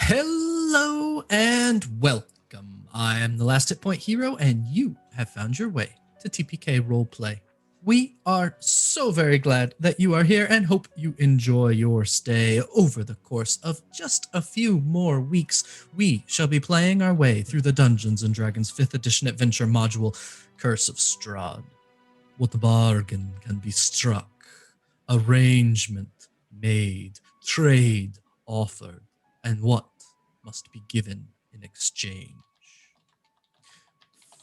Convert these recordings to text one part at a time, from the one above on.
Hello and welcome. I am the Last Hit Point Hero, and you have found your way to TPK Roleplay. We are so very glad that you are here and hope you enjoy your stay. Over the course of just a few more weeks, we shall be playing our way through the Dungeons & Dragons 5th edition adventure module, Curse of Strahd. What bargain can be struck? Arrangement made, trade offered, and what must be given in exchange.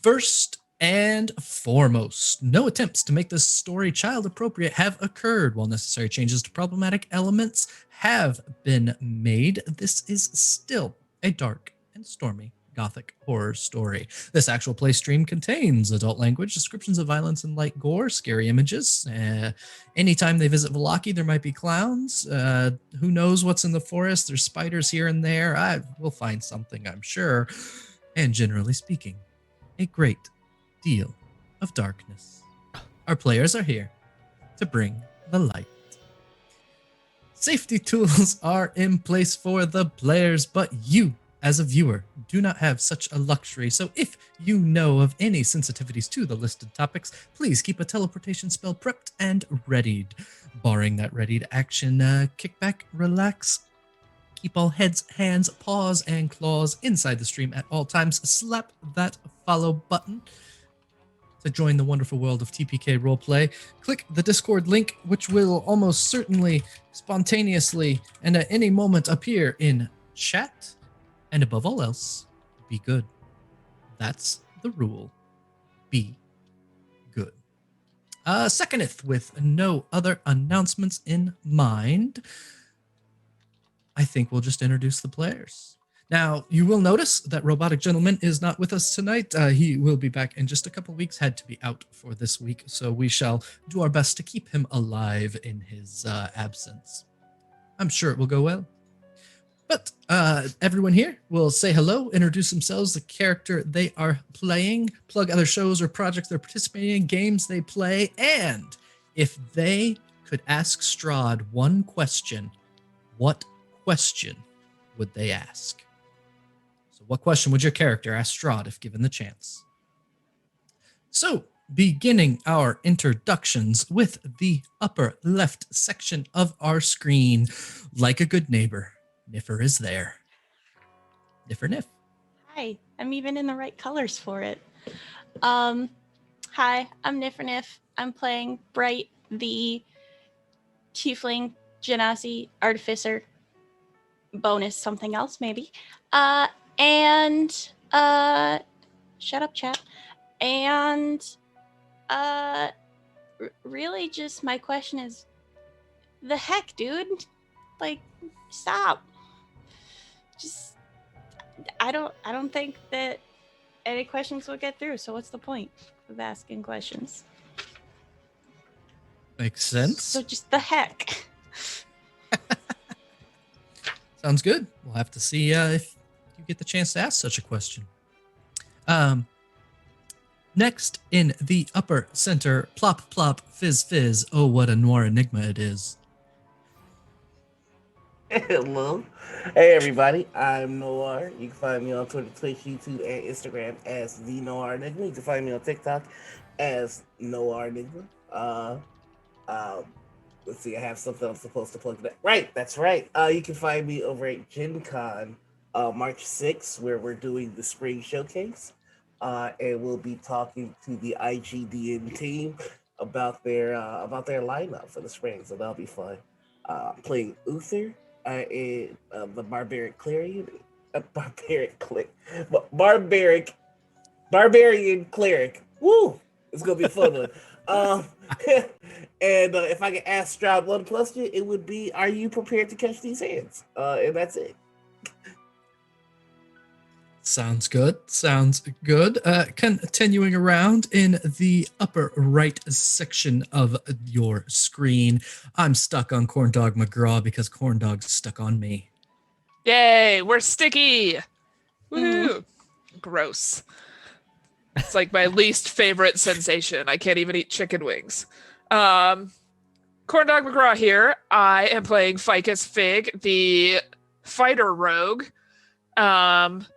First and foremost, no attempts to make this story child appropriate have occurred. While necessary changes to problematic elements have been made, this is still a dark and stormy Gothic horror story. This actual play stream contains adult language, descriptions of violence and light gore, scary images. Anytime they visit Vallaki, there might be clowns. Who knows what's in the forest? There's spiders here and there. We'll find something, I'm sure. And generally speaking, a great deal of darkness. Our players are here to bring the light. Safety tools are in place for the players, but you, as a viewer, do not have such a luxury. So if you know of any sensitivities to the listed topics, please keep a teleportation spell prepped and readied. Barring that readied action, kick back, relax, keep all heads, hands, paws, and claws inside the stream at all times. Slap that follow button to join the wonderful world of TPK Roleplay. Click the Discord link, which will almost certainly, spontaneously, and at any moment appear in chat. And above all else, be good. That's the rule. Be good. Secondeth, with no other announcements in mind, I think we'll just introduce the players. Now, you will notice that Robotic Gentleman is not with us tonight. He will be back in just a couple weeks, had to be out for this week, so we shall do our best to keep him alive in his absence. I'm sure it will go well. But everyone here will say hello, introduce themselves, the character they are playing, plug other shows or projects they're participating in, games they play, and if they could ask Strahd one question, what question would they ask? So what question would your character ask Strahd if given the chance? So, beginning our introductions with the upper left section of our screen, like a good neighbor, Niffer is there. Niffer Niff. Hi, I'm even in the right colors for it. Hi, I'm Niffer Niff. I'm playing Bright, the Tiefling Genasi Artificer. Bonus something else, maybe. Shut up, chat. And really just my question is, the heck, dude? Like, stop. Just I don't think that any questions will get through, so what's the point of asking questions? Makes sense. So just the heck. Sounds good. We'll have to see if you get the chance to ask such a question. Next, in the upper center, plop, plop, fizz, fizz. Oh, what a noir enigma it is. Hello. Hey, everybody. I'm Noir. You can find me on Twitter, Twitch, YouTube, and Instagram as The Noir Enigma. You can find me on TikTok as Noir Enigma. Let's see. I have something I'm supposed to plug that. Right. That's right. You can find me over at Gen Con March 6th, where we're doing the spring showcase. And we'll be talking to the IGDN team about their lineup for the spring. So that'll be fun. Playing Uther. The barbarian cleric. Woo! It's gonna be a fun one. And if I could ask Strahd one question, it would be: are you prepared to catch these hands? And that's it. Sounds good. Continuing around in the upper right section of your screen, I'm stuck on Corndog McGraw because Corndog's stuck on me. Yay, we're sticky! Woohoo! Gross. It's like my least favorite sensation. I can't even eat chicken wings. Corndog McGraw here. I am playing Ficus Fig, the fighter rogue. And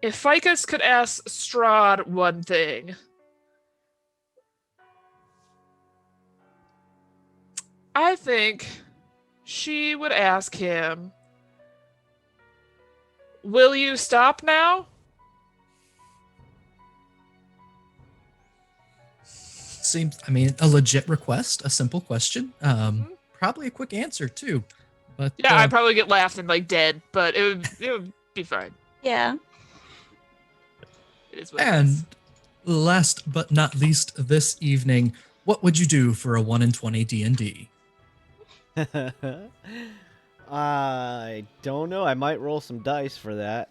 if Ficus could ask Strahd one thing, I think she would ask him, will you stop now? Seems, I mean, a legit request, a simple question. Probably a quick answer too. But Yeah, I'd probably get laughed and like dead, but it would be fine. Yeah. It is what it and is. last but not least, this evening, what would you do for a 1 in 20 D&D? I don't know. I might roll some dice for that.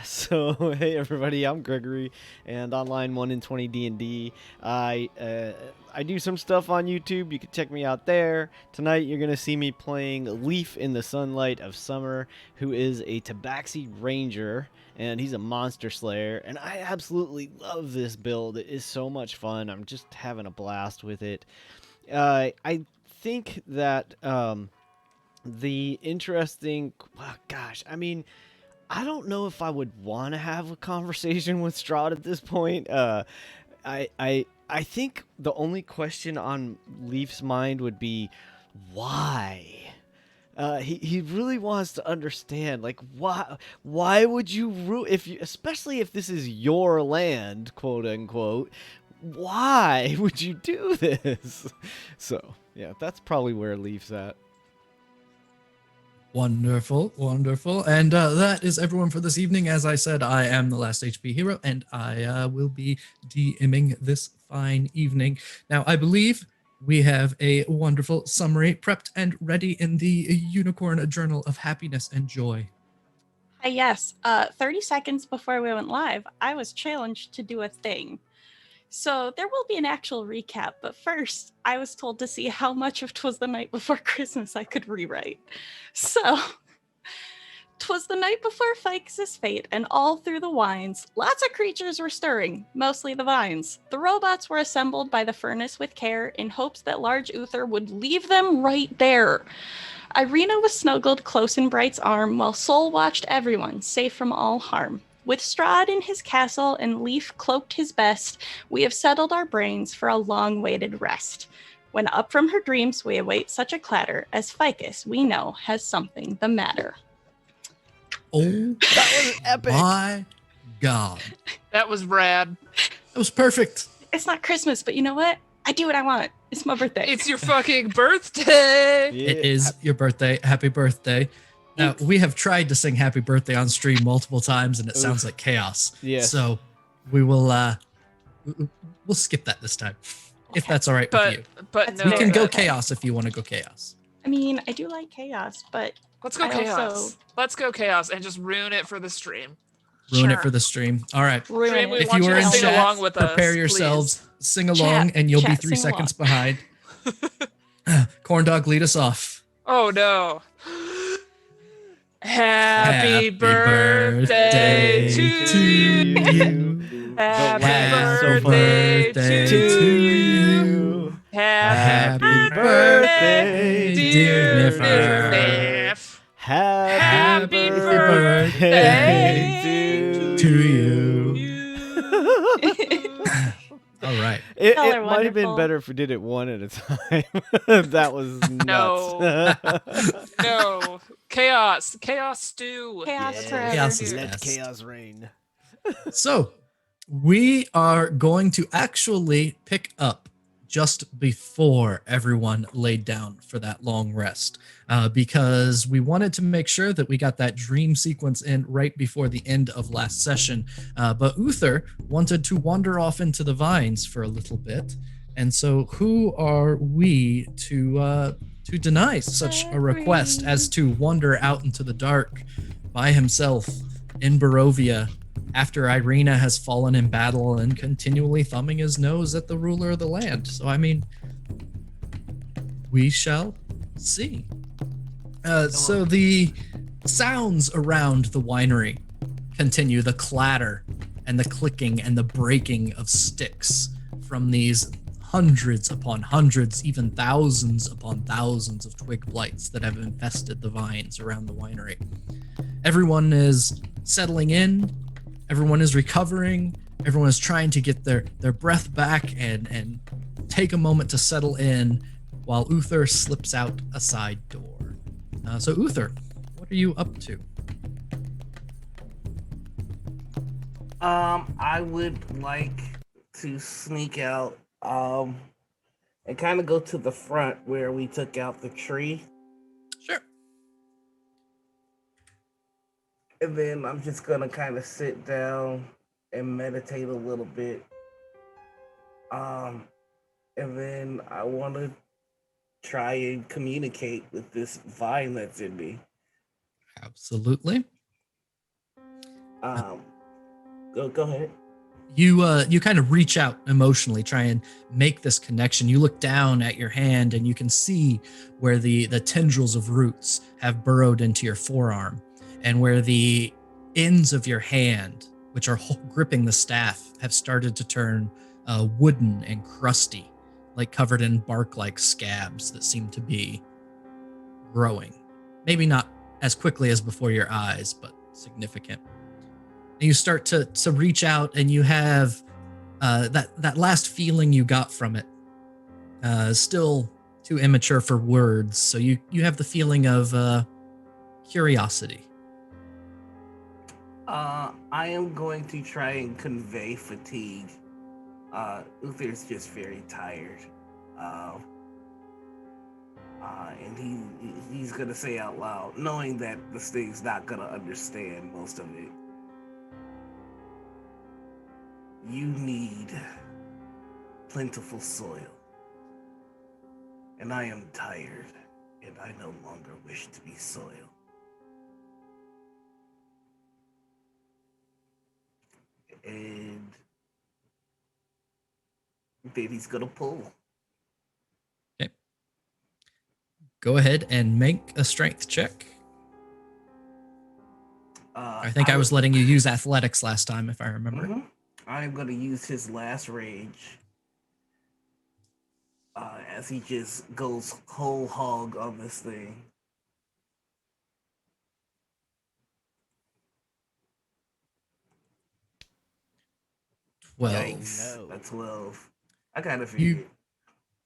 So hey everybody, I'm Gregory, and online 1 in 20 D&D. I do some stuff on YouTube. You can check me out there. Tonight you're gonna see me playing Leaf in the Sunlight of Summer, who is a Tabaxi Ranger, and he's a monster slayer. And I absolutely love this build. It is so much fun. I'm just having a blast with it. I think that the interesting, gosh, I mean, I don't know if I would want to have a conversation with Strahd at this point. I think the only question on Leaf's mind would be why. He really wants to understand, like, why would you especially if this is your land, quote unquote, why would you do this? So yeah, that's probably where Leaf's at. Wonderful, wonderful. And that is everyone for this evening. As I said, I am the last HP hero, and I will be DMing this fine evening. Now, I believe we have a wonderful summary prepped and ready in the Unicorn Journal of Happiness and Joy. Hi, yes. 30 seconds before we went live, I was challenged to do a thing. So there will be an actual recap, but first, I was told to see how much of 'Twas the Night Before Christmas I could rewrite. So, 'twas the night before Ficus' fate, and all through the wines, lots of creatures were stirring, mostly the vines. The robots were assembled by the furnace with care, in hopes that large Uther would leave them right there. Irina was snuggled close in Bright's arm, while Sol watched everyone, safe from all harm. With Strahd in his castle and Leaf cloaked his best, we have settled our brains for a long-waited rest. When up from her dreams we await such a clatter, as Ficus, we know, has something the matter. Oh, That was epic. my God. That was rad. That was perfect. It's not Christmas, but you know what? I do what I want. It's my birthday. It's your fucking birthday. Yeah. It is your birthday. Happy birthday. Now, we have tried to sing happy birthday on stream multiple times, and it sounds like chaos. Yes. So we will we'll skip that this time, if that's all right with you. But no, We can go okay. chaos if you want to go chaos. I mean, I do like chaos, but Let's go I chaos. also- Let's go chaos and just ruin it for the stream. Ruin it Sure. for the stream. All right. ruin Stream, we it. If want you you were to in sing chat, along with us, prepare please. yourselves, sing along, and you'll be Chat, 3 sing seconds behind. Corn Dog, lead us off. Oh no. Happy Happy birthday to you. Happy Happy birthday birthday to to you. you. Happy birthday, dear dear Niffer. Nif. Happy birthday to you. You. All right. It Y'all are might have been wonderful. better if we did it one at a time. That was nuts. No. Chaos. Chaos stew. Chaos Yeah. forever. Chaos is dude. Let best. chaos reign. So we are going to actually pick up just before everyone laid down for that long rest, because we wanted to make sure that we got that dream sequence in right before the end of last session. But Uther wanted to wander off into the vines for a little bit. And so who are we to deny such a request as to wander out into the dark by himself in Borovia after Irina has fallen in battle and continually thumbing his nose at the ruler of the land? So, I mean, we shall see. So the sounds around the winery continue, the clatter and the clicking and the breaking of sticks from these hundreds upon hundreds, even thousands upon thousands of twig blights that have infested the vines around the winery. Everyone is settling in. Everyone is recovering. Everyone is trying to get their breath back and take a moment to settle in while Uther slips out a side door. So Uther, what are you up to? I would like to sneak out, and kind of go to the front where we took out the tree. Sure. And then I'm just gonna kind of sit down and meditate a little bit. And then I want to try and communicate with this vine that's in me. Absolutely. Go ahead. You kind of reach out emotionally, try and make this connection. You look down at your hand and you can see where the tendrils of roots have burrowed into your forearm, and where the ends of your hand, which are gripping the staff, have started to turn wooden and crusty, like covered in bark-like scabs that seem to be growing. Maybe not as quickly as before your eyes, but significant. And you start to reach out, and you have that last feeling you got from it, still too immature for words. So you have the feeling of curiosity. I am going to try and convey fatigue. Uther's just very tired. And he's gonna say out loud, knowing that this thing's not gonna understand most of it. You need plentiful soil. And I am tired, and I no longer wish to be soil. And then he's gonna pull. Okay. Go ahead and make a strength check. I think I was letting you use athletics last time, if I remember. Mm-hmm. I'm gonna use his last rage. As he just goes whole hog on this thing. 12. Yikes. No. A 12. I kind of figured.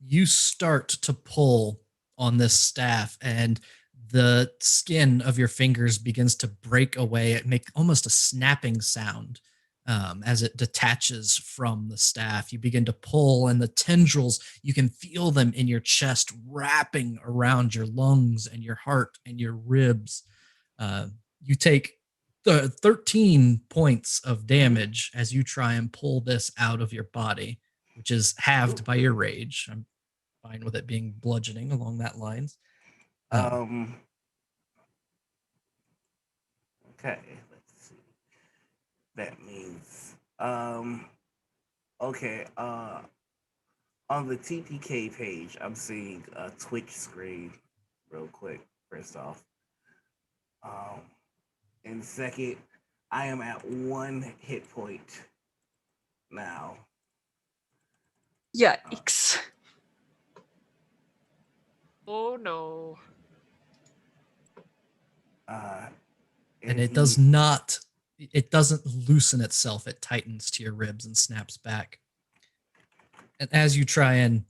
You start to pull on this staff, and the skin of your fingers begins to break away. It makes almost a snapping sound as it detaches from the staff. You begin to pull, and the tendrils, you can feel them in your chest wrapping around your lungs and your heart and your ribs. You take 13 points of damage as you try and pull this out of your body, which is halved by your rage. I'm fine with it being bludgeoning along that lines. Okay, let's see. That means okay, on the TPK page, I'm seeing a Twitch screen real quick, first off. And second, I am at 1 hit point now. Yikes. Oh no. And it does not, it doesn't loosen itself. It tightens to your ribs and snaps back. And as you try and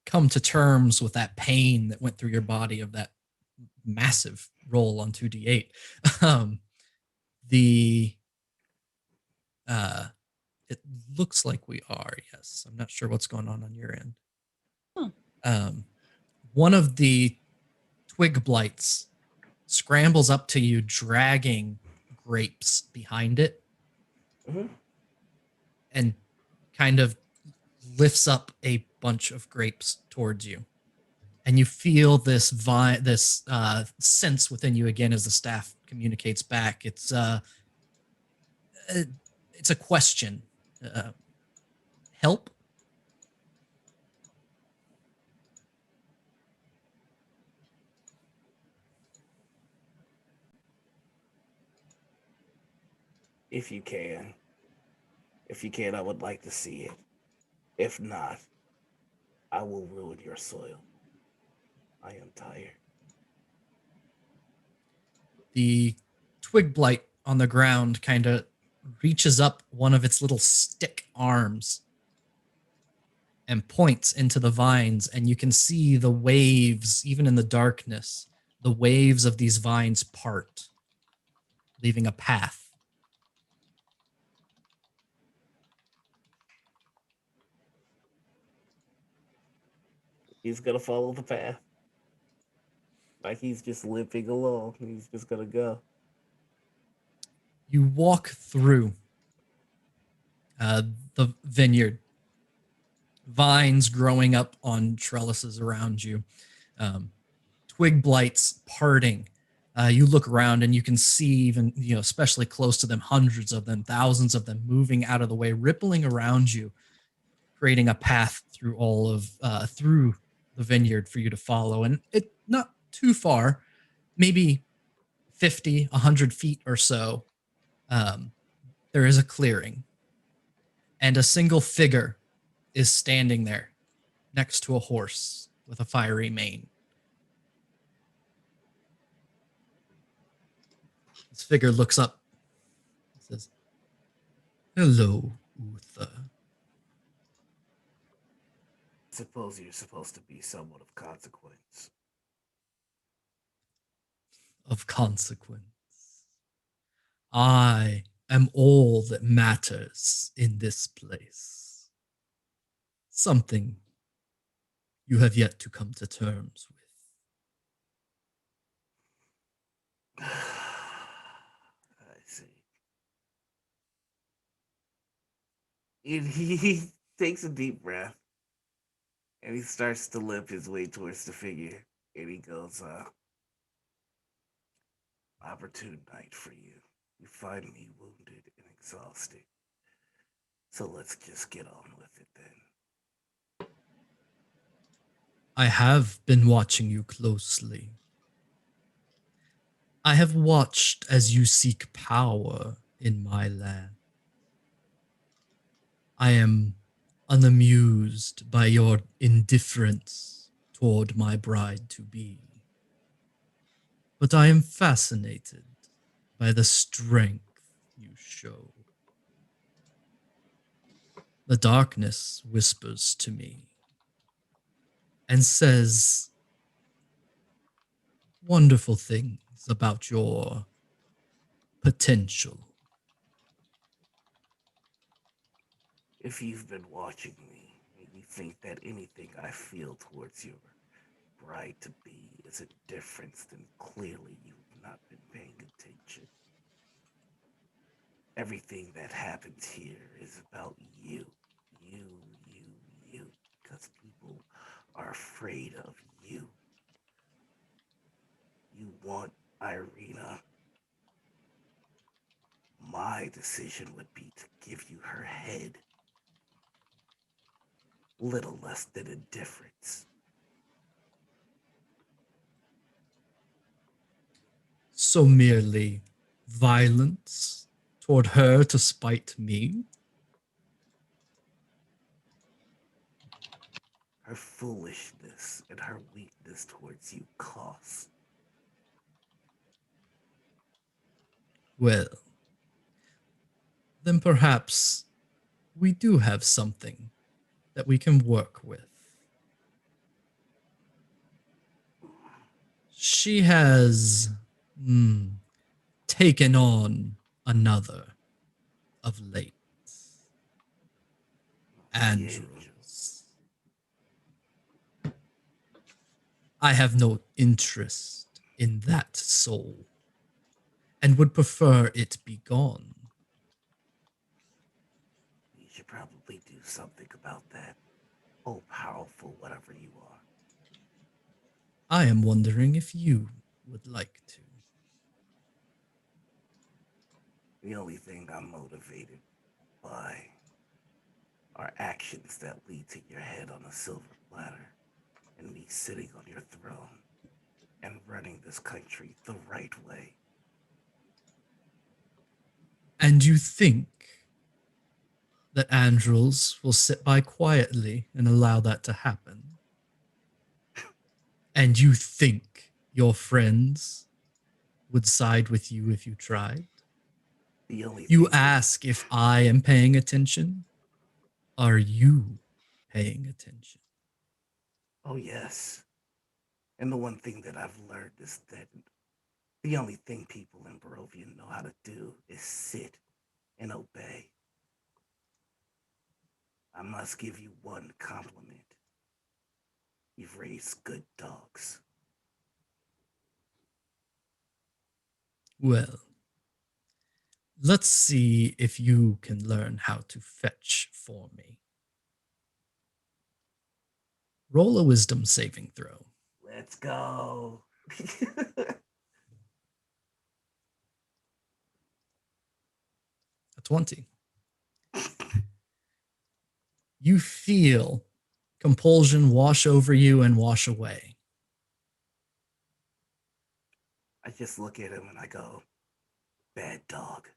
come to terms with that pain that went through your body of that massive roll on 2d8, it looks like we are, yes. I'm not sure what's going on your end. One of the twig blights scrambles up to you, dragging grapes behind it, and kind of lifts up a bunch of grapes towards you. And you feel this sense within you again as the staff communicates back. It's a question. Help? If you can. If you can, I would like to see it. If not, I will ruin your soil. I am tired. The twig blight on the ground kind of reaches up one of its little stick arms and points into the vines, and you can see the waves, even in the darkness, the waves of these vines part, leaving a path. He's gonna follow the path. Like he's just limping along. He's just gonna go. You walk through the vineyard, vines growing up on trellises around you, twig blights parting. You look around and you can see, even, especially close to them, hundreds of them, thousands of them moving out of the way, rippling around you, creating a path through through the vineyard for you to follow. And it not too far, maybe 50, 100 feet or so. There is a clearing, and a single figure is standing there next to a horse with a fiery mane. This figure looks up and says, "Hello, Uther." Suppose you're supposed to be someone of consequence. Of consequence. I am all that matters in this place. Something you have yet to come to terms with. I see. And he takes a deep breath and he starts to limp his way towards the figure. And he goes, opportune night for you. You find me wounded and exhausted. So let's just get on with it then. I have been watching you closely. I have watched as you seek power in my land. I am unamused by your indifference toward my bride-to-be. But I am fascinated by the strength you show. The darkness whispers to me and says wonderful things about your potential. If you've been watching me, you think that anything I feel towards your bride-to-be is a difference, then clearly you've not been paying attention. Everything that happens here is about you. You. Because people are afraid of you. You want Irina. My decision would be to give you her head. Little less than indifference. So merely violence toward her to spite me? Her foolishness and her weakness towards you costs. Well, then perhaps we do have something that we can work with. She has taken on another of late. Andrews. I have no interest in that soul and would prefer it be gone. You should probably do something about that. Oh, powerful, whatever you are. I am wondering if you would like to. The only thing I'm motivated by are actions that lead to your head on a silver platter and me sitting on your throne and running this country the right way. And you think that Andrels will sit by quietly and allow that to happen? And you think your friends would side with you if you tried. The only You thing that- ask if I am paying attention. Are you paying attention? Oh, yes. And the one thing that I've learned is that the only thing people in Borovia know how to do is sit and obey. I must give you one compliment. You've raised good dogs. Well, let's see if you can learn how to fetch for me. Roll a wisdom saving throw. Let's go. A 20. You feel compulsion wash over you and wash away. I just look at him and I go, bad dog.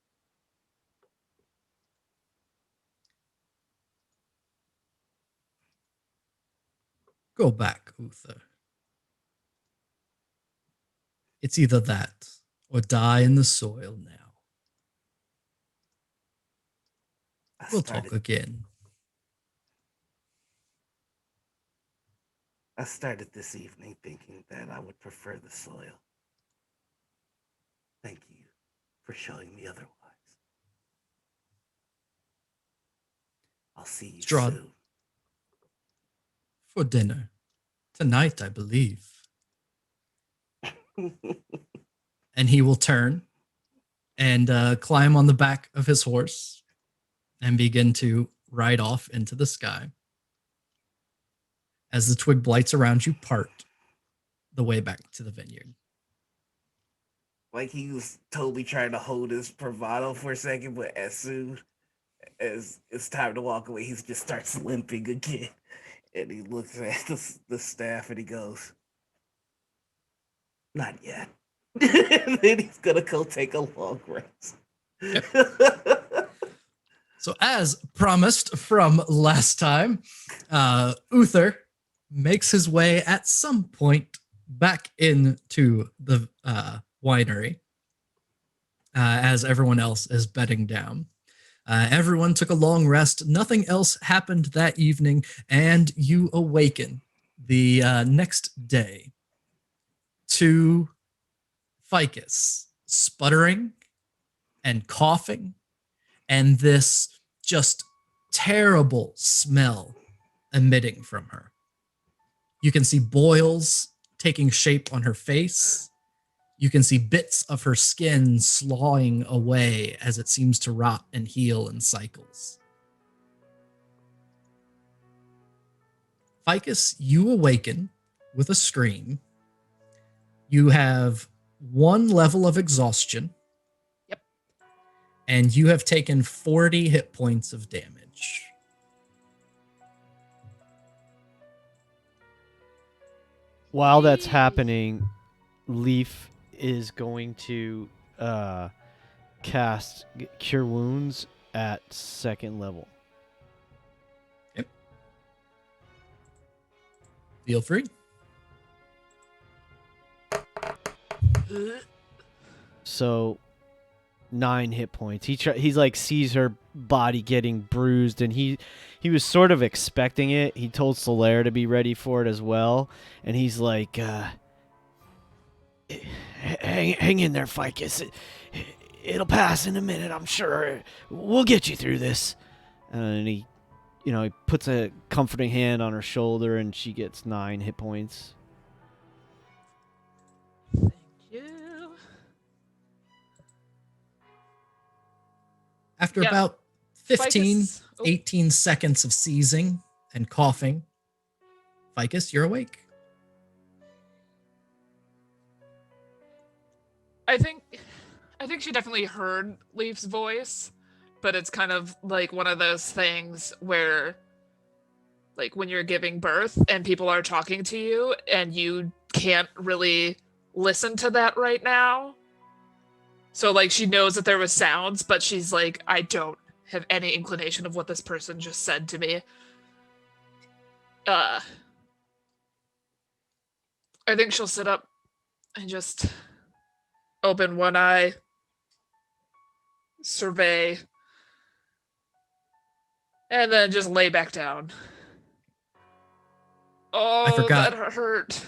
Go back, Uther. It's either that or die in the soil now. We'll talk again. I started this evening thinking that I would prefer the soil. Thank you for showing me otherwise. I'll see you Strahd. soon. For dinner. Tonight, I believe. And he will turn and climb on the back of his horse and begin to ride off into the sky as the twig blights around you part the way back to the vineyard. Like he was totally trying to hold his bravado for a second, but as soon as it's time to walk away, he just starts limping again. And he looks at the staff and he goes, not yet. And then he's gonna go take a long rest. So as promised from last time, Uther makes his way at some point back into the winery as everyone else is bedding down. Everyone took a long rest. Nothing else happened that evening, and you awaken the next day to Ficus sputtering and coughing and this just terrible smell emitting from her. You can see boils taking shape on her face. You can see bits of her skin slawing away as it seems to rot and heal in cycles. Ficus, you awaken with a scream. You have 1 level of exhaustion. Yep. And you have taken 40 hit points of damage. While that's happening, Leaf is going to cast Cure Wounds at 2nd level. Yep. Feel free. So 9 hit points. He's like sees her body getting bruised, and he was sort of expecting it. He told Solaire to be ready for it as well, and he's like, hang in there, Ficus. It'll pass in a minute, I'm sure. We'll get you through this. And he puts a comforting hand on her shoulder, and she gets 9 hit points. Thank you. After Yeah. about 15, Ficus- oh. 18 seconds of seizing and coughing, Ficus, you're awake. I think she definitely heard Leaf's voice, but it's kind of like one of those things where, like, when you're giving birth and people are talking to you and you can't really listen to that right now. So, like, she knows that there was sounds, but she's like, I don't have any inclination of what this person just said to me. I think she'll sit up and just open one eye, survey, and then just lay back down. Oh, I forgot. that hurt.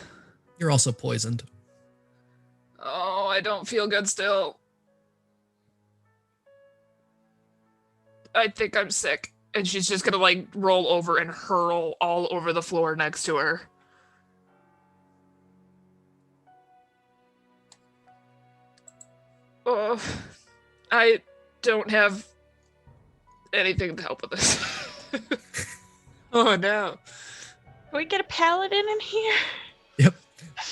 You're also poisoned. Oh, I don't feel good still. I think I'm sick. And she's just gonna, like, roll over and hurl all over the floor next to her. Oh, I don't have anything to help with this. Oh, no. Can we get a paladin in here? Yep.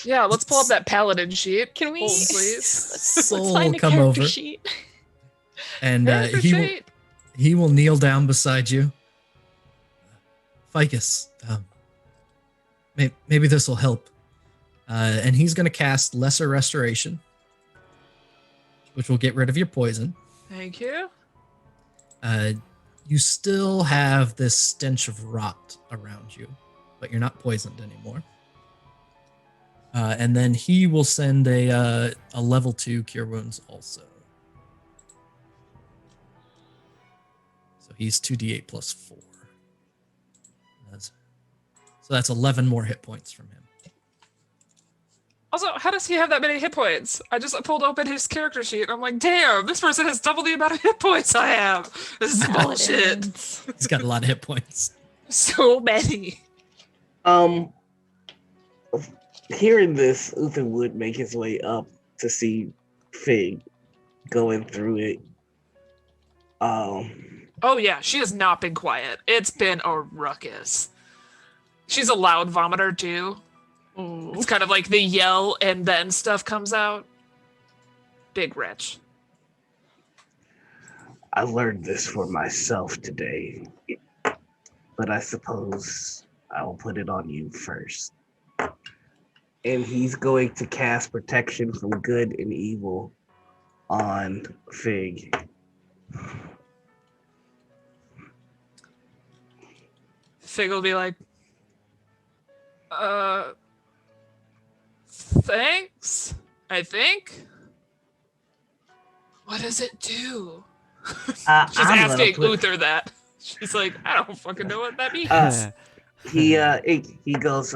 Yeah, let's pull up that paladin sheet. Can we? Hold, please. Let's Soul find a come character over. sheet. And Character sheet. he will kneel down beside you. Ficus, maybe this will help. And he's going to cast Lesser Restoration, which will get rid of your poison. Thank you. You still have this stench of rot around you, but you're not poisoned anymore. And then he will send a level 2 Cure Wounds also. So he's 2d8 plus 4. So that's 11 more hit points from him. Also, how does he have that many hit points? I just pulled open his character sheet and I'm like, damn, this person has double the amount of hit points I have. This is bullshit. He's got a lot of hit points. So many. Hearing this, Uther would make his way up to see Fig going through it. Oh yeah, she has not been quiet. It's been a ruckus. She's a loud vomiter too. It's kind of like the yell and then stuff comes out. Big wretch. I learned this for myself today, but I suppose I will put it on you first. And he's going to cast protection from good and evil on Fig. Fig will be like, thanks, I think. What does it do? She's asking Uther that. She's like, I don't fucking know what that means. He goes,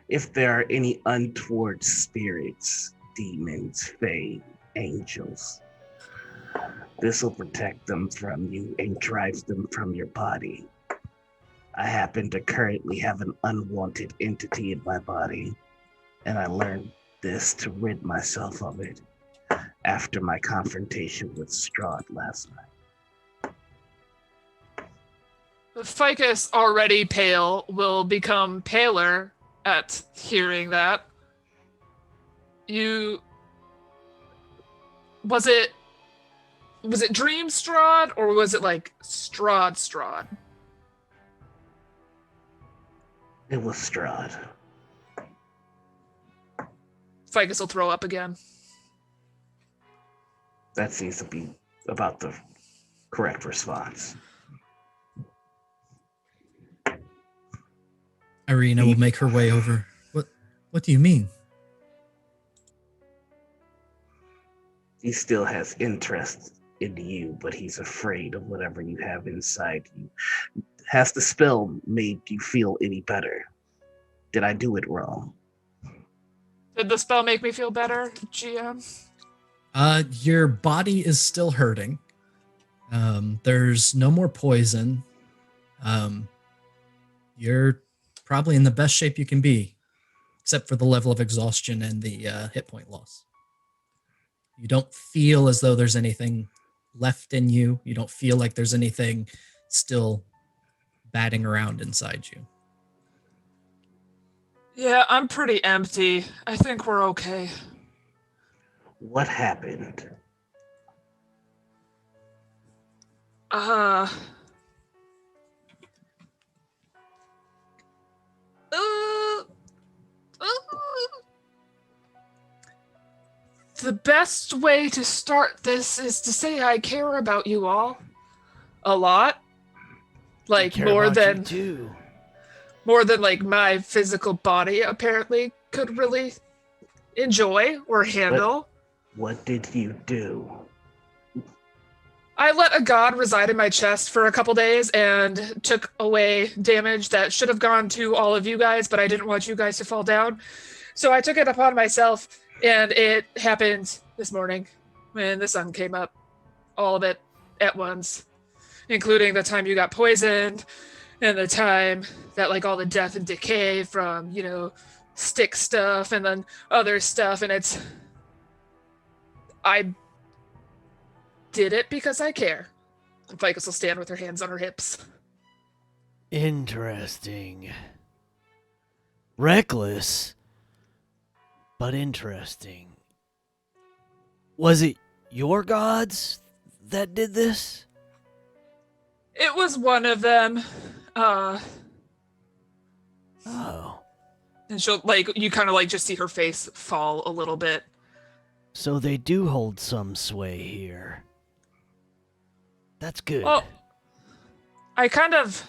if there are any untoward spirits, demons, fae, angels, this will protect them from you and drive them from your body. I happen to currently have an unwanted entity in my body, and I learned this to rid myself of it after my confrontation with Strahd last night. Ficus, already pale, will become paler at hearing that. Was it Dream Strahd, or was it like Strahd? It was Strahd. Ficus will throw up again. That seems to be about the correct response. Irina will make her way over. What do you mean? He still has interest in you, but he's afraid of whatever you have inside you. Has the spell made you feel any better? Did I do it wrong? Did the spell make me feel better, GM? Your body is still hurting. There's no more poison. You're probably in the best shape you can be, except for the level of exhaustion and the hit point loss. You don't feel as though there's anything left in you. You don't feel like there's anything still batting around inside you. Yeah, I'm pretty empty. I think we're okay. What happened? The best way to start this is to say I care about you all a lot. Like more than like my physical body apparently could really enjoy or handle. What did you do? I let a god reside in my chest for a couple days and took away damage that should have gone to all of you guys, but I didn't want you guys to fall down. So I took it upon myself, and it happened this morning when the sun came up. All of it at once, including the time you got poisoned and the time that like all the death and decay from, you know, stick stuff and then other stuff. And I did it because I care. And Ficus will stand with her hands on her hips. Interesting. Reckless, but interesting. Was it your gods that did this? It was one of them. Oh. And she'll like, you kind of like just see her face fall a little bit. So they do hold some sway here. That's good. Well, I kind of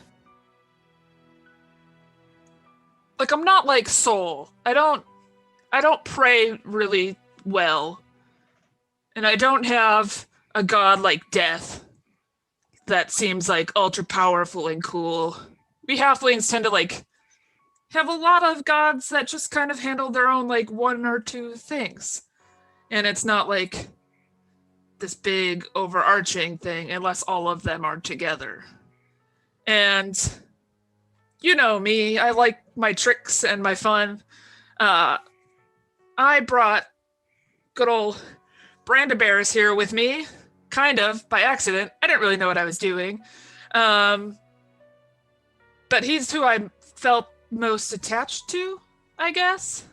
like, I'm not like Soul. I don't pray really well. And I don't have a god like Death that seems like ultra powerful and cool. We halflings tend to like have a lot of gods that just kind of handle their own like one or two things. And it's not like this big overarching thing unless all of them are together. And you know me, I like my tricks and my fun. I brought good old Brandabears here with me, kind of by accident. I didn't really know what I was doing. But he's who I felt most attached to, I guess.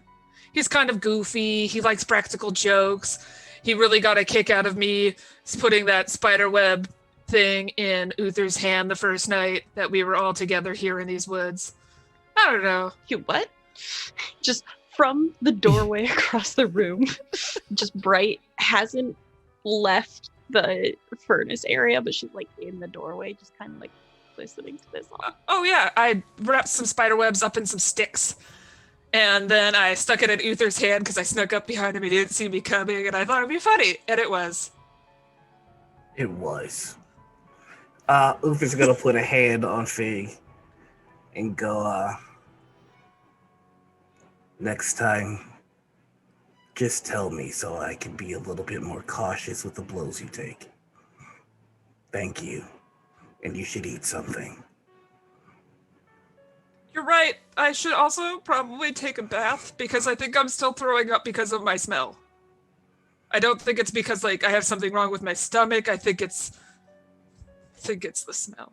He's kind of goofy. He likes practical jokes. He really got a kick out of me putting that spiderweb thing in Uther's hand the first night that we were all together here in these woods. I don't know. You what? Just from the doorway across the room, just Bright hasn't left the furnace area, but she's like in the doorway, just kind of like listening to this all. Oh yeah, I wrapped some spider webs up in some sticks. And then I stuck it in Uther's hand because I snuck up behind him. He didn't see me coming, and I thought it'd be funny, and it was. It was. Uther's gonna put a hand on Fig and go, next time, just tell me so I can be a little bit more cautious with the blows you take. Thank you. And you should eat something. You're right. I should also probably take a bath because I think I'm still throwing up because of my smell. I don't think it's because like I have something wrong with my stomach. I think it's the smell.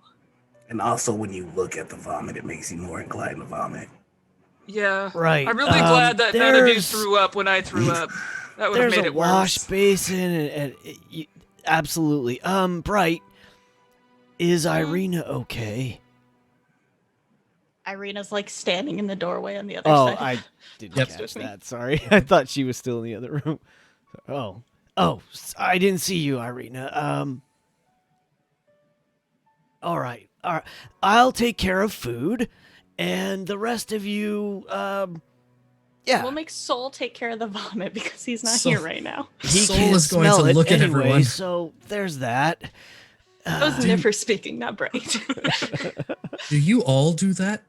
And also when you look at the vomit, it makes you more inclined to vomit. Yeah. Right. I'm really glad that none of you there's- threw up when I threw up. That would have There's made a it wash worse. basin and absolutely. Bright, is Irina okay? Irina's like standing in the doorway on the other Oh, side. I didn't Yep. catch that. Sorry. I thought she was still in the other room. Oh, I didn't see you, Irina. All right. I'll take care of food, and the rest of you, yeah. We'll make Soul take care of the vomit because he's not Soul- here right now. He Soul can't is going to smell it look at anyway, everyone. So there's that. That was Niffer speaking, not Bright. Do you all do that?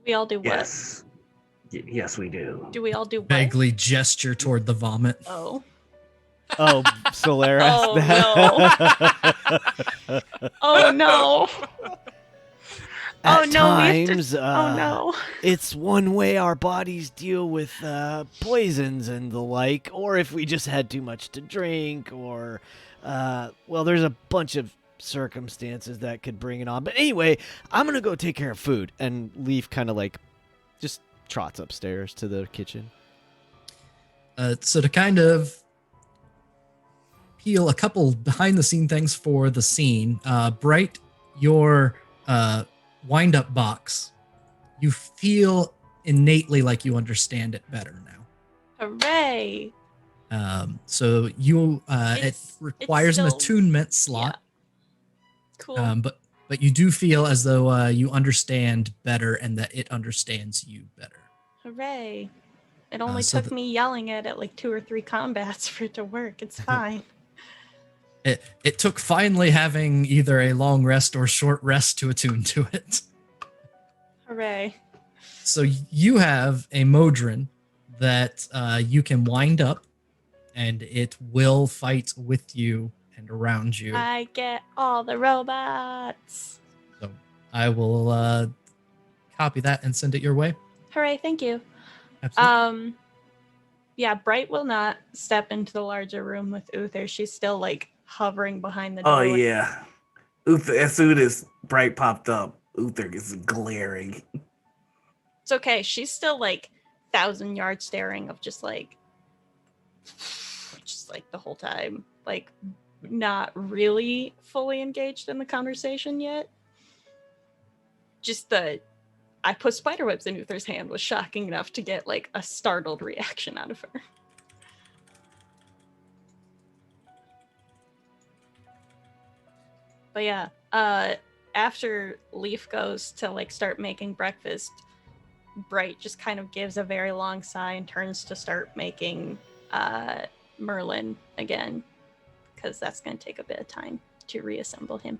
We all do what? Yes. Yes, we do. Do we all do what? Vaguely gesture toward the vomit. Oh. Oh, Solaris. Oh, Oh no. At Oh, no, we have to- times, Oh no. it's one way our bodies deal with poisons and the like, or if we just had too much to drink, or, well, there's a bunch of circumstances that could bring it on. But anyway, I'm going to go take care of food. And Leaf kind of like just trots upstairs to the kitchen. So to kind of peel a couple behind the scene things for the scene, Bright, your wind-up box, you feel innately like you understand it better now. Hooray. So you it It's requires an still- attunement slot, Cool. but you do feel as though you understand better and that it understands you better. Hooray. It only so took me yelling at it like 2 or 3 combats for it to work. It's fine. It took finally having either a long rest or short rest to attune to it. Hooray. So you have a Modron that you can wind up, and it will fight with you and around you. I get all the robots. So I will copy that and send it your way. Hooray, thank you. Absolutely. Yeah, Bright will not step into the larger room with Uther. She's still like hovering behind the door. Oh yeah. Uther, as soon as Bright popped up, Uther is glaring. It's okay. She's still like 1,000-yard staring of just like the whole time. Like not really fully engaged in the conversation yet. Just the I put spiderwebs in Uther's hand was shocking enough to get like a startled reaction out of her. But yeah, after Leaf goes to like start making breakfast, Bright just kind of gives a very long sigh and turns to start making Merlin again, because that's going to take a bit of time to reassemble him.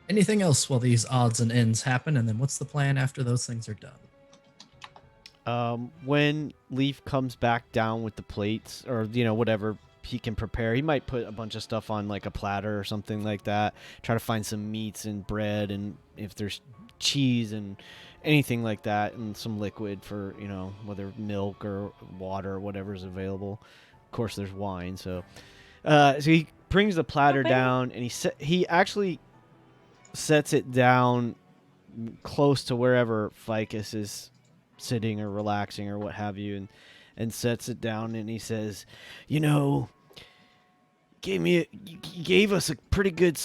Anything else while these odds and ends happen, and then what's the plan after those things are done? When Leaf comes back down with the plates, or whatever he can prepare, he might put a bunch of stuff on like a platter or something like that. Try to find some meats and bread, and if there's cheese and anything like that, and some liquid for whether milk or water or whatever's available. Of course, there's wine. So he brings the platter down, and he actually sets it down close to wherever Ficus is sitting or relaxing or what have you, and sets it down, and he says, you gave us a pretty good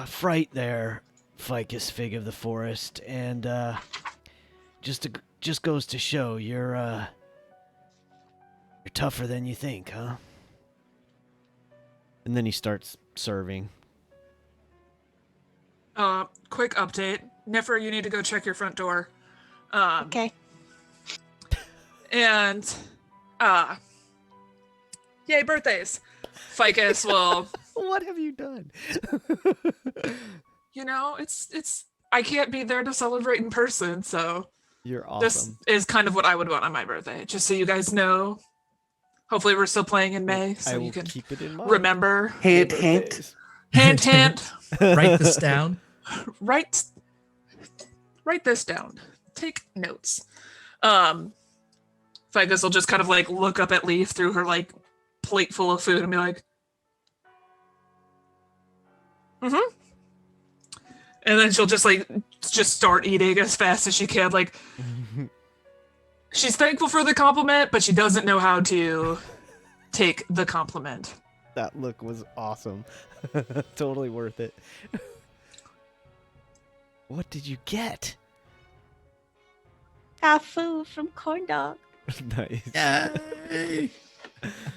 fright there, Ficus, Fig of the Forest, and just goes to show you're tougher than you think, huh? And then he starts serving. Quick update. Niffer, you need to go check your front door. Okay. And, yay, birthdays. Ficus will... What have you done? It's I can't be there to celebrate in person, so... You're awesome. This is kind of what I would want on my birthday, just so you guys know. Hopefully we're still playing in May, so you can keep it in mind. Remember. Hint, hint. Hint, hint. Write this down. Write this down. Take notes. Ficus will just kind of like look up at Leaf through her like plate full of food and be like, mm-hmm. And then she'll just start eating as fast as she can. Like, she's thankful for the compliment, but she doesn't know how to take the compliment. That look was awesome. Totally worth it. What did you get? Got food from Corn Dog. Nice. Yay!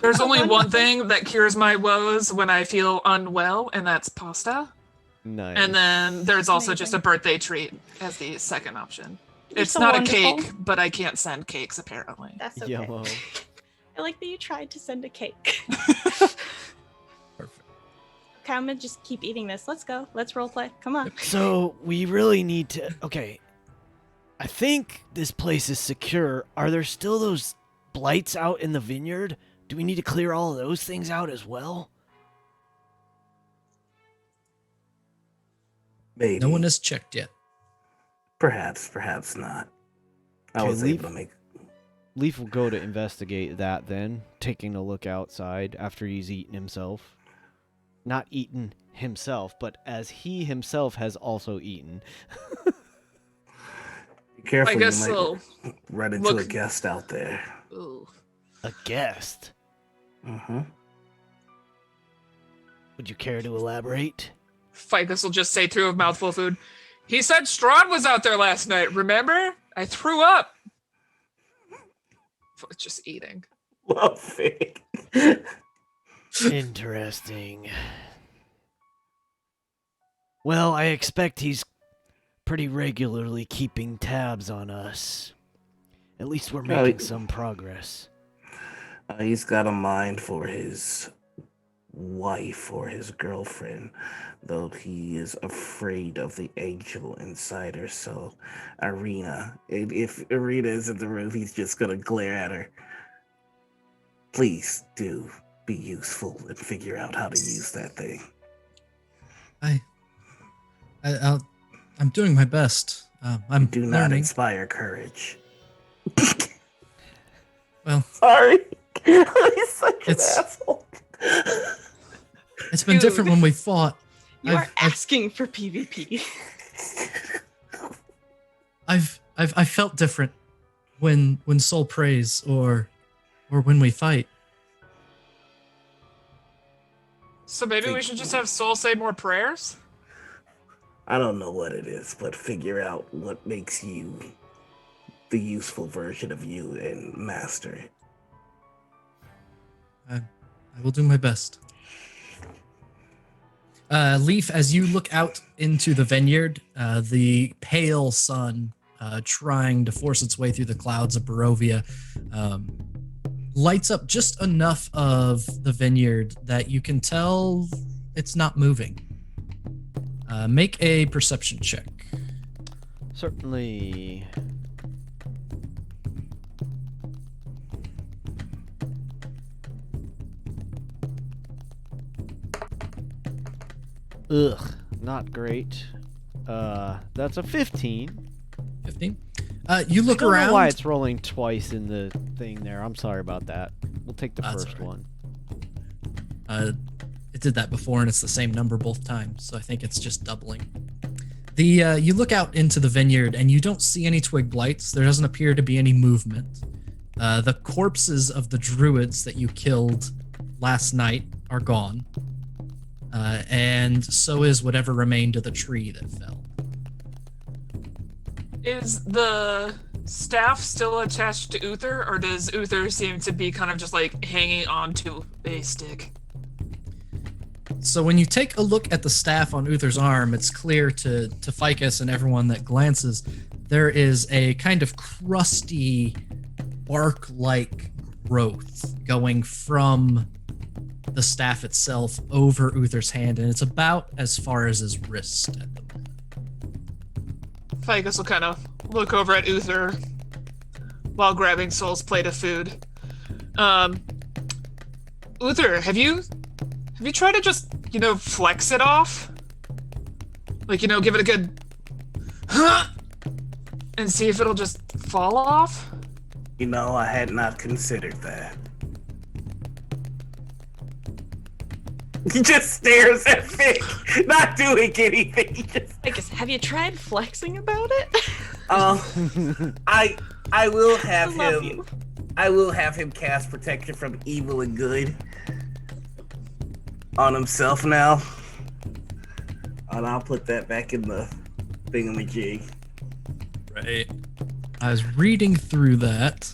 There's only one thing that cures my woes when I feel unwell, and that's pasta. Nice. And then there's also just a Amazing. birthday treat as the second option. You're It's so not wonderful. a cake, but I can't send cakes apparently. That's okay. Yellow. I like that you tried to send a cake. Perfect. Okay, I'm gonna just keep eating this. Let's go. Let's roleplay. Come on. So we really need to. Okay. I think this place is secure. Are there still those blights out in the vineyard? Do we need to clear all of those things out as well? Maybe. No one has checked yet. Perhaps not. I Okay, was Leaf- able to make... Leaf will go to investigate that then, taking a look outside after he's eaten himself. Not eaten himself, but as he himself has also eaten. Be careful, I guess you so. might run into a Look- guest out there. Ooh. A guest. Mm-hmm. Would you care to elaborate? Ficus will just say through a mouthful of food, he said Strahd was out there last night, remember? I threw up. Just eating. Well, Fig. Interesting. Well, I expect he's pretty regularly keeping tabs on us. At least we're Oh, making some progress. He's got a mind for his wife or his girlfriend, though he is afraid of the angel insider. So, if Arena is in the room, he's just gonna glare at her. Please do be useful and figure out how to use that thing. I'm doing my best. I'm Do not learning. inspire courage. Well, Sorry. He's such an It's- asshole. it's been different Dude. when we fought. You are I've- asking for PvP. I felt different when Soul prays or when we fight. So maybe we should just have Soul say more prayers? I don't know what it is, but figure out what makes you the useful version of you and master it. I will do my best. Leaf, as you look out into the vineyard, the pale sun trying to force its way through the clouds of Borovia lights up just enough of the vineyard that you can tell it's not moving. Make a perception check. Certainly. Ugh, not great. That's a 15. 15. You look I don't around. know why it's rolling twice in the thing there. I'm sorry about that. We'll take the That's first all right. one. It did that before, and it's the same number both times, so I think it's just doubling. You look out into the vineyard, and you don't see any twig blights. There doesn't appear to be any movement. The corpses of the druids that you killed last night are gone, and so is whatever remained of the tree that fell. Is the staff still attached to Uther, or does Uther seem to be kind of just like hanging on to a stick? So when you take a look at the staff on Uther's arm, it's clear to Ficus and everyone that glances, there is a kind of crusty bark-like growth going from the staff itself over Uther's hand, and it's about as far as his wrist at the moment. Ficus will kind of look over at Uther while grabbing Soul's plate of food. Uther, have you tried to just, flex it off? Like, give it a good and see if it'll just fall off? I had not considered that. He just stares at Vic, not doing anything. I guess, have you tried flexing about it? I will have I love him. you. I will have him cast protection from evil and good on himself now, and I'll put that back in the thingamajig. Right. I was reading through that.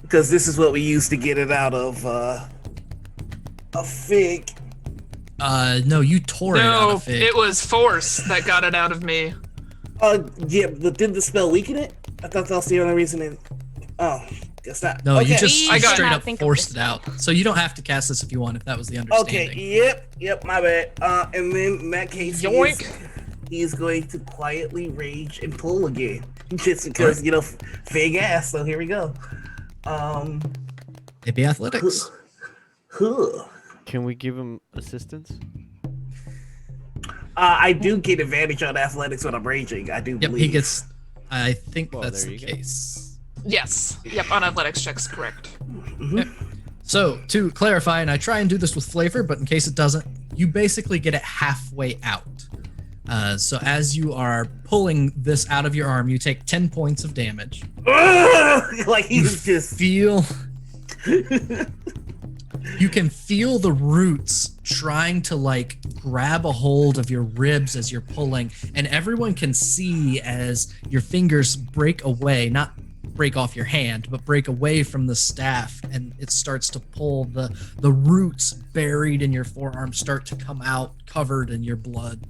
Because this is what we used to get it out of a fig. No, you tore it out No, of Fig. it was force that got it out of me. Yeah, but didn't the spell weaken it? I thought that was the only reason it. Oh, guess not. No, okay. you just I got straight not up think of forced this it out. So you don't have to cast this if you want, if that was the understanding. Okay, yep, my bad. And then in that case, Yoink. he is going to quietly rage and pull again. Just because, fig ass, so here we go. Maybe athletics. Huh. Can we give him assistance? I do get advantage on athletics when I'm raging. I do Yep, believe. he gets. I think Well, that's there the you go. case. Yes. Yep, on athletics checks, correct. So to clarify, and I try and do this with flavor, but in case it doesn't, you basically get it halfway out. So as you are pulling this out of your arm, you take 10 points of damage. Like he's just. Feel. You can feel the roots trying to grab a hold of your ribs as you're pulling, and everyone can see as your fingers break away, not break off your hand, but break away from the staff, and it starts to pull. The roots buried in your forearm start to come out, covered in your blood,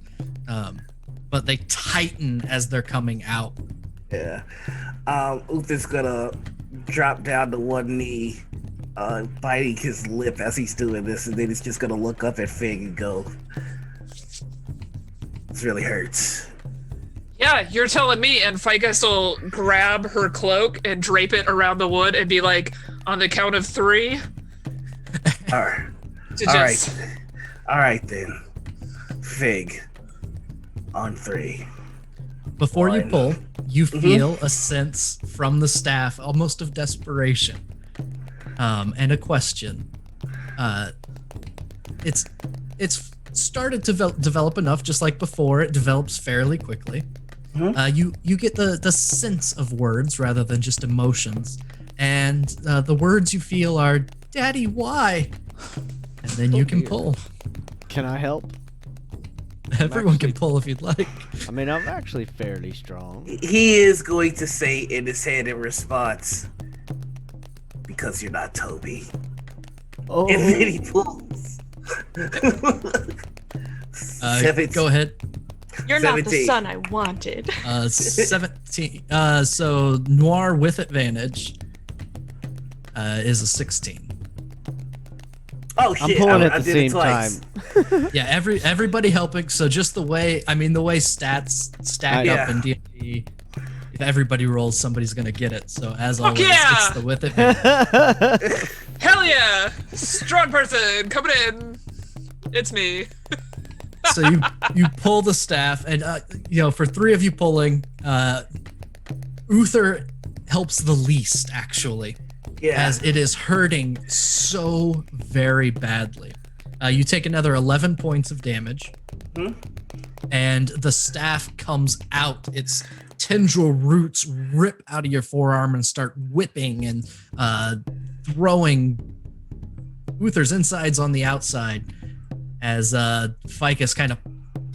but they tighten as they're coming out. Yeah. Uther's gonna drop down to one knee, biting his lip as he's doing this, and then he's just gonna look up at Fig and go, "This really hurts." Yeah, you're telling me. And Ficus will grab her cloak and drape it around the wood and be like, on the count of 3. All right. All right then. Fig. On 3. Before you One. pull, you feel a sense from the staff, almost of desperation, and a question. It's started to develop enough, just like before. It develops fairly quickly. You get the sense of words rather than just emotions, and the words you feel are "Daddy, why?" And then you can pull. Can I help? Everyone can pull if you'd like. I mean, I'm actually fairly strong. He is going to say in his head in response, "Because you're not Toby." Oh, And then he pulls. Go ahead. You're not the 17. son I wanted. 17. So Noir with advantage is a 16. Oh I'm shit! pulling I at the did same it twice. time. Yeah, everybody helping. So just the way stats stack Yeah. up in D&D, if everybody rolls, somebody's gonna get it. So as Fuck always, yeah! it's the with advantage. Hell yeah! Strong person coming in. It's me. So you pull the staff, and for 3 of you pulling, Uther helps the least actually. Yeah. As it is hurting so very badly. You take another 11 points of damage, and the staff comes out. Its tendril roots rip out of your forearm and start whipping and throwing Uther's insides on the outside as Ficus kind of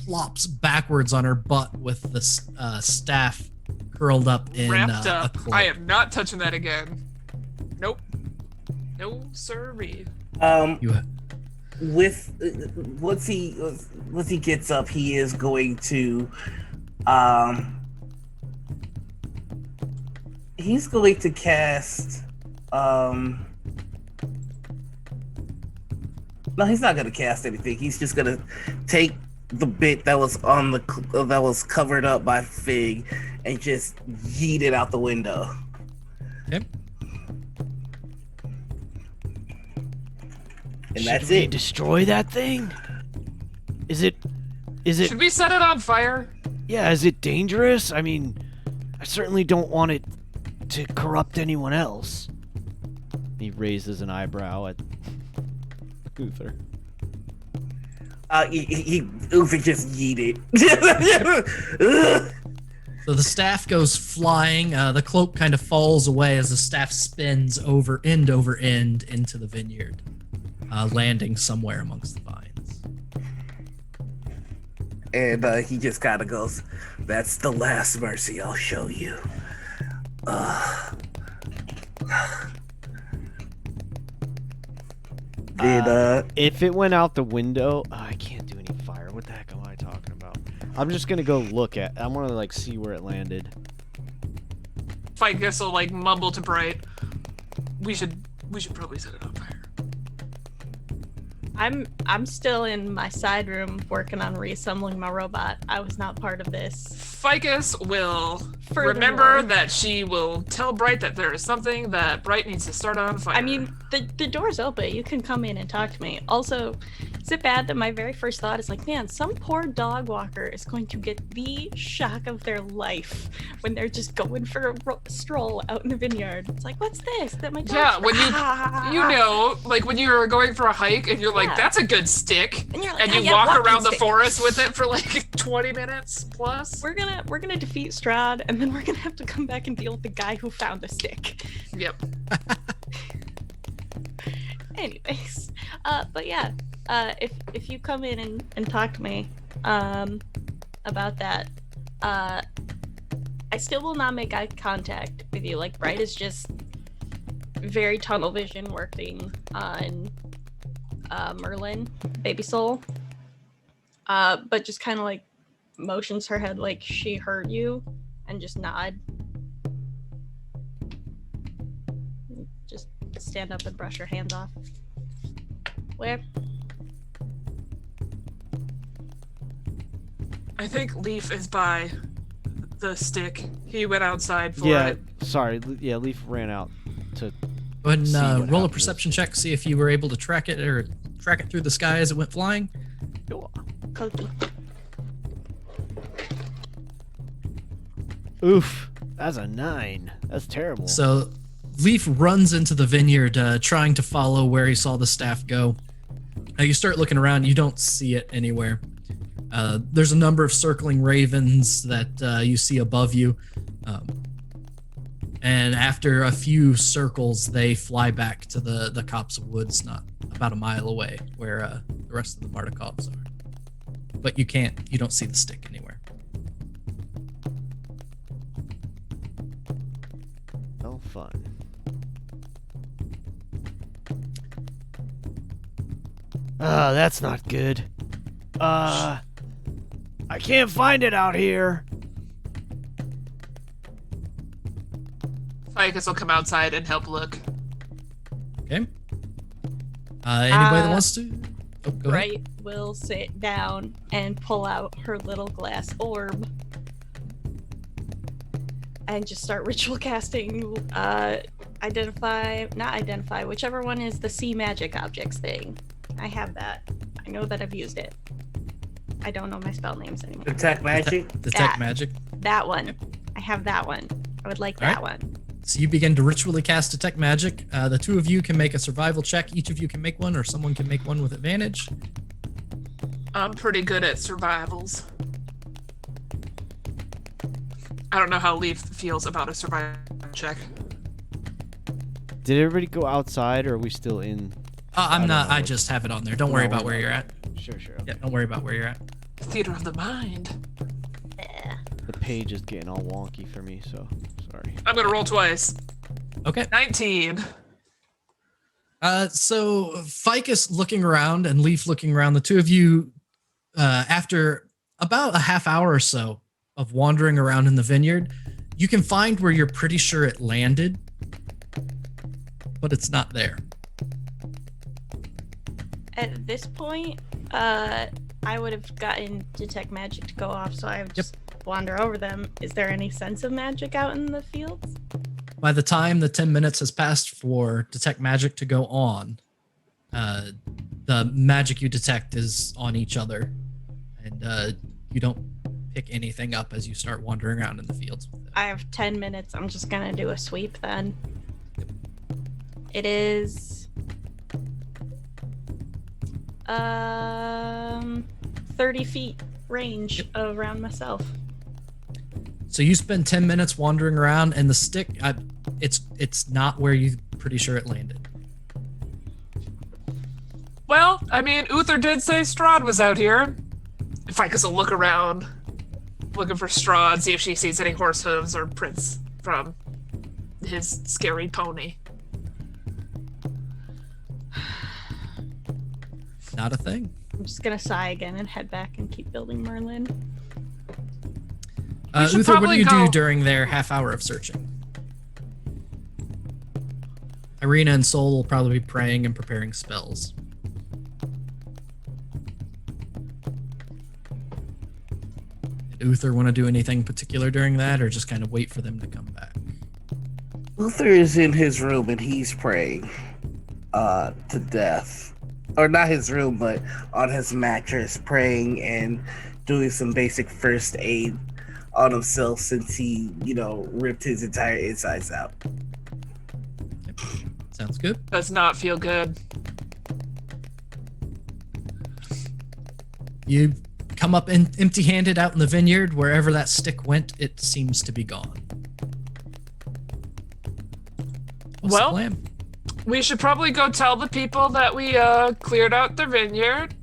plops backwards on her butt with the staff curled up in Wrapped a up. cloak. I am not touching that again. Nope. No sirree. You With once he gets up, he is going to he's going to cast no, he's not going to cast anything. He's just going to take the bit that was on that was covered up by Fig and just yeet it out the window. okay? And that's Should we it. destroy that thing? Is it? Should we set it on fire? Yeah, is it dangerous? I mean, I certainly don't want it to corrupt anyone else. He raises an eyebrow at Uther. Uther just yeet it. So the staff goes flying. The cloak kind of falls away as the staff spins over end into the vineyard, landing somewhere amongst the vines. And he just kind of goes, "That's the last mercy I'll show you." If it went out the window, I can't do any fire. What the heck am I talking about? I'm just gonna go look at. I want to like see where it landed. Ficus will like mumble to Bright. We should probably set it on fire. I'm still in my side room working on reassembling my robot. I was not part of this. Ficus will Furthermore- remember that she will tell Bright that there is something that Bright needs to start on fire. I mean, the door's open. You can come in and talk to me. Also, is it bad that my very first thought is like, man, some poor dog walker is going to get the shock of their life when they're just going for a stroll out in the vineyard. It's like, what's this? That my dog. yeah, when you know, like when you're going for a hike and you're like, Yeah. that's a good stick, And you're like, and "Ah, you yeah, walk walking around the stick." forest with it for like 20 minutes plus. We're gonna defeat Strahd, and then we're gonna have to come back and deal with the guy who found the stick. Yep. Anyways, but yeah, if you come in and talk to me, about that, I still will not make eye contact with you. Like, Bright is just very tunnel vision working on Merlin, Baby Soul. But just kind of like motions her head like she heard you and just nod. Just stand up and brush her hands off. Where? I think Leaf is by the stick. He went outside for Yeah, it. sorry. Yeah, Leaf ran out to. Go ahead See and what roll a happens. perception check. See if you were able to track it through the sky as it went flying. Cookie. Oof, that's a 9. That's terrible. So Leaf runs into the vineyard, trying to follow where he saw the staff go. You start looking around. You don't see it anywhere. There's a number of circling ravens that you see above you. And after a few circles, they fly back to the copse of woods, not about a mile away, where the rest of the Mardikovs are. But you don't see the stick anywhere. Well, fun. That's not good. I can't find it out here. Ficus will come outside and help look. Okay. Anybody that wants to? Oh, go ahead. Bright will sit down and pull out her little glass orb and just start ritual casting. Not identify, whichever one is the see magic objects thing. I have that. I know that I've used it. I don't know my spell names anymore. Detect magic. Detect magic. That one. I have that one. I would like that one. So you begin to ritually cast detect magic. The two of you can make a survival check. Each of you can make one, or someone can make one with advantage. I'm pretty good at survivals. I don't know how Leaf feels about a survival check. Did everybody go outside, or are we still in? I'm not. know. I just have it on there. Don't worry about where you're at. Sure. Yeah, don't worry about where you're at. Theater of the mind. The page is getting all wonky for me, so sorry. I'm gonna roll twice. Okay. 19. So Ficus looking around and Leaf looking around, the two of you, after about a half hour or so of wandering around in the vineyard, you can find where you're pretty sure it landed, but it's not there. At this point, I would have gotten detect magic to go off, so I would just wander over them. Is there any sense of magic out in the fields? By the time the 10 minutes has passed for detect magic to go on, the magic you detect is on each other, and you don't pick anything up as you start wandering around in the fields. I have 10 minutes. I'm just gonna do a sweep then. It is 30 feet range around myself. So you spend 10 minutes wandering around, and the stick, it's not where you pretty sure it landed. Well, I mean, Uther did say Strahd was out here. If I could look around, looking for Strahd, see if she sees any horse hooves or prints from his scary pony. Not a thing. I'm just gonna sigh again and head back and keep building Merlin. should Uther, what do probably you go- do during their half hour of searching? Irina and Soul will probably be praying and preparing spells. Did Uther want to do anything particular during that, or just kind of wait for them to come back? Uther is in his room and he's praying to death. Or not his room, but on his mattress, praying and doing some basic first aid on himself since he, ripped his entire insides out. Sounds good. Does not feel good. You come up empty-handed out in the vineyard. Wherever that stick went, it seems to be gone. What's Well, the plan? We should probably go tell the people that we cleared out the vineyard.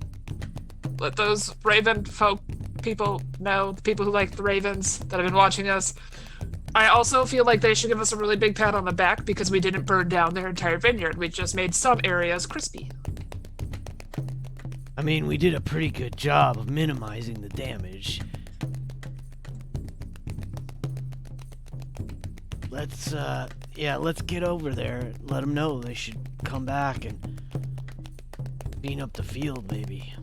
Let those raven folk people know, the people who like the ravens that have been watching us. I also feel like they should give us a really big pat on the back because we didn't burn down their entire vineyard. We just made some areas crispy. I mean, we did a pretty good job of minimizing the damage. Let's get over there. Let them know they should come back and clean up the field, maybe.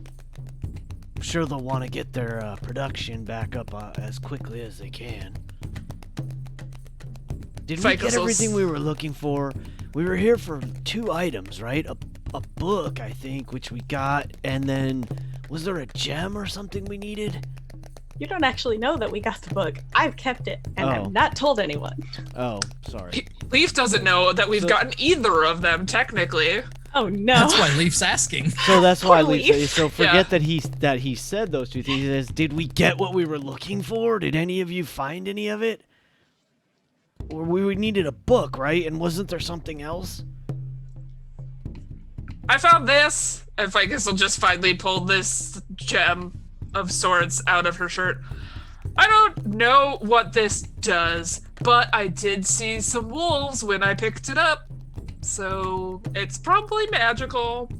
I'm sure they'll want to get their production back up as quickly as they can. Did we get everything we were looking for? We were here for 2 items, right? A book, I think, which we got, and then was there a gem or something we needed? You don't actually know that we got the book. I've kept it, and I've not told anyone. Oh, sorry. Leaf doesn't know that we've gotten either of them, technically. Oh no. That's why Leaf's asking. So that's why Leaf. Leaf. So forget that he said those 2 things. He says, did we get what we were looking for? Did any of you find any of it? Or we needed a book, right? And wasn't there something else? I found this, and Ficus will just finally pull this gem of sorts out of her shirt. I don't know what this does, but I did see some wolves when I picked it up, so it's probably magical.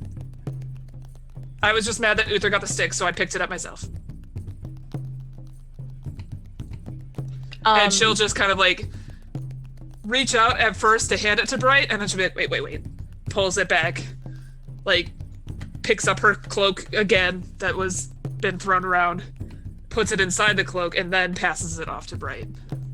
I was just mad that Uther got the stick, so I picked it up myself. And she'll just kind of like reach out at first to hand it to Bright, and then she'll be like, wait. Pulls it back, like picks up her cloak again that was been thrown around, puts it inside the cloak, and then passes it off to Bright.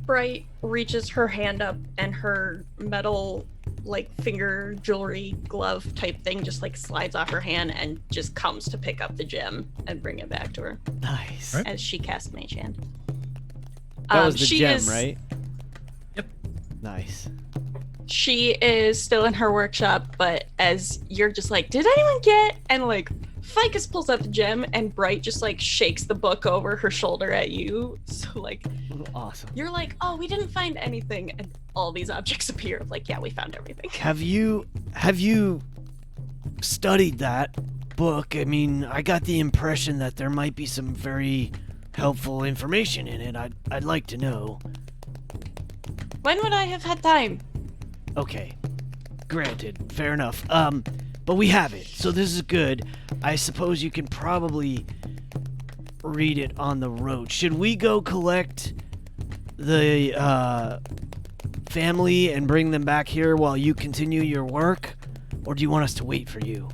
Bright reaches her hand up, and her metal, like, finger jewelry glove type thing just, like, slides off her hand and just comes to pick up the gem and bring it back to her. Nice. Right. As she casts Mage Hand. That was the she gem, is, right? Yep. Nice. She is still in her workshop, but as you're just like, did anyone get? And, like, Ficus pulls out the gem, and Bright just, like, shakes the book over her shoulder at you. So, like, Awesome. you're like, oh, we didn't find anything. And all these objects appear. Like, yeah, we found everything. Have you studied that book? I mean, I got the impression that there might be some very helpful information in it. I'd like to know. When would I have had time? Okay. Granted. Fair enough. But we have it, so this is good. I suppose you can probably read it on the road. Should we go collect the family and bring them back here while you continue your work? Or do you want us to wait for you?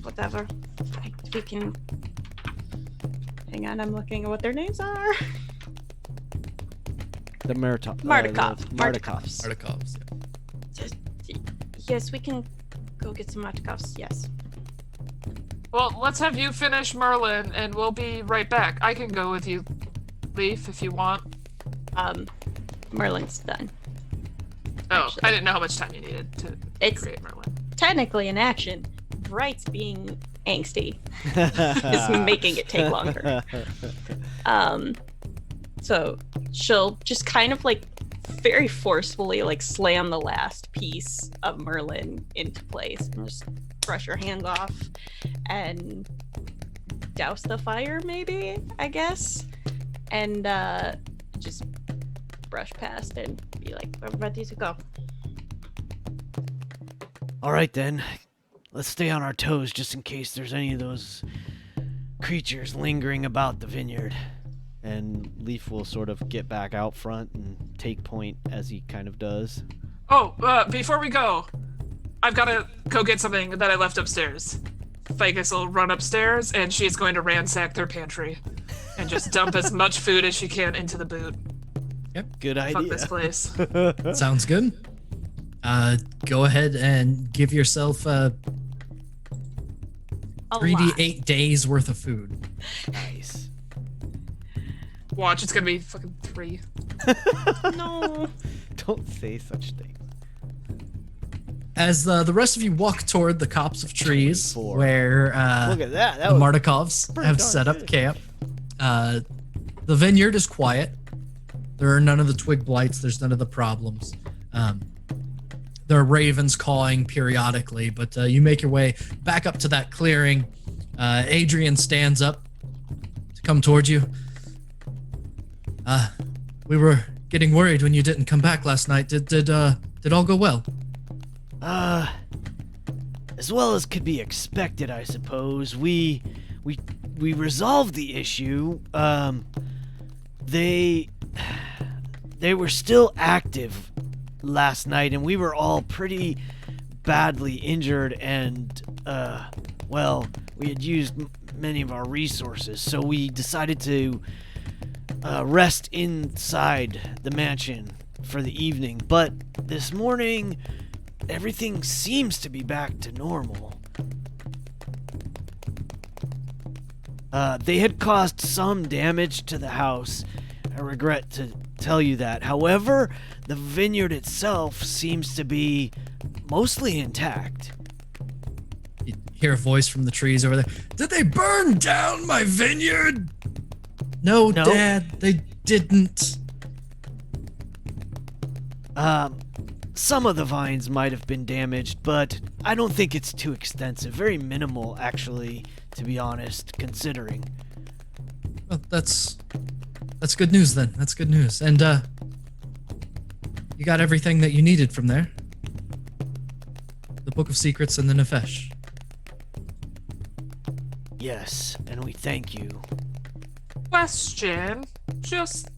Whatever. We can... Hang on, I'm looking at what their names are. The Mardikovs. Mardikovs. Yes, we can go get some Mardikovs, yes. Well, let's have you finish Merlin, and we'll be right back. I can go with you, Leaf, if you want. Merlin's done. Oh, Actually. I didn't know how much time you needed to create Merlin. Technically in action. Bright's being angsty is making it take longer. So she'll just kind of like very forcefully like slam the last piece of Merlin into place and just brush her hands off and douse the fire, maybe, I guess, and just brush past and be like, we're ready to go. All right, then. Let's stay on our toes just in case there's any of those creatures lingering about the vineyard. And Leaf will sort of get back out front and take point as he kind of does. Oh, before we go, I've got to go get something that I left upstairs. Ficus will run upstairs, and she's going to ransack their pantry and just dump as much food as she can into the boot. Yep. Good idea. Fuck this place. Sounds good. Go ahead and give yourself 3d8 days worth of food. Nice. Watch, it's gonna be fucking 3. No. Don't say such things. As the rest of you walk toward the copse of trees 24. where Look at that. the Mardikovs pretty have darn set up good. camp, the vineyard is quiet. There are none of the twig blights. There's none of the problems. There are ravens cawing periodically, but you make your way back up to that clearing. Adrian stands up to come towards you. We were getting worried when you didn't come back last night. Did all go well? As well as could be expected, I suppose. We resolved the issue. They were still active last night, and we were all pretty badly injured, and well, we had used many of our resources, so we decided to rest inside the mansion for the evening. But this morning, everything seems to be back to normal. They had caused some damage to the house. I regret to tell you that. However, the vineyard itself seems to be mostly intact. You hear a voice from the trees over there. Did they burn down my vineyard? No, Dad, they didn't. Some of the vines might have been damaged, but I don't think it's too extensive. Very minimal, actually, to be honest, considering. Well, that's good news then. That's good news. And you got everything that you needed from there. The Book of Secrets and the Nefesh. Yes, and we thank you. Question, just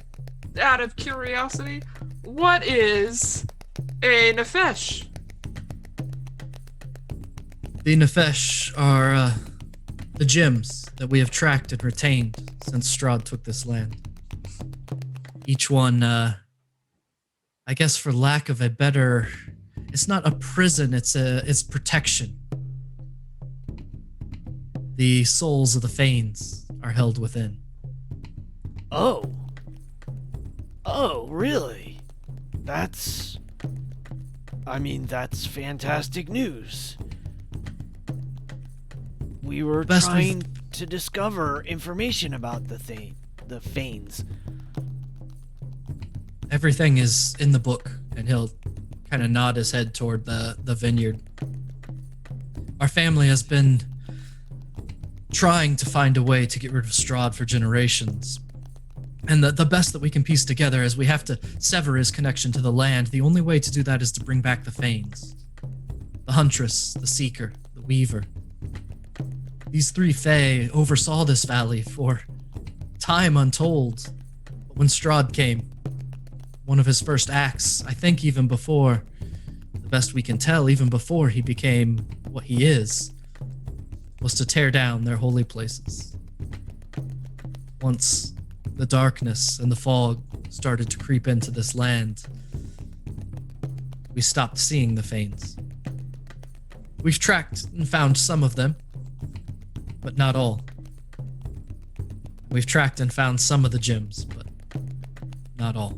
out of curiosity, what is a Nefesh? The Nefesh are the gems that we have tracked and retained since Strahd took this land. Each one, I guess for lack of a better, it's not a prison, it's protection. The souls of the Fanes are held within. Oh, really? That's fantastic news. We were trying to discover information about the Fanes. Everything is in the book, and he'll kind of nod his head toward the vineyard. Our family has been trying to find a way to get rid of Strahd for generations. And the best that we can piece together is we have to sever his connection to the land. The only way to do that is to bring back the Fanes. The Huntress, the Seeker, the Weaver. These three Fae oversaw this valley for time untold. But when Strahd came, one of his first acts, I think even before, the best we can tell, even before he became what he is, was to tear down their holy places. Once the darkness and the fog started to creep into this land, we stopped seeing the Fanes. We've tracked and found some of them, but not all. We've tracked and found some of the gems, but not all.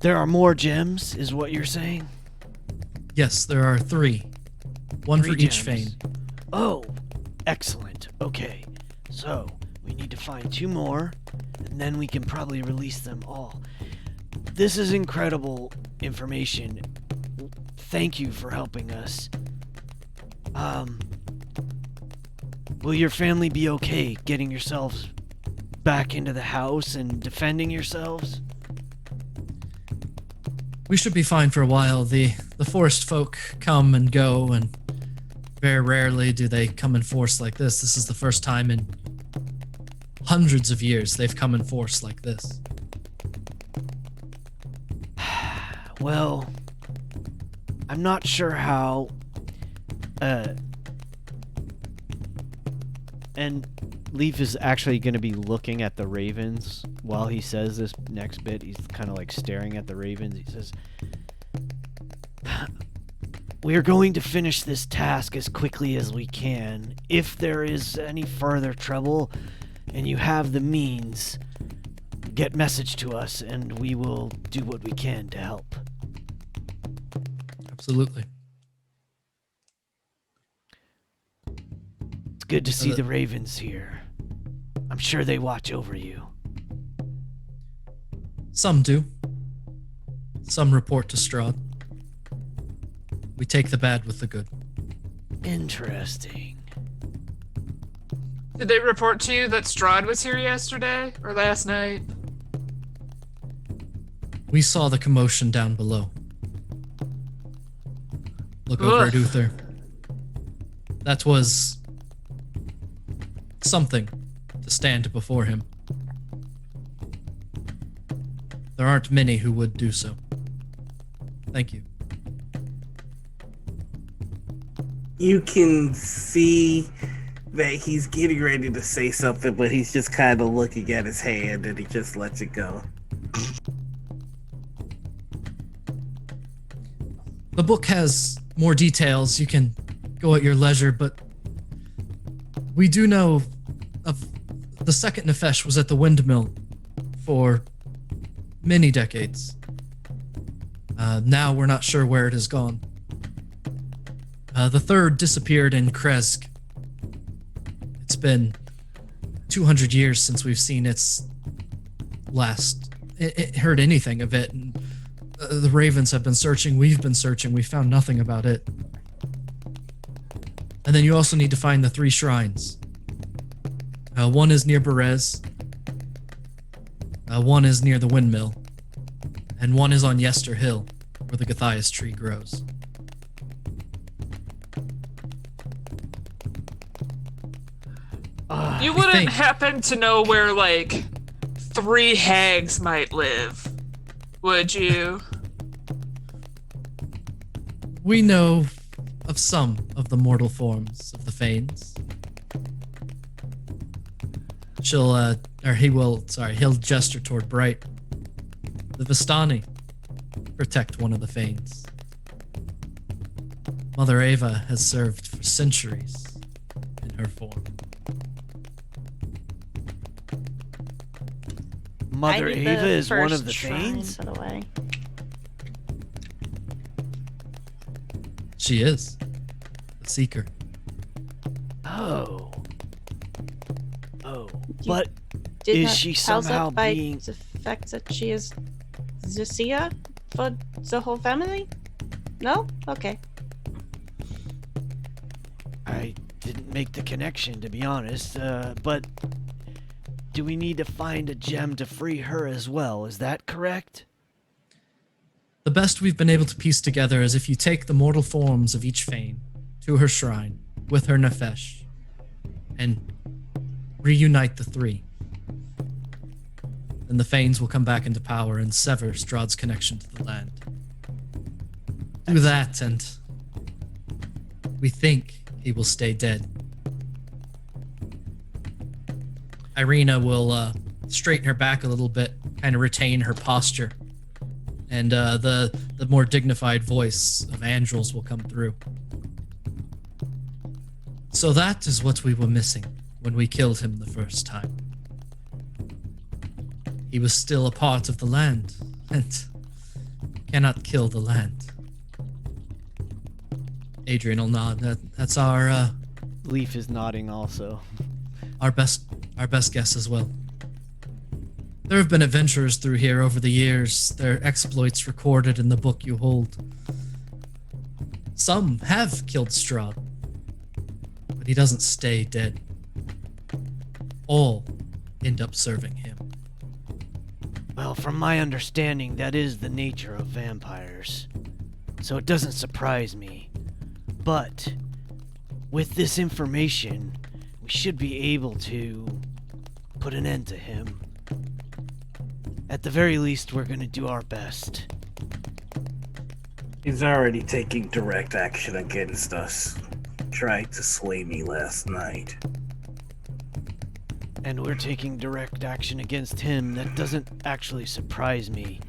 There are more gems, is what you're saying? Yes, there are three. One for each Fane. Oh, excellent. Okay, so we need to find two more, and then we can probably release them all. This is incredible information. Thank you for helping us. Will your family be okay getting yourselves back into the house and defending yourselves? We should be fine for a while. The forest folk come and go, and very rarely do they come in force like this. This is the first time in hundreds of years they've come in force like this. Well, I'm not sure how, and Leaf is actually going to be looking at the ravens while he says this next bit. He's kind of like staring at the ravens. He says, "We are going to finish this task as quickly as we can. If there is any further trouble and you have the means, get message to us and we will do what we can to help." Absolutely. It's good to see the ravens here. I'm sure they watch over you. Some do. Some report to Strahd. We take the bad with the good. Interesting. Did they report to you that Strahd was here yesterday or last night? We saw the commotion down below. Look over at Uther. That was something to stand before him. There aren't many who would do so. Thank you. You can see that he's getting ready to say something, but he's just kind of looking at his hand and he just lets it go. The book has more details. You can go at your leisure, but we do know of the second Nefesh was at the windmill for many decades. Now we're not sure where it has gone. The third disappeared in Kresk. It's been 200 years since we've seen its last. It heard anything of it. And, the Ravens have been searching. We've been searching. We found nothing about it. And then you also need to find the 3 shrines. One is near Berez. One is near the windmill. And one is on Yester Hill, where the Gothias tree grows. You wouldn't happen to know where, like, 3 hags might live, would you? We know of some of the mortal forms of the Fanes. He'll gesture toward Bright. The Vistani protect one of the Fanes. Mother Ava has served for centuries in her form. Mother I need Ava the is one of first the shrine, Fanes? by the way. She is. The Seeker. Oh. You But did is not she tell somehow that by being... the fact that she is Zusia for the whole family? No? Okay. I didn't make the connection, to be honest, but do we need to find a gem to free her as well? Is that correct? The best we've been able to piece together is if you take the mortal forms of each Fane to her shrine with her Nefesh and reunite the 3, then the Fanes will come back into power and sever Strahd's connection to the land. Do that, and we think he will stay dead. Irina will straighten her back a little bit, kind of retain her posture, and the more dignified voice of Andrels will come through. So that is what we were missing when we killed him the first time. He was still a part of the land, and cannot kill the land. Adrian will nod. That's our Leaf is nodding also. our best guess as well. There have been adventurers through here over the years, their exploits recorded in the book you hold. Some have killed Strahd, but he doesn't stay dead. All end up serving him. Well, from my understanding, that is the nature of vampires. So it doesn't surprise me. But with this information, we should be able to put an end to him. At the very least, we're gonna do our best. He's already taking direct action against us. Tried to sway me last night. And we're taking direct action against him. That doesn't actually surprise me.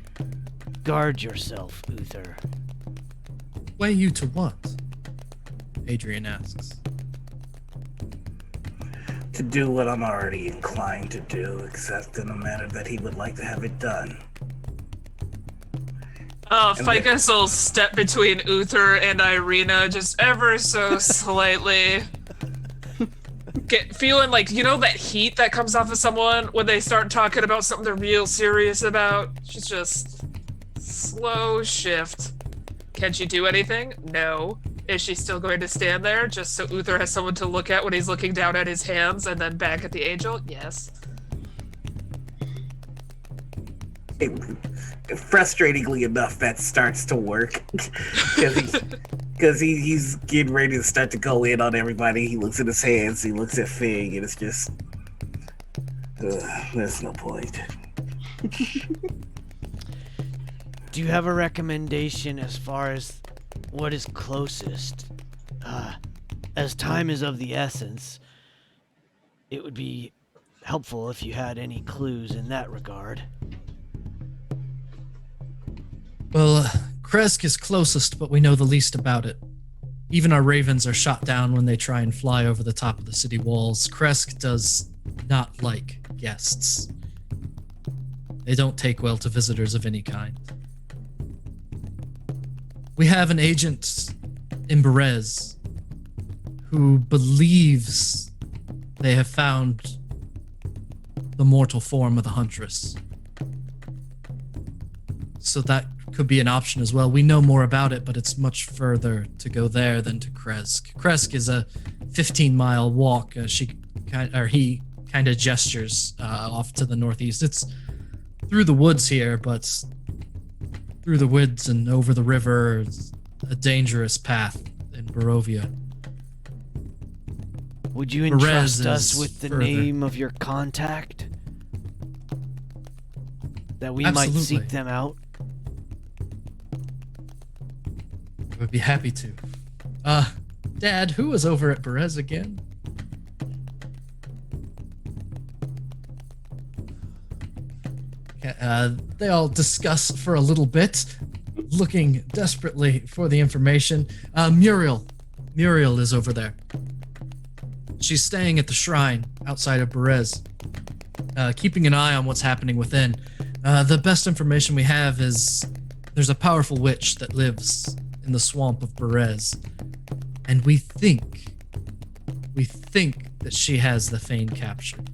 Guard yourself, Uther. Weigh you to what? Adrian asks. To do what I'm already inclined to do, except in a manner that he would like to have it done. Ficus will step between Uther and Irina just ever so slightly. Feeling like, you know, that heat that comes off of someone when they start talking about something they're real serious about? She's just slow shift. Can she do anything? No. Is she still going to stand there just so Uther has someone to look at when he's looking down at his hands and then back at the angel? Yes. Frustratingly enough, that starts to work because he's getting ready to start to go in on everybody. He looks at his hands, he looks at Fig, and it's just there's no point. Do you have a recommendation as far as what is closest? As time is of the essence, it would be helpful if you had any clues in that regard. Well, Kresk is closest, but we know the least about it. Even our ravens are shot down when they try and fly over the top of the city walls. Kresk does not like guests. They don't take well to visitors of any kind. We have an agent in Berez who believes they have found the mortal form of the Huntress. So that could be an option as well. We know more about it, but it's much further to go there than to Kresk. Kresk is a 15-mile walk. He kind of gestures off to the northeast. It's through the woods here, but through the woods and over the river, it's a dangerous path in Borovia. Would you Berez entrust us is with the further. name of your contact? That we Absolutely. might seek them out? I would be happy to. Dad, who was over at Berez again? They all discuss for a little bit, looking desperately for the information. Muriel is over there. She's staying at the shrine outside of Berez, keeping an eye on what's happening within. The best information we have is there's a powerful witch that lives in the swamp of Berez, and we think that she has the Fane captured.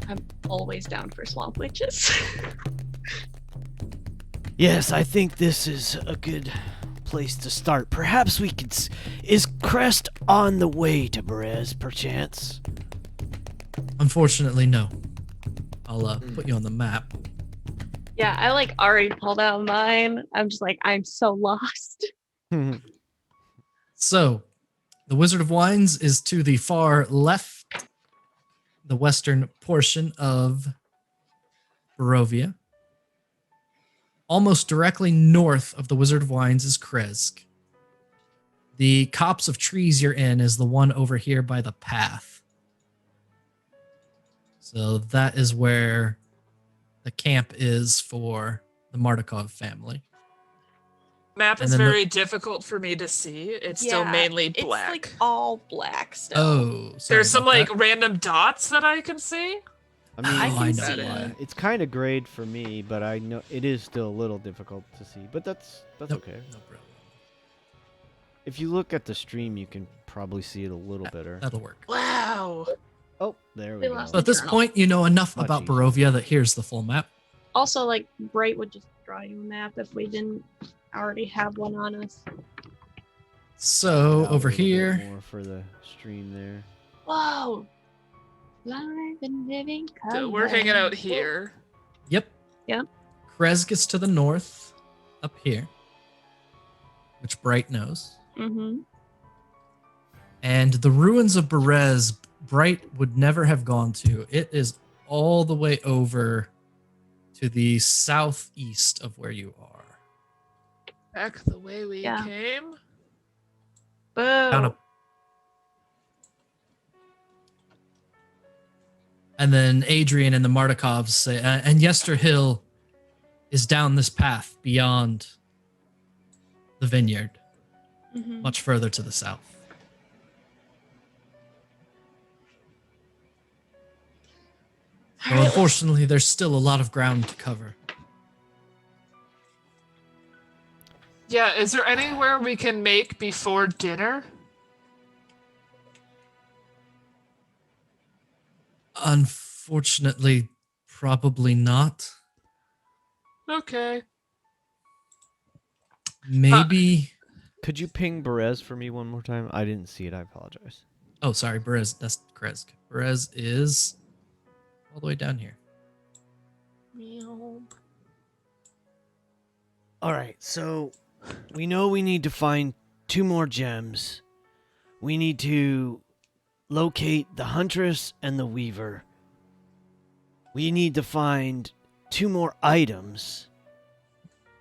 I'm always down for swamp witches. Yes, I think this is a good place to start. Perhaps we could... Is Crest on the way to Berez, perchance? Unfortunately, no. I'll put you on the map. Yeah, I already pulled out mine. I'm just I'm so lost. So, the Wizard of Wines is to the far left, the western portion of Borovia. Almost directly north of the Wizard of Wines is Kresk. The copse of trees you're in is the one over here by the path. So that is where the camp is for the Mardukov family. Map And is then very difficult for me to see. It's still mainly black. It's all black still. Oh, sorry There's some about that. random dots that I can see. I mean, I can know see why. it's kind of grayed for me, but I know it is still a little difficult to see. But that's Nope, okay. no problem. If you look at the stream, you can probably see it a little better. That'll work. Wow. Oh, there we We go. lost So at this Journal. point, you know enough Much about easier. Borovia that here's the full map. Also, Bright would just draw you a map if we didn't already have one on us. So Out a over little bit here, more for the stream there. Whoa! Live and living color. So we're hanging out here. yep. Yep. Kresk is to the north, up here, which Bright knows. Mm-hmm. And the ruins of Berez, Bright would never have gone to. It is all the way over to the southeast of where you are. Back the way we Yeah. came. Down Boo! a- And then Adrian and the Mardukovs say, and Yester Hill is down this path beyond the vineyard, Mhm. much further to the south. So unfortunately, there's still a lot of ground to cover. Yeah, is there anywhere we can make before dinner? Unfortunately, probably not. Okay. Maybe. Could you ping Berez for me one more time? I didn't see it. I apologize. Oh, sorry, Berez. That's Kresk. Berez is all the way down here. All right, so we know we need to find 2 more gems. We need to locate the Huntress and the Weaver. We need to find 2 more items.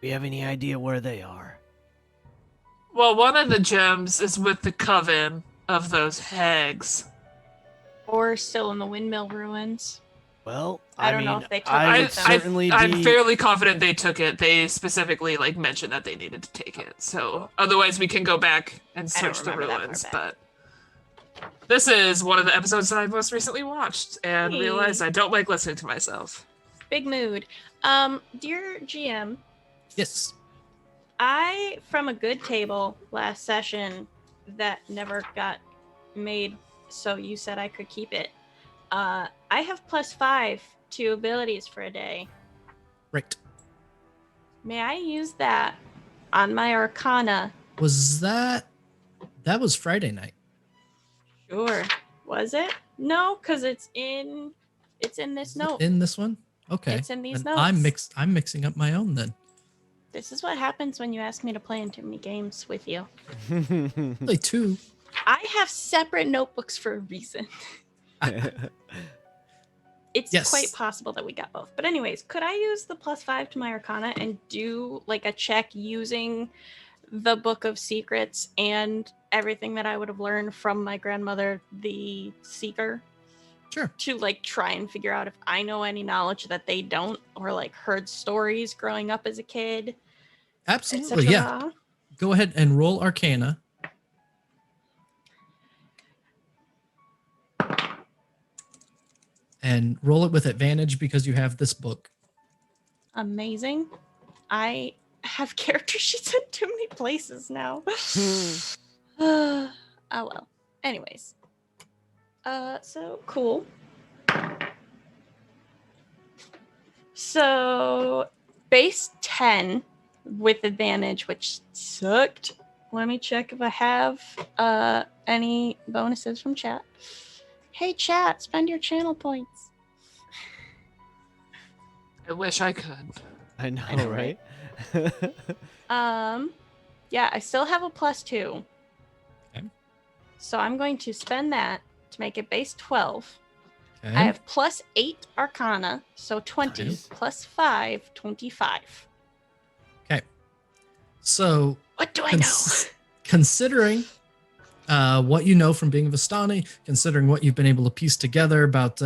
Do you have any idea where they are? Well, one of the gems is with the coven of those hags. Or still in the windmill ruins. Well, I don't mean, know if they took I it would with them. certainly I'm be... fairly confident they took it. They specifically mentioned that they needed to take it. So otherwise, we can go back and I don't search the remember that far ruins. back. But this is one of the episodes that I most recently watched and Hey. realized I don't like listening to myself. Big mood. Dear GM, Yes. I, from a good table last session that never got made, so you said I could keep it. I have +5 to abilities for a day. Right. May I use that on my Arcana? Was that was Friday night? Sure. Was it? No, because it's in this note. In this one? Okay. It's in these Then notes. I'm mixing up my own then. This is what happens when you ask me to play in too many games with you. Play 2. I have separate notebooks for a reason. It's Yes. quite possible that we got both. But anyways, could I use the +5 to my Arcana and do like a check using the Book of Secrets and everything that I would have learned from my grandmother, the Seeker, Sure. to like try and figure out if I know any knowledge that they don't, or like heard stories growing up as a kid, Absolutely. Yeah. etc. Go ahead and roll Arcana. And roll it with advantage because you have this book. Amazing. I have character sheets in too many places now. Oh well. Anyways. So cool. So base 10 with advantage, which sucked. Let me check if I have any bonuses from chat. Hey chat, spend your channel points. I wish I could. I know, know, right? Yeah, I still have a +2. Okay. So I'm going to spend that to make it base 12. Okay. I have +8 Arcana, so 20 Nice. +5, 25. Okay. So What do I know? considering what you know from being a Vistani, considering what you've been able to piece together about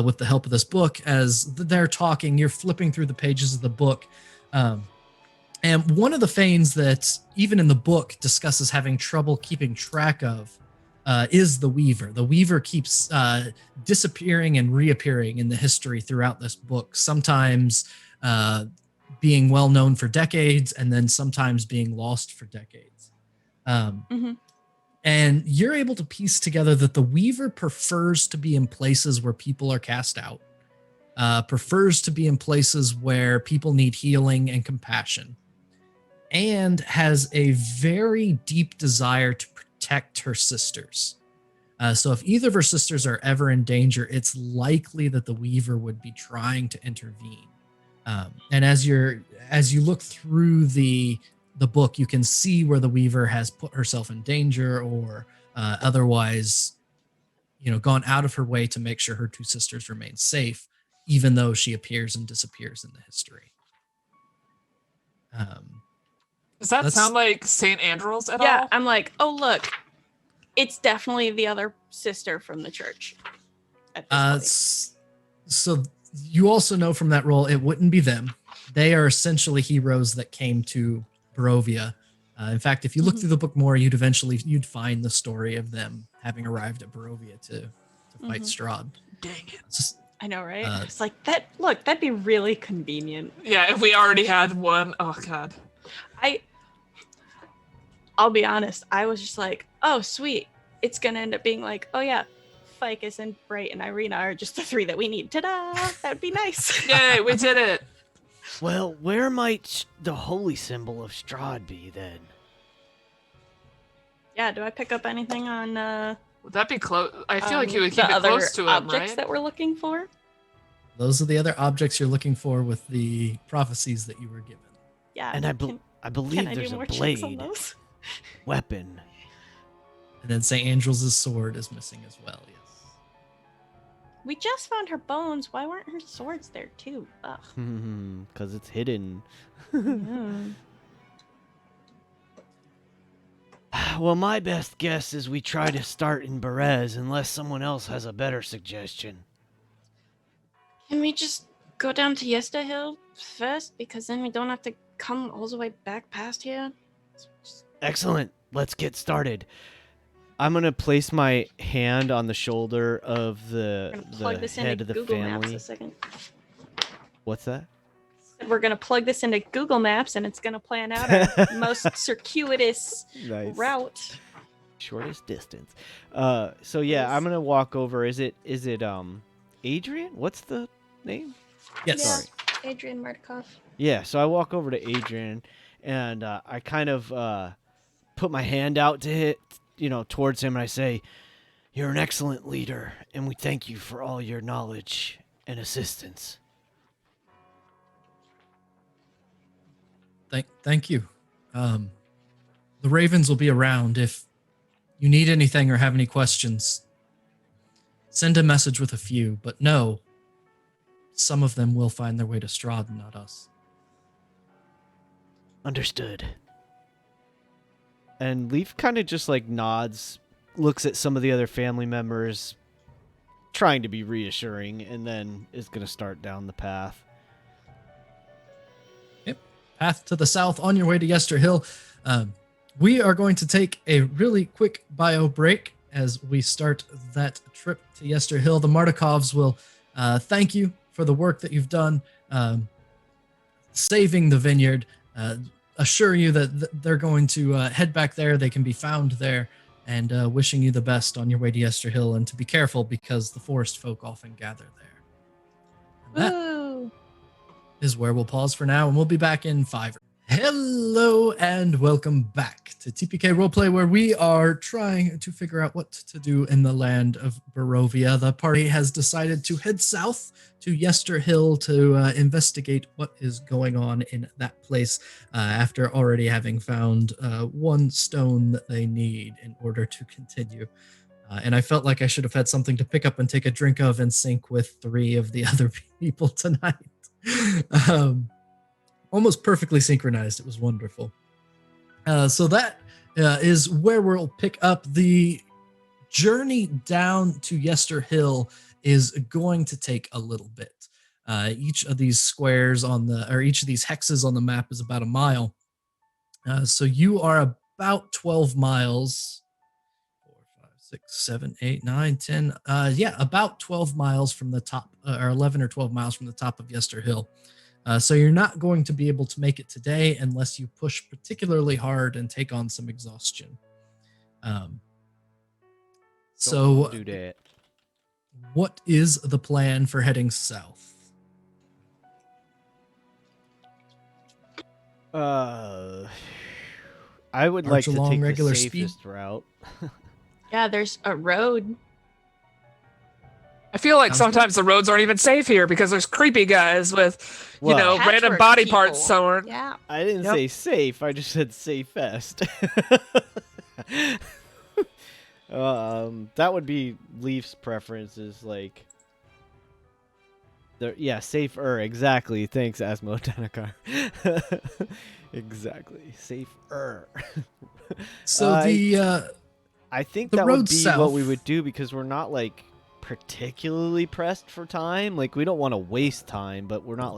with the help of this book, as they're talking, you're flipping through the pages of the book. And one of the Fanes that, even in the book, discusses having trouble keeping track of is the Weaver. The Weaver keeps disappearing and reappearing in the history throughout this book, sometimes being well known for decades and then sometimes being lost for decades. And you're able to piece together that the Weaver prefers to be in places where people are cast out, prefers to be in places where people need healing and compassion, and has a very deep desire to protect her sisters. So if either of her sisters are ever in danger, it's likely that the Weaver would be trying to intervene. And as you look through the book, you can see where the Weaver has put herself in danger or otherwise, gone out of her way to make sure her 2 sisters remain safe, even though she appears and disappears in the history. Does that That's- sound like St. Andrew's at Yeah, all? I'm like, oh look, it's definitely the other sister from the church. At this point. So you also know from that role, it wouldn't be them. They are essentially heroes that came to Borovia. In fact, if you look through the book more, you'd find the story of them having arrived at Borovia to fight Strahd. Dang it. It's just, I know, right? It's like that. Look, that'd be really convenient. Yeah, if we already had one. Oh, God. I'll be honest. I was just like, oh, sweet. It's gonna end up being like, oh yeah, Ficus and Bright and Irina are just the 3 that we need. Ta-da! That would be nice. Yay, we did it. Well, where might the holy symbol of Strahd be then? Yeah, do I pick up anything on Would that be close? I feel like you would the keep it other close to him, objects right? that we're looking for? Those are the other objects you're looking for with the prophecies that you were given. Yeah. And I can believe I there's do a more checks on blade those? weapon. And then St. Angel's sword is missing as well, yes. We just found her bones. Why weren't her swords there too? Ugh. Because it's hidden. Mm. Well, my best guess is we try to start in Berez unless someone else has a better suggestion. Can we just go down to Yester Hill first? Because then we don't have to come all the way back past here. Excellent. Let's get started. I'm going to place my hand on the shoulder of We're the gonna plug this head into of the Google Maps family. a second. What's that? We're gonna plug this into Google Maps, and it's gonna plan out our most circuitous Nice. route. Shortest distance. So yeah, I'm going to walk over. Is it Adrian? What's the name? Yes. Sorry. Adrian Martikov. Yeah, so I walk over to Adrian, and I kind of put my hand out to hit, towards him, and I say, "You're an excellent leader, and we thank you for all your knowledge and assistance." Thank you. The Ravens will be around if you need anything or have any questions. Send a message with a few, but no, some of them will find their way to Strahd, not us. Understood. And Leaf kind of just nods, looks at some of the other family members, trying to be reassuring, and then is going to start down the path. Path to the south on your way to Yester Hill. We are going to take a really quick bio break as we start that trip to Yester Hill. The Martikovs will thank you for the work that you've done saving the vineyard, assure you that they're going to head back there. They can be found there, and wishing you the best on your way to Yester Hill, and to be careful because the forest folk often gather there. And that Woo! is where we'll pause for now, and we'll be back in 5. Hello and welcome back to TPK Roleplay, where we are trying to figure out what to do in the land of Borovia. The party has decided to head south to Yester Hill to investigate what is going on in that place after already having found one stone that they need in order to continue. And I felt like I should have had something to pick up and take a drink of and sync with 3 of the other people tonight. Almost perfectly synchronized. It was wonderful. So that is where we'll pick up. The journey down to Yester Hill is going to take a little bit. Each of these squares each of these hexes on the map is about a mile. So you are about 12 miles. 4, 5, 6, 7, 8, 9, 10. About 12 miles from the top, or 11 or 12 miles from the top of Yester Hill. So you're not going to be able to make it today unless you push particularly hard and take on some exhaustion. So do that. what is the plan for heading south? I would March like to along take regular the speed? safest route. Yeah, there's a road. I feel like Sounds sometimes the roads aren't even safe here because there's creepy guys with, Well- random Patchwork body people. parts sewn. Yeah. I didn't Yep. say safe. I just said safest. That would be Leaf's preferences, safer. Exactly. Thanks, Asmo Tanakar. Exactly. Safer. So I think The that would road be south. what we would do because we're not particularly pressed for time. We don't want to waste time, but we're not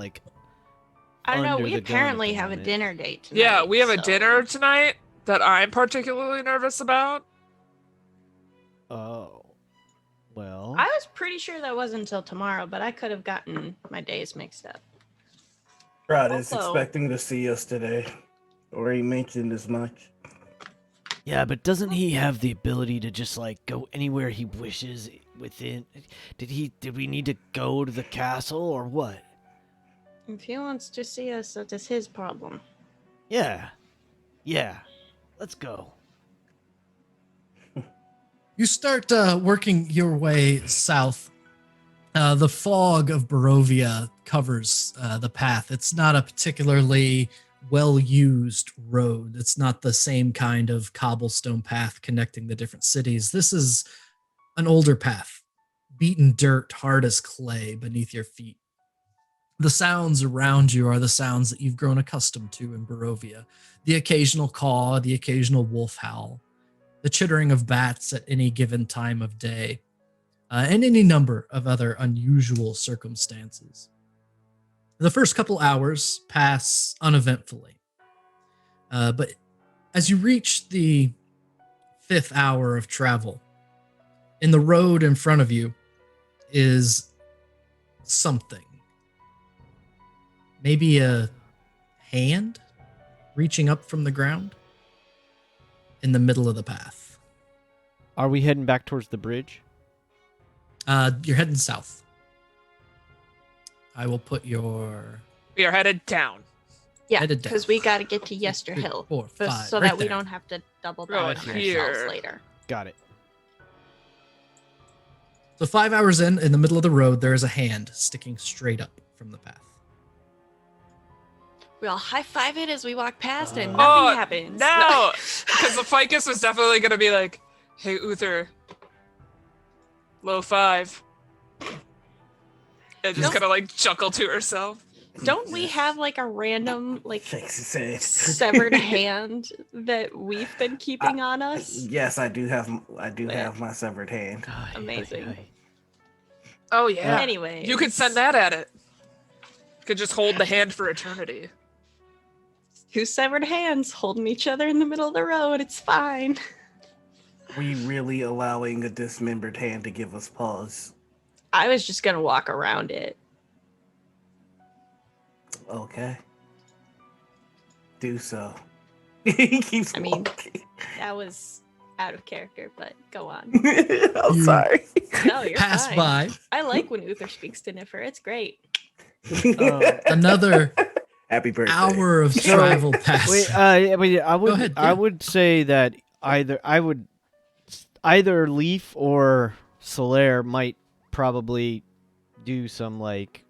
I don't know. under We the gun at apparently the have a moment. dinner date tonight. Yeah, we have a so- dinner tonight that I'm particularly nervous about. Oh. Well. I was pretty sure that wasn't until tomorrow, but I could have gotten my days mixed up. Strahd is Also- expecting to see us today, or he mentioned as much. Yeah, but doesn't he have the ability to just go anywhere he wishes within? Did we need to go to the castle or what? If he wants to see us, that is his problem. Yeah. Let's go. You start working your way south. The fog of Borovia covers the path. It's not a particularly well-used road. It's not the same kind of cobblestone path connecting the different cities. This is an older path, beaten dirt, hard as clay beneath your feet. The sounds around you are the sounds that you've grown accustomed to in Borovia. The occasional caw, the occasional wolf howl, the chittering of bats at any given time of day, and any number of other unusual circumstances. The first couple hours pass uneventfully. But as you reach the 5th hour of travel, in the road in front of you is something. Maybe a hand reaching up from the ground in the middle of the path. Are we heading back towards the bridge? You're heading south. I will put your We are headed down. Yeah, Headed down. because we got to get to Yester 3, Hill 4, 5, so right that we there. don't have to double Right down on ourselves here. later. Got it. So 5 hours in the middle of the road, there is a hand sticking straight up from the path. We all high-five it as we walk past and Oh, nothing happens. No, because the Ficus was definitely gonna be like, "Hey, Uther, low 5," and just Nope. kind of like chuckle to herself. Don't we have like a random like Sexy sex. severed hand that we've been keeping on us? Yes, I do have my severed hand. Amazing. Oh yeah. Anyway, You could send that at it. You could just hold the hand for eternity. two severed hands holding each other in the middle of the road. It's fine. We really allowing a dismembered hand to give us pause? I was just gonna walk around it. Okay. Do so. He keeps I mean- walking. That was out of character, but go on. I'm You- sorry. No, you're Pass fine. by. I like when Uther speaks to Niffer. It's great. Another Happy birthday. hour of travel passes. Wait, I would ahead, I yeah. would say that either Leaf or Solaire might probably do some like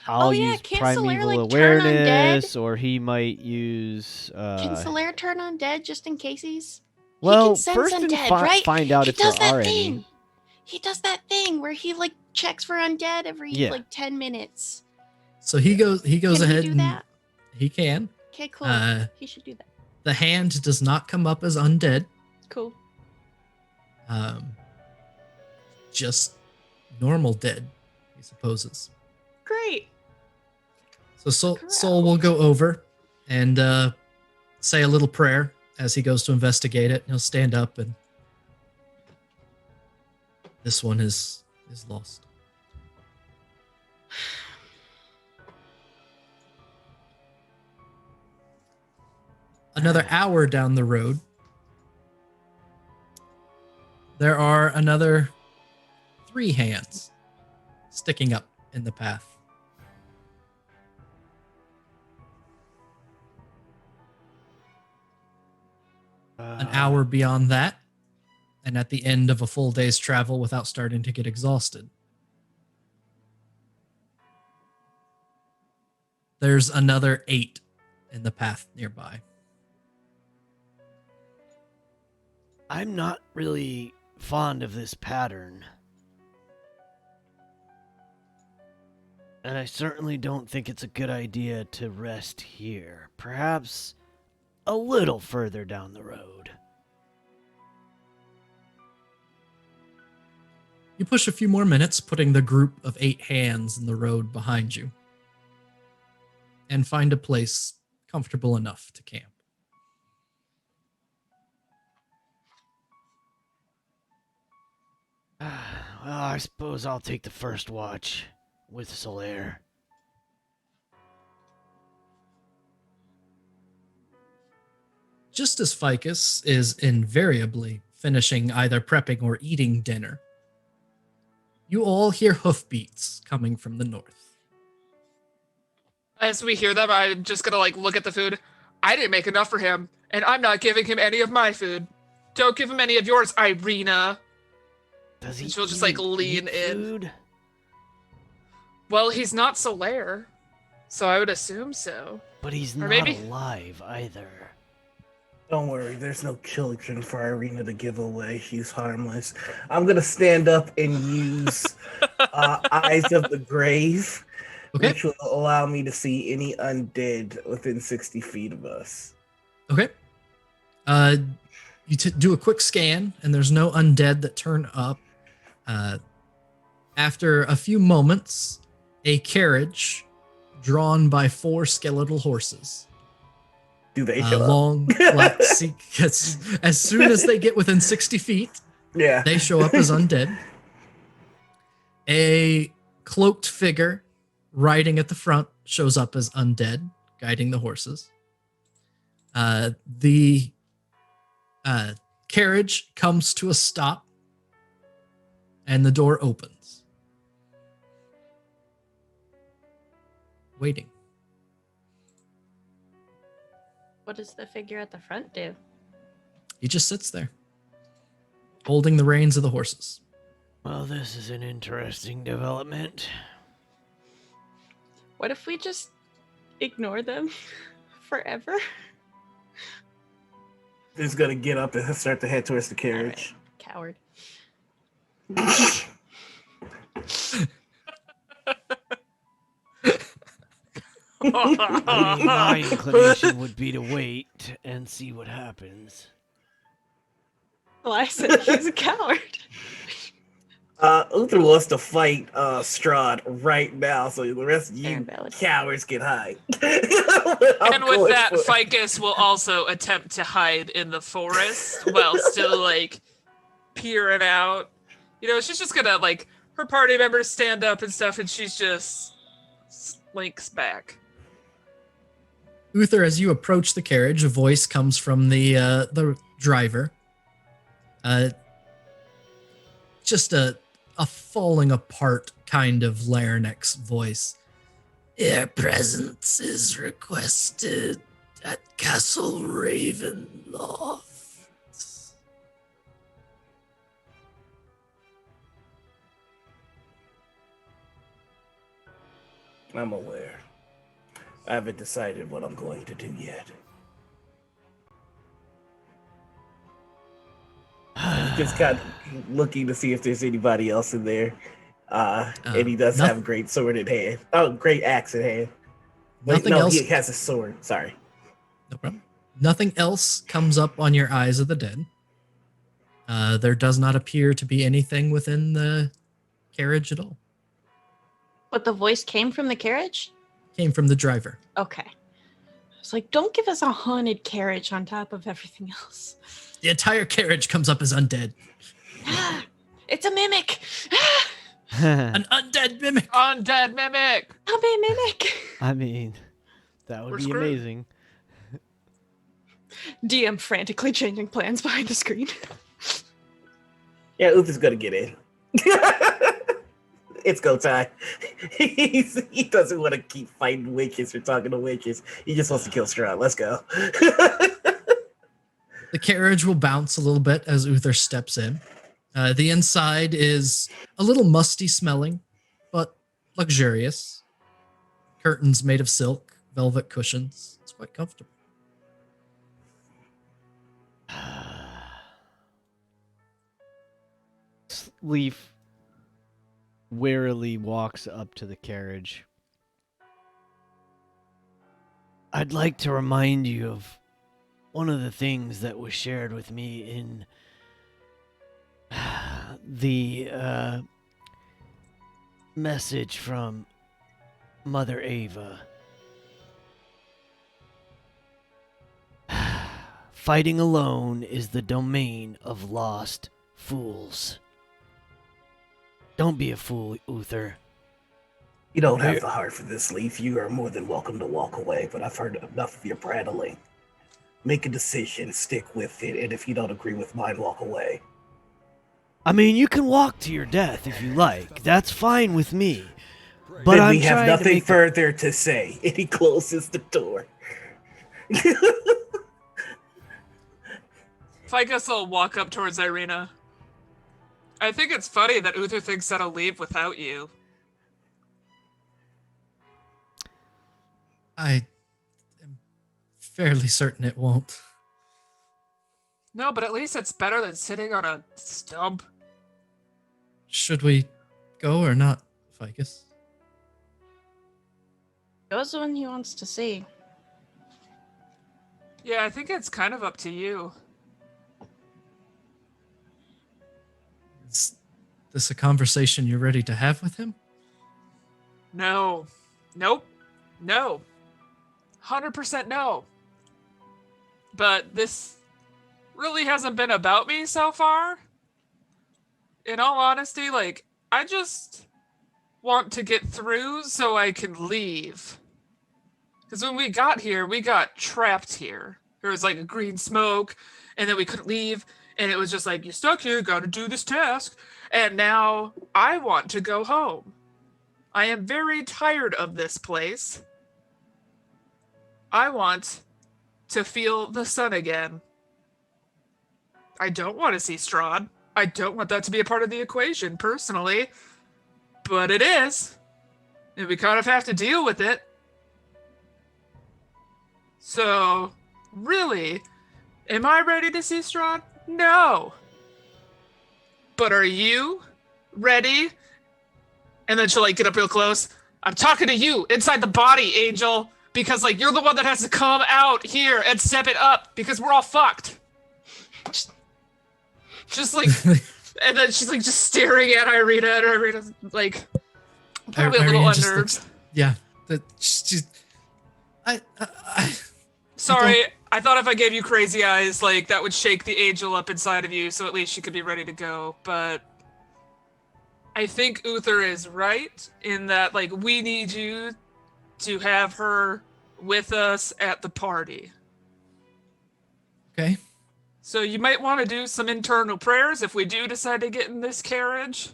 I'll Oh, yeah, use can't primeval Solaire, like, turn awareness, or he might use Can Solaire turn undead just in case he's... well, he can sense first and undead, right? find out He if there does that are thing. any. He does that thing where he like checks for undead every Yeah. like 10 minutes. So he goes Can ahead he do and that? he can. Okay, cool. He should do that. The hand does not come up as undead. Cool. Just normal dead, he supposes. Great. So Soul will go over and say a little prayer as he goes to investigate it. He'll stand up and this one is lost. Another hour down the road, there are another 3 hands sticking up in the path. An hour beyond that, and at the end of a full day's travel without starting to get exhausted. There's another 8 in the path nearby. I'm not really fond of this pattern. And I certainly don't think it's a good idea to rest here. Perhaps a little further down the road. You push a few more minutes, putting the group of 8 hands in the road behind you, and find a place comfortable enough to camp. Well, I suppose I'll take the first watch with Solaire. Just as Ficus is invariably finishing either prepping or eating dinner, you all hear hoofbeats coming from the north. As we hear them, I'm just gonna like look at the food. I didn't make enough for him, and I'm not giving him any of my food. Don't give him any of yours, Irina. Does he? And she'll just like lean eat in. food? Well, he's not Solaire, so I would assume so. But he's Or not maybe- alive either. Don't worry, there's no children for Irina to give away. She's harmless. I'm gonna stand up and use Eyes of the Grave, Okay. which will allow me to see any undead within 60 feet of us. Okay. You do a quick scan, and there's no undead that turn up. After a few moments, a carriage drawn by 4 skeletal horses. Do they show up? Long black seat. As soon as they get within 60 feet, Yeah. they show up as undead. A cloaked figure riding at the front shows up as undead, guiding the horses. The carriage comes to a stop, and the door opens. Waiting. What does the figure at the front do? He just sits there, holding the reins of the horses. Well, this is an interesting development. What if we just ignore them forever? Just gonna get up and start to head towards the carriage. Coward. My inclination would be to wait and see what happens. Well, I said he's a coward. Uther wants to fight Strahd right now, so the rest of you Fair and valid. cowards can hide. And with that, Ficus will also attempt to hide in the forest while still like peering out. You know, she's just gonna like her party members stand up and stuff, and she's just slinks back. Uther, as you approach the carriage, a voice comes from the driver. Just a falling apart kind of larynx voice. Your presence is requested at Castle Ravenloft. I'm aware. I haven't decided what I'm going to do yet. Just kind of looking to see if there's anybody else in there. And he does have a great sword in hand. Oh, great axe in hand. Wait, Nothing no, else. he has a sword. Sorry. No problem. Nothing else comes up on your eyes of the dead. There does not appear to be anything within the carriage at all. But the voice came from the carriage? Came from the driver. Okay. I was like, don't give us a haunted carriage on top of everything else. The entire carriage comes up as undead. It's a mimic. An undead mimic. Undead mimic. I'll be a mimic. I mean, that would We're be screwed. amazing. DM frantically changing plans behind the screen. Yeah, Uther's gonna get in. It's go time. He doesn't want to keep fighting witches or talking to witches. He just wants to kill Strahd. Let's go. The carriage will bounce a little bit as Uther steps in. The inside is a little musty smelling, but luxurious. Curtains made of silk, velvet cushions. It's quite comfortable. Leaf warily walks up to the carriage. I'd like to remind you of one of the things that was shared with me in the message from Mother Ava. Fighting alone is the domain of lost fools. Don't be a fool, Uther. You don't have the heart for this, Leaf. You are more than welcome to walk away, but I've heard enough of your prattling. Make a decision, stick with it, and if you don't agree with mine, walk away. I mean, you can walk to your death if you like. That's fine with me. But then I'm we have trying to nothing make a- further to say. And he closes the door. Ficus will walk up towards Irina. I think it's funny that Uther thinks that'll leave without you. I am fairly certain it won't. No, but at least it's better than sitting on a stump. Should we go or not, Ficus? Goes when he wants to see. Yeah, I think it's kind of up to you. Is this a conversation you're ready to have with him? No. Nope. No. 100% no. But this really hasn't been about me so far. In all honesty, like, I just want to get through so I can leave. Because when we got here, we got trapped here. There was like a green smoke, and then we couldn't leave, and it was just like, you're stuck here, gotta do this task. And now I want to go home. I am very tired of this place. I want to feel the sun again. I don't want to see Strahd. I don't want that to be a part of the equation, personally. But it is. And we kind of have to deal with it. So, really, am I ready to see Strahd? No. But are you ready? And then she'll like get up real close. I'm talking to you inside the body, Angel. Because like you're the one that has to come out here and step it up because we're all fucked. Just like, and then she's like just staring at Irina, and Irina's like probably a little Irina just unnerved. looks- yeah, that she's. I Sorry, I thought if I gave you crazy eyes, like that would shake the angel up inside of you, so at least she could be ready to go. But I think Uther is right in that like we need you to have her with us at the party. Okay. So you might want to do some internal prayers if we do decide to get in this carriage.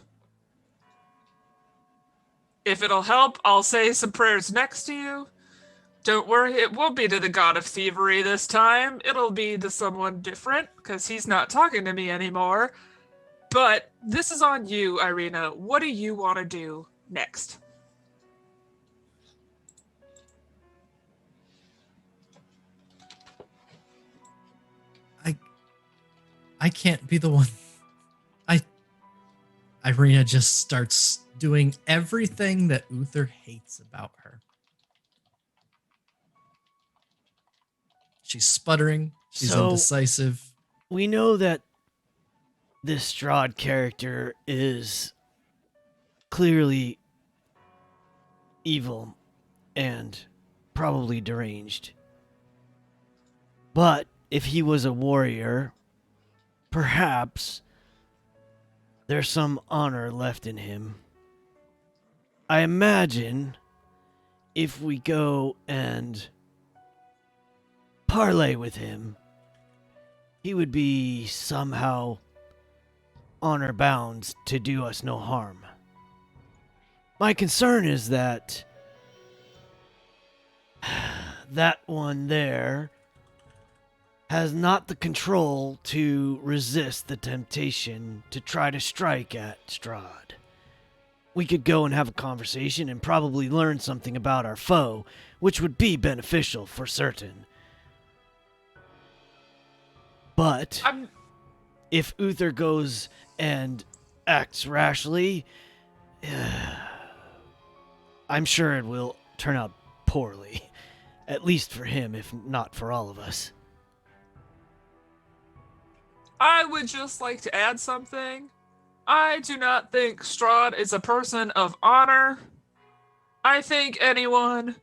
If it'll help, I'll say some prayers next to you. Don't worry, it won't be to the god of thievery this time. It'll be to someone different, because he's not talking to me anymore. But this is on you, Irina. What do you want to do next? I can't be the one. Irina just starts doing everything that Uther hates about her. She's sputtering. She's So- indecisive. We know that this Strahd character is clearly evil and probably deranged. But if he was a warrior, perhaps there's some honor left in him. I imagine if we go and parlay with him, he would be somehow honor bound to do us no harm. My concern is that that one there has not the control to resist the temptation to try to strike at Strahd. We could go and have a conversation and probably learn something about our foe, which would be beneficial for certain. But if Uther goes and acts rashly, I'm sure it will turn out poorly. At least for him, if not for all of us. I would just like to add something. I do not think Strahd is a person of honor. I think anyone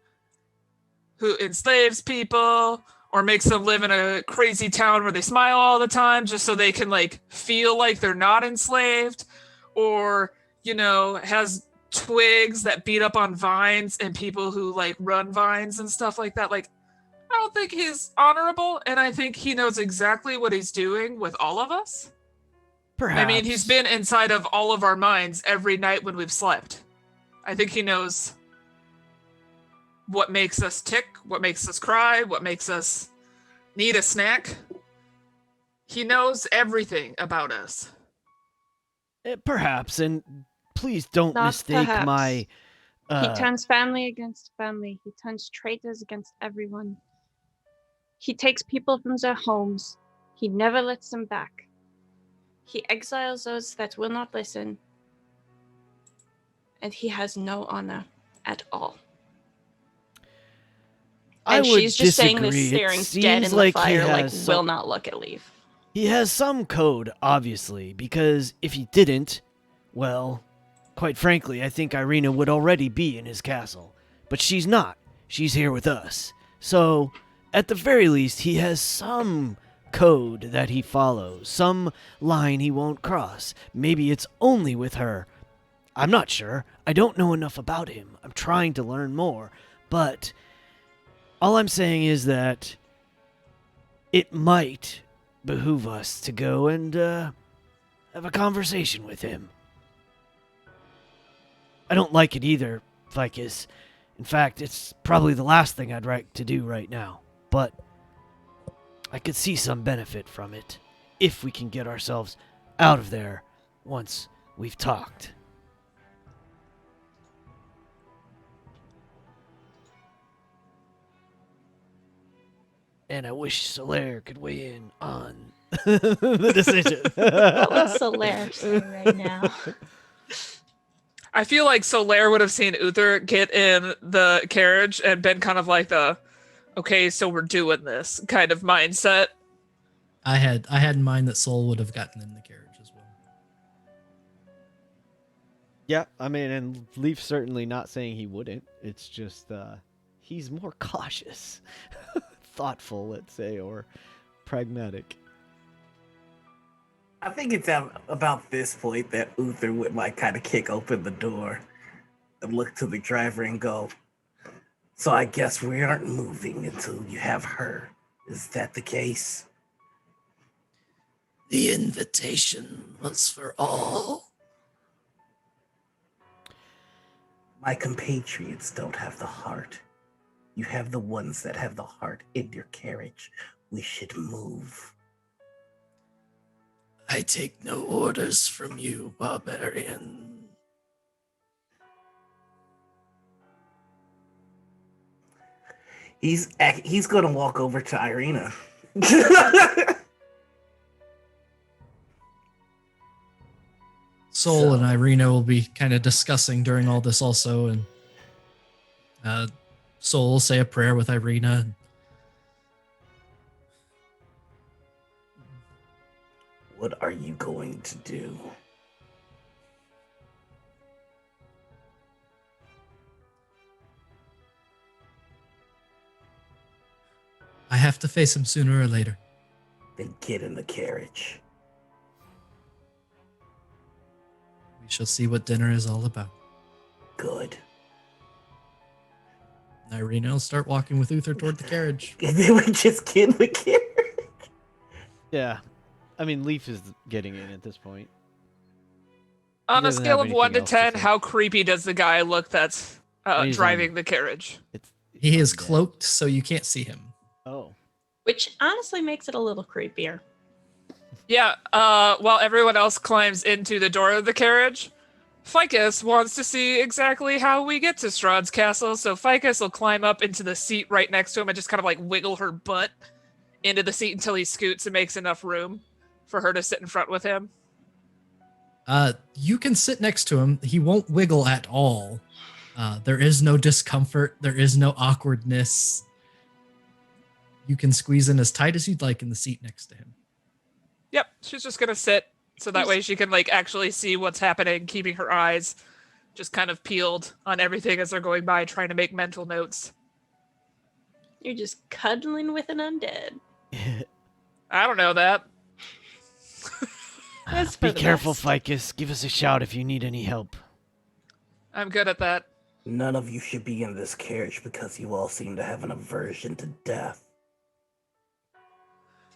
who enslaves people or makes them live in a crazy town where they smile all the time just so they can like feel like they're not enslaved, or, you know, has twigs that beat up on vines and people who like run vines and stuff like that. Like, I don't think he's honorable, and I think he knows exactly what he's doing with all of us. Perhaps. I mean, he's been inside of all of our minds every night when we've slept. I think he knows what makes us tick, what makes us cry, what makes us need a snack. He knows everything about us. Perhaps, and please don't Not mistake perhaps. my. He turns family against family. He turns traitors against everyone. He takes people from their homes. He never lets them back. He exiles those that will not listen. And he has no honor at all. And I would she's just saying disagree. this, staring It dead in seems the like fire, he like has will not look at Leaf. He has some code, obviously, because if he didn't, well, quite frankly, I think Irina would already be in his castle. But she's not. She's here with us. So, at the very least, he has some code that he follows, some line he won't cross. Maybe it's only with her. I'm not sure. I don't know enough about him. I'm trying to learn more. But all I'm saying is that it might behoove us to go and have a conversation with him. I don't like it either, Ficus. In fact, it's probably the last thing I'd like to do right now. But I could see some benefit from it if we can get ourselves out of there once we've talked. And I wish Solaire could weigh in on the decision. What will Solaire say right now? I feel like Solaire would have seen Uther get in the carriage and been kind of like the, okay, so we're doing this kind of mindset. I had in mind that Soul would have gotten in the carriage as well. Yeah, I mean, and Leaf's certainly not saying he wouldn't. It's just he's more cautious, thoughtful, let's say, or pragmatic. I think it's about this point that Uther would like kind of kick open the door and look to the driver and go, "So I guess we aren't moving until you have her. Is that the case?" The invitation was for all. My compatriots don't have the heart. You have the ones that have the heart in your carriage. We should move. I take no orders from you, barbarian. He's gonna walk over to Irina. Soul and Irina will be kind of discussing during all this also, and Soul will say a prayer with Irina. What are you going to do? I have to face him sooner or later. Then get in the carriage. We shall see what dinner is all about. Good. And Irina will start walking with Uther toward the carriage. And then we just get in the carriage. Yeah. I mean, Leaf is getting in at this point. On a doesn't scale have of 1 anything to else to 10, say. how creepy does the guy look that's He's driving on- the carriage? He is undead. cloaked, so you can't see him. Oh. Which honestly makes it a little creepier. Yeah, while everyone else climbs into the door of the carriage, Ficus wants to see exactly how we get to Strahd's castle, so Ficus will climb up into the seat right next to him and just kind of like wiggle her butt into the seat until he scoots and makes enough room for her to sit in front with him. You can sit next to him. He won't wiggle at all. There is no discomfort. There is no awkwardness. You can squeeze in as tight as you'd like in the seat next to him. Yep, she's just gonna sit so that way she can like actually see what's happening, keeping her eyes just kind of peeled on everything as they're going by, trying to make mental notes. You're just cuddling with an undead. I don't know that. That's for Be the careful, best. Ficus. Give us a shout if you need any help. I'm good at that. None of you should be in this carriage because you all seem to have an aversion to death.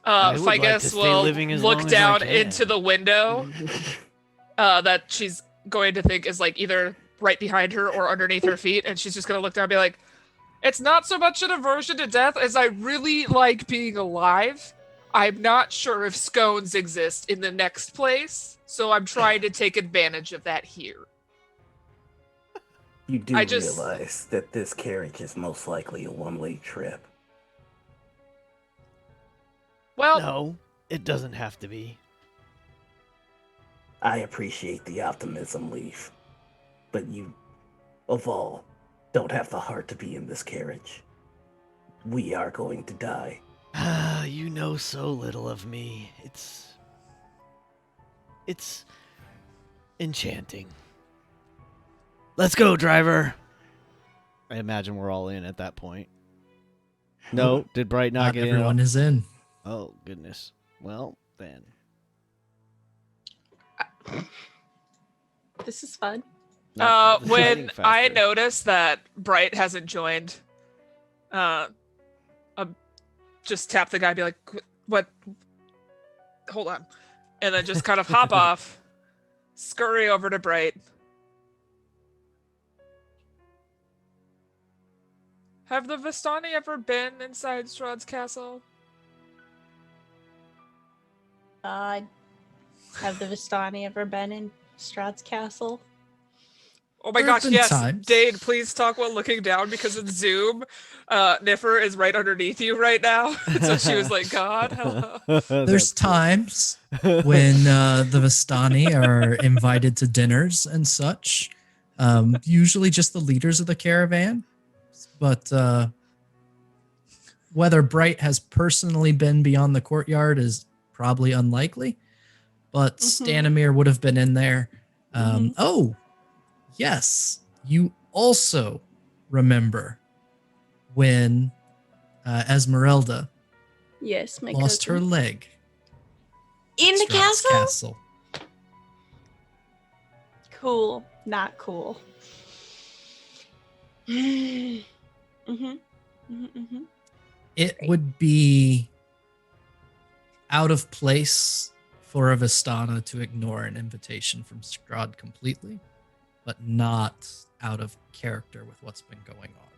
I would like to Ficus stay will living as look long as I down can. into the window that she's going to think is like either right behind her or underneath her feet, and she's just gonna look down and be like, It's not so much an aversion to death as I really like being alive. I'm not sure if scones exist in the next place, so I'm trying to take advantage of that here. You do I just- realize that this carriage is most likely a one-way trip. Well, No, it doesn't have to be. I appreciate the optimism, Leaf. But you, of all, don't have the heart to be in this carriage. We are going to die. Ah, you know so little of me. It's enchanting. Let's go, driver. I imagine we're all in at that point. No, did Bright not Not get everyone in? is in. Oh, goodness. Well, then. This is fun. Not the when deciding I factor. noticed that Bright hasn't joined, just tap the guy, be like, "What? Hold on," and then just kind of hop off, scurry over to Bright. Have the Vistani ever been inside Strahd's castle? Have the Vistani ever been in Strahd's castle? Oh my There have gosh, been yes. times. Dade, please talk while looking down because in Zoom, Niffer is right underneath you right now. So she was like, God, hello. There's That's cool. times when the Vistani are invited to dinners and such. Usually just the leaders of the caravan. But whether Bright has personally been beyond the courtyard is probably unlikely. But Stanimir would have been in there. Oh, yes. You also remember when Esmeralda Yes, my lost her cousin. leg In the Strahd's castle? Cool. Not cool. It Great. would be out of place for a Vistana to ignore an invitation from Strahd completely, but not out of character with what's been going on.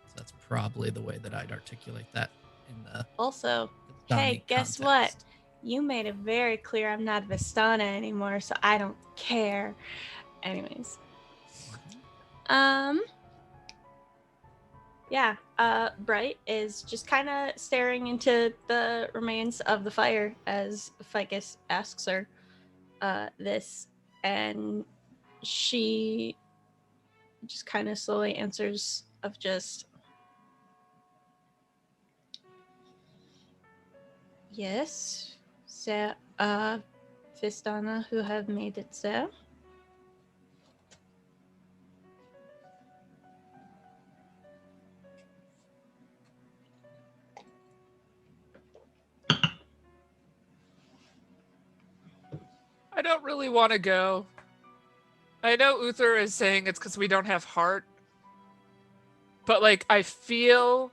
So that's probably the way that I'd articulate that in the Also, Vistani hey, guess what? context. You made it very clear I'm not Vistana anymore, so I don't care. Anyways. Yeah, Bright is just kind of staring into the remains of the fire as Ficus asks her this, and she just kind of slowly answers of just, yes, sir, Vistana who have made it, sir. I don't really want to go. I know Uther is saying it's because we don't have heart. But, like, I feel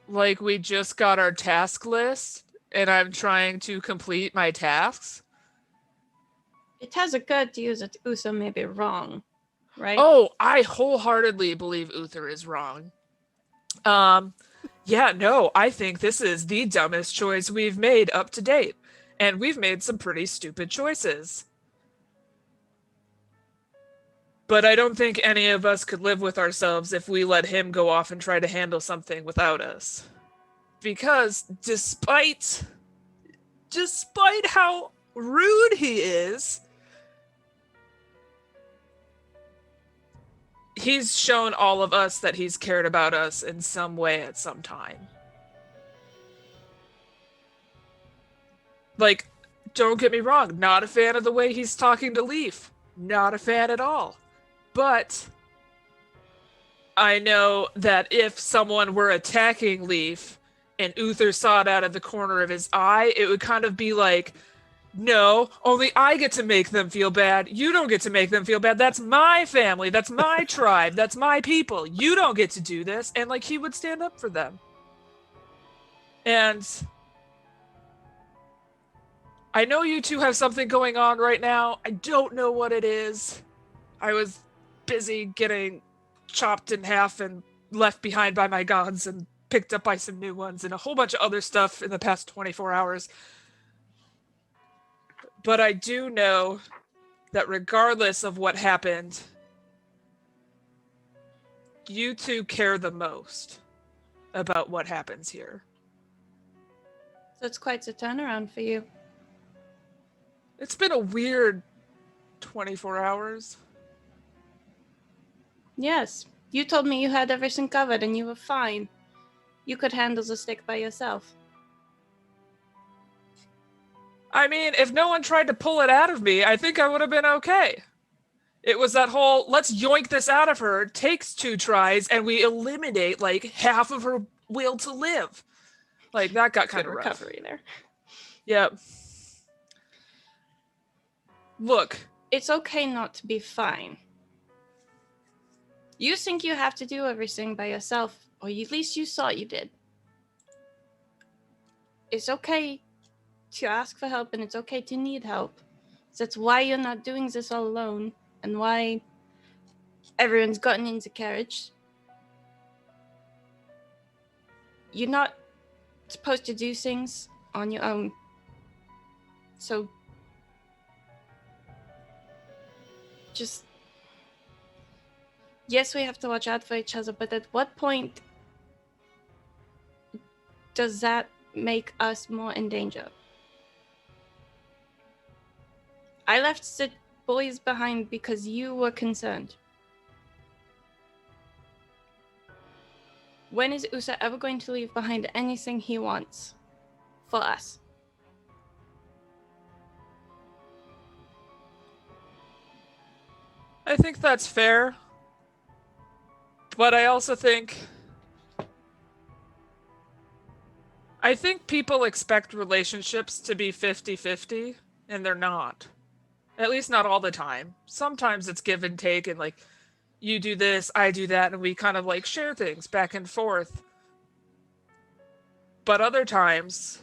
like we just got our task list, and I'm trying to complete my tasks. It has occurred to you that Uso may be wrong, right? Oh, I wholeheartedly believe Uther is wrong. Yeah, no, I think this is the dumbest choice we've made up to date. And we've made some pretty stupid choices. But I don't think any of us could live with ourselves if we let him go off and try to handle something without us. Because despite how rude he is, he's shown all of us that he's cared about us in some way at some time. Like, don't get me wrong, not a fan of the way he's talking to Leaf. Not a fan at all. But I know that if someone were attacking Leaf and Uther saw it out of the corner of his eye, it would kind of be like, no, only I get to make them feel bad. You don't get to make them feel bad. That's my family. That's my tribe. That's my people. You don't get to do this. And, like, he would stand up for them. And I know you two have something going on right now. I don't know what it is. I was busy getting chopped in half and left behind by my gods and picked up by some new ones and a whole bunch of other stuff in the past 24 hours. But I do know that regardless of what happened, you two care the most about what happens here. So it's quite a turnaround for you. It's been a weird 24 hours. Yes. You told me you had everything covered and you were fine. You could handle the stick by yourself. I mean, if no one tried to pull it out of me, I think I would have been okay. It was that whole, let's yoink this out of her, takes 2 tries, and we eliminate, like, half of her will to live. Like, that got kind of rough. Recovery there. Yep. Look. It's okay not to be fine. You think you have to do everything by yourself, or at least you thought you did. It's okay to ask for help, and it's okay to need help. That's why you're not doing this all alone, and why everyone's gotten into carriage. You're not supposed to do things on your own. So just, yes, we have to watch out for each other, but at what point does that make us more in danger? I left the boys behind because you were concerned. When is Uther ever going to leave behind anything he wants for us? I think that's fair. But I also think people expect relationships to be 50-50, and they're not. At least not all the time. Sometimes it's give and take, and like, you do this, I do that, and we kind of like share things back and forth. But other times,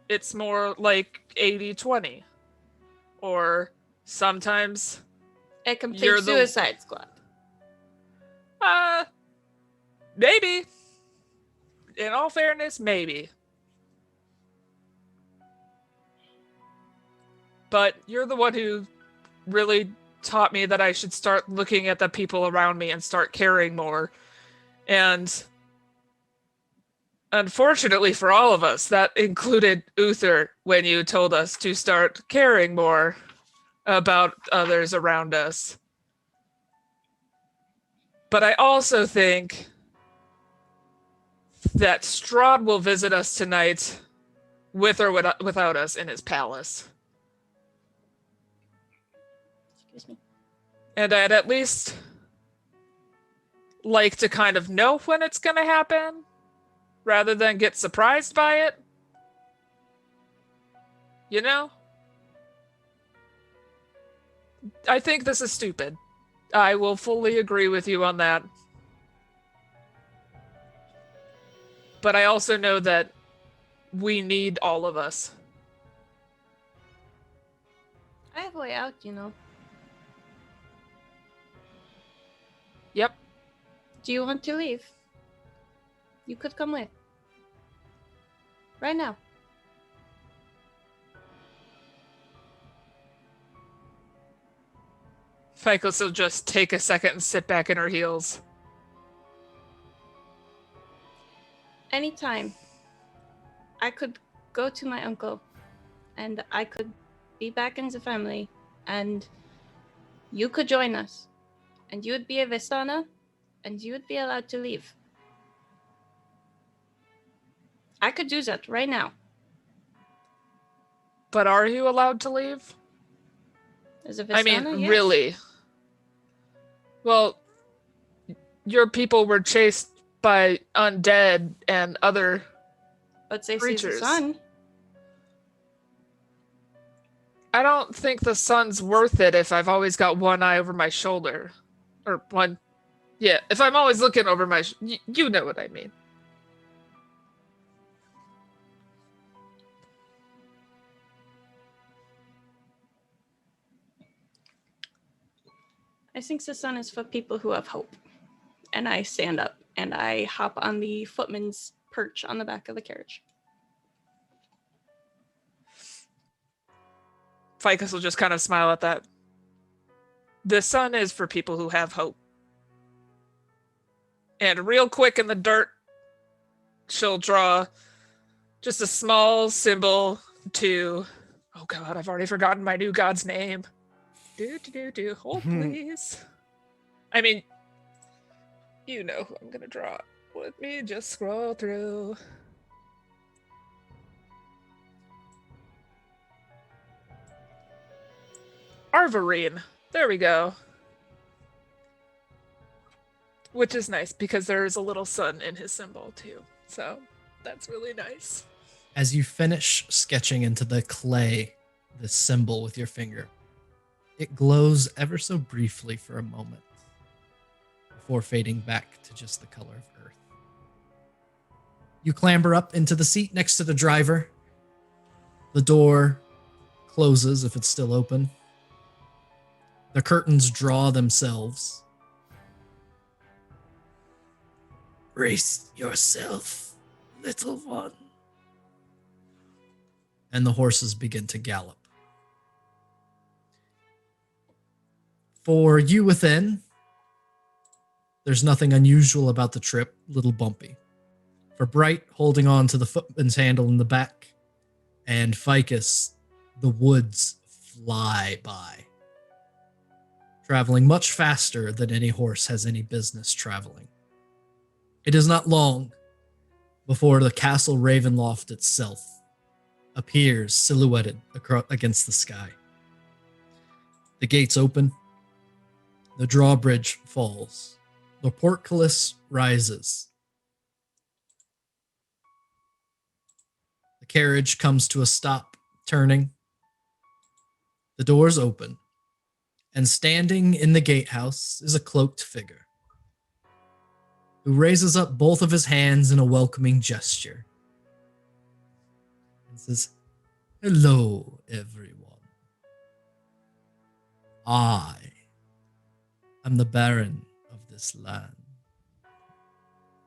it's more like 80-20. Or sometimes A complete suicide squad. Maybe. In all fairness, maybe. But you're the one who really taught me that I should start looking at the people around me and start caring more. And unfortunately for all of us, that included Uther when you told us to start caring more about others around us. But I also think that Strahd will visit us tonight, with or without us, in his palace. Excuse me. And I'd at least like to kind of know when it's going to happen, rather than get surprised by it. You know? I think this is stupid. I will fully agree with you on that. But I also know that we need all of us. I have a way out, you know. Yep. Do you want to leave? You could come with. Right now. Ficus will just take a second and sit back in her heels. Anytime. I could go to my uncle, and I could be back in the family, and you could join us, and you would be a Vistana, and you would be allowed to leave. I could do that right now. But are you allowed to leave? As a Vistana, yes. Really? Well, your people were chased by undead and other But they see creatures. the sun. I don't think the sun's worth it if I've always got one eye over my shoulder. Or one... Yeah, if I'm always looking over my... you know what I mean. I think the sun is for people who have hope. and I stand up and I hop on the footman's perch on the back of the carriage. Ficus will just kind of smile at that. The sun is for people who have hope. And real quick in the dirt, she'll draw just a small symbol to... Oh god, I've already forgotten my new god's name. Hold please. I mean, you know who I'm gonna draw. Let me just scroll through. Arvarine. There we go. Which is nice because there's a little sun in his symbol too. So that's really nice. As you finish sketching into the clay this symbol with your finger, it glows ever so briefly for a moment before fading back to just the color of earth. You clamber up into the seat next to the driver. The door closes if it's still open. The curtains draw themselves. Brace yourself, little one. And the horses begin to gallop. For you within, there's nothing unusual about the trip, little bumpy. For Bright, holding on to the footman's handle in the back, and Ficus, the woods fly by, traveling much faster than any horse has any business traveling. It is not long before the castle Ravenloft itself appears silhouetted against the sky. The gates open. The drawbridge falls. The portcullis rises. The carriage comes to a stop, turning. The doors open, and standing in the gatehouse is a cloaked figure who raises up both of his hands in a welcoming gesture and says, "Hello, everyone. I am the Baron of this land.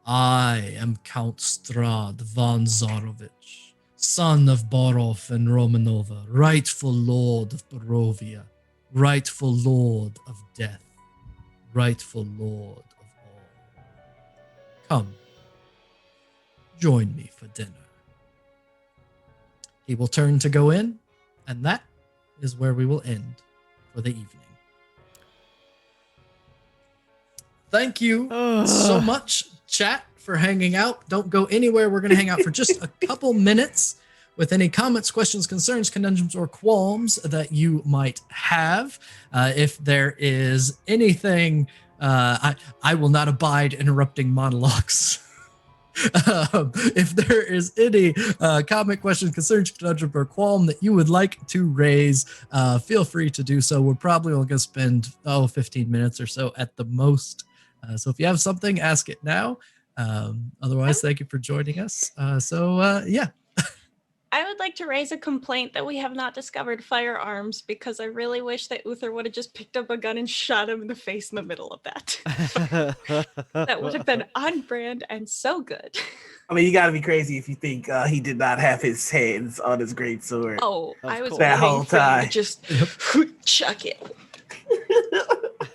I am Count Strahd von Zarovich, son of Borov and Romanova, rightful lord of Borovia, rightful lord of death, rightful lord of all. Come, join me for dinner." He will turn to go in, and that is where we will end for the evening. Thank you so much, chat, for hanging out. Don't go anywhere. We're going to hang out for just a couple minutes with any comments, questions, concerns, conundrums, or qualms that you might have. If there is anything, I will not abide interrupting monologues. If there is any comment, question, concern, conundrum, or qualm that you would like to raise, feel free to do so. We're probably only going to spend 15 minutes or so at the most. So if you have something, ask it now. Otherwise, thank you for joining us. Yeah. I would like to raise a complaint that we have not discovered firearms, because I really wish that Uther would have just picked up a gun and shot him in the face in the middle of that. That would have been on brand and so good. I mean, you gotta be crazy if you think he did not have his hands on his great sword. Oh, I was that waiting whole for you time. to just chuck it.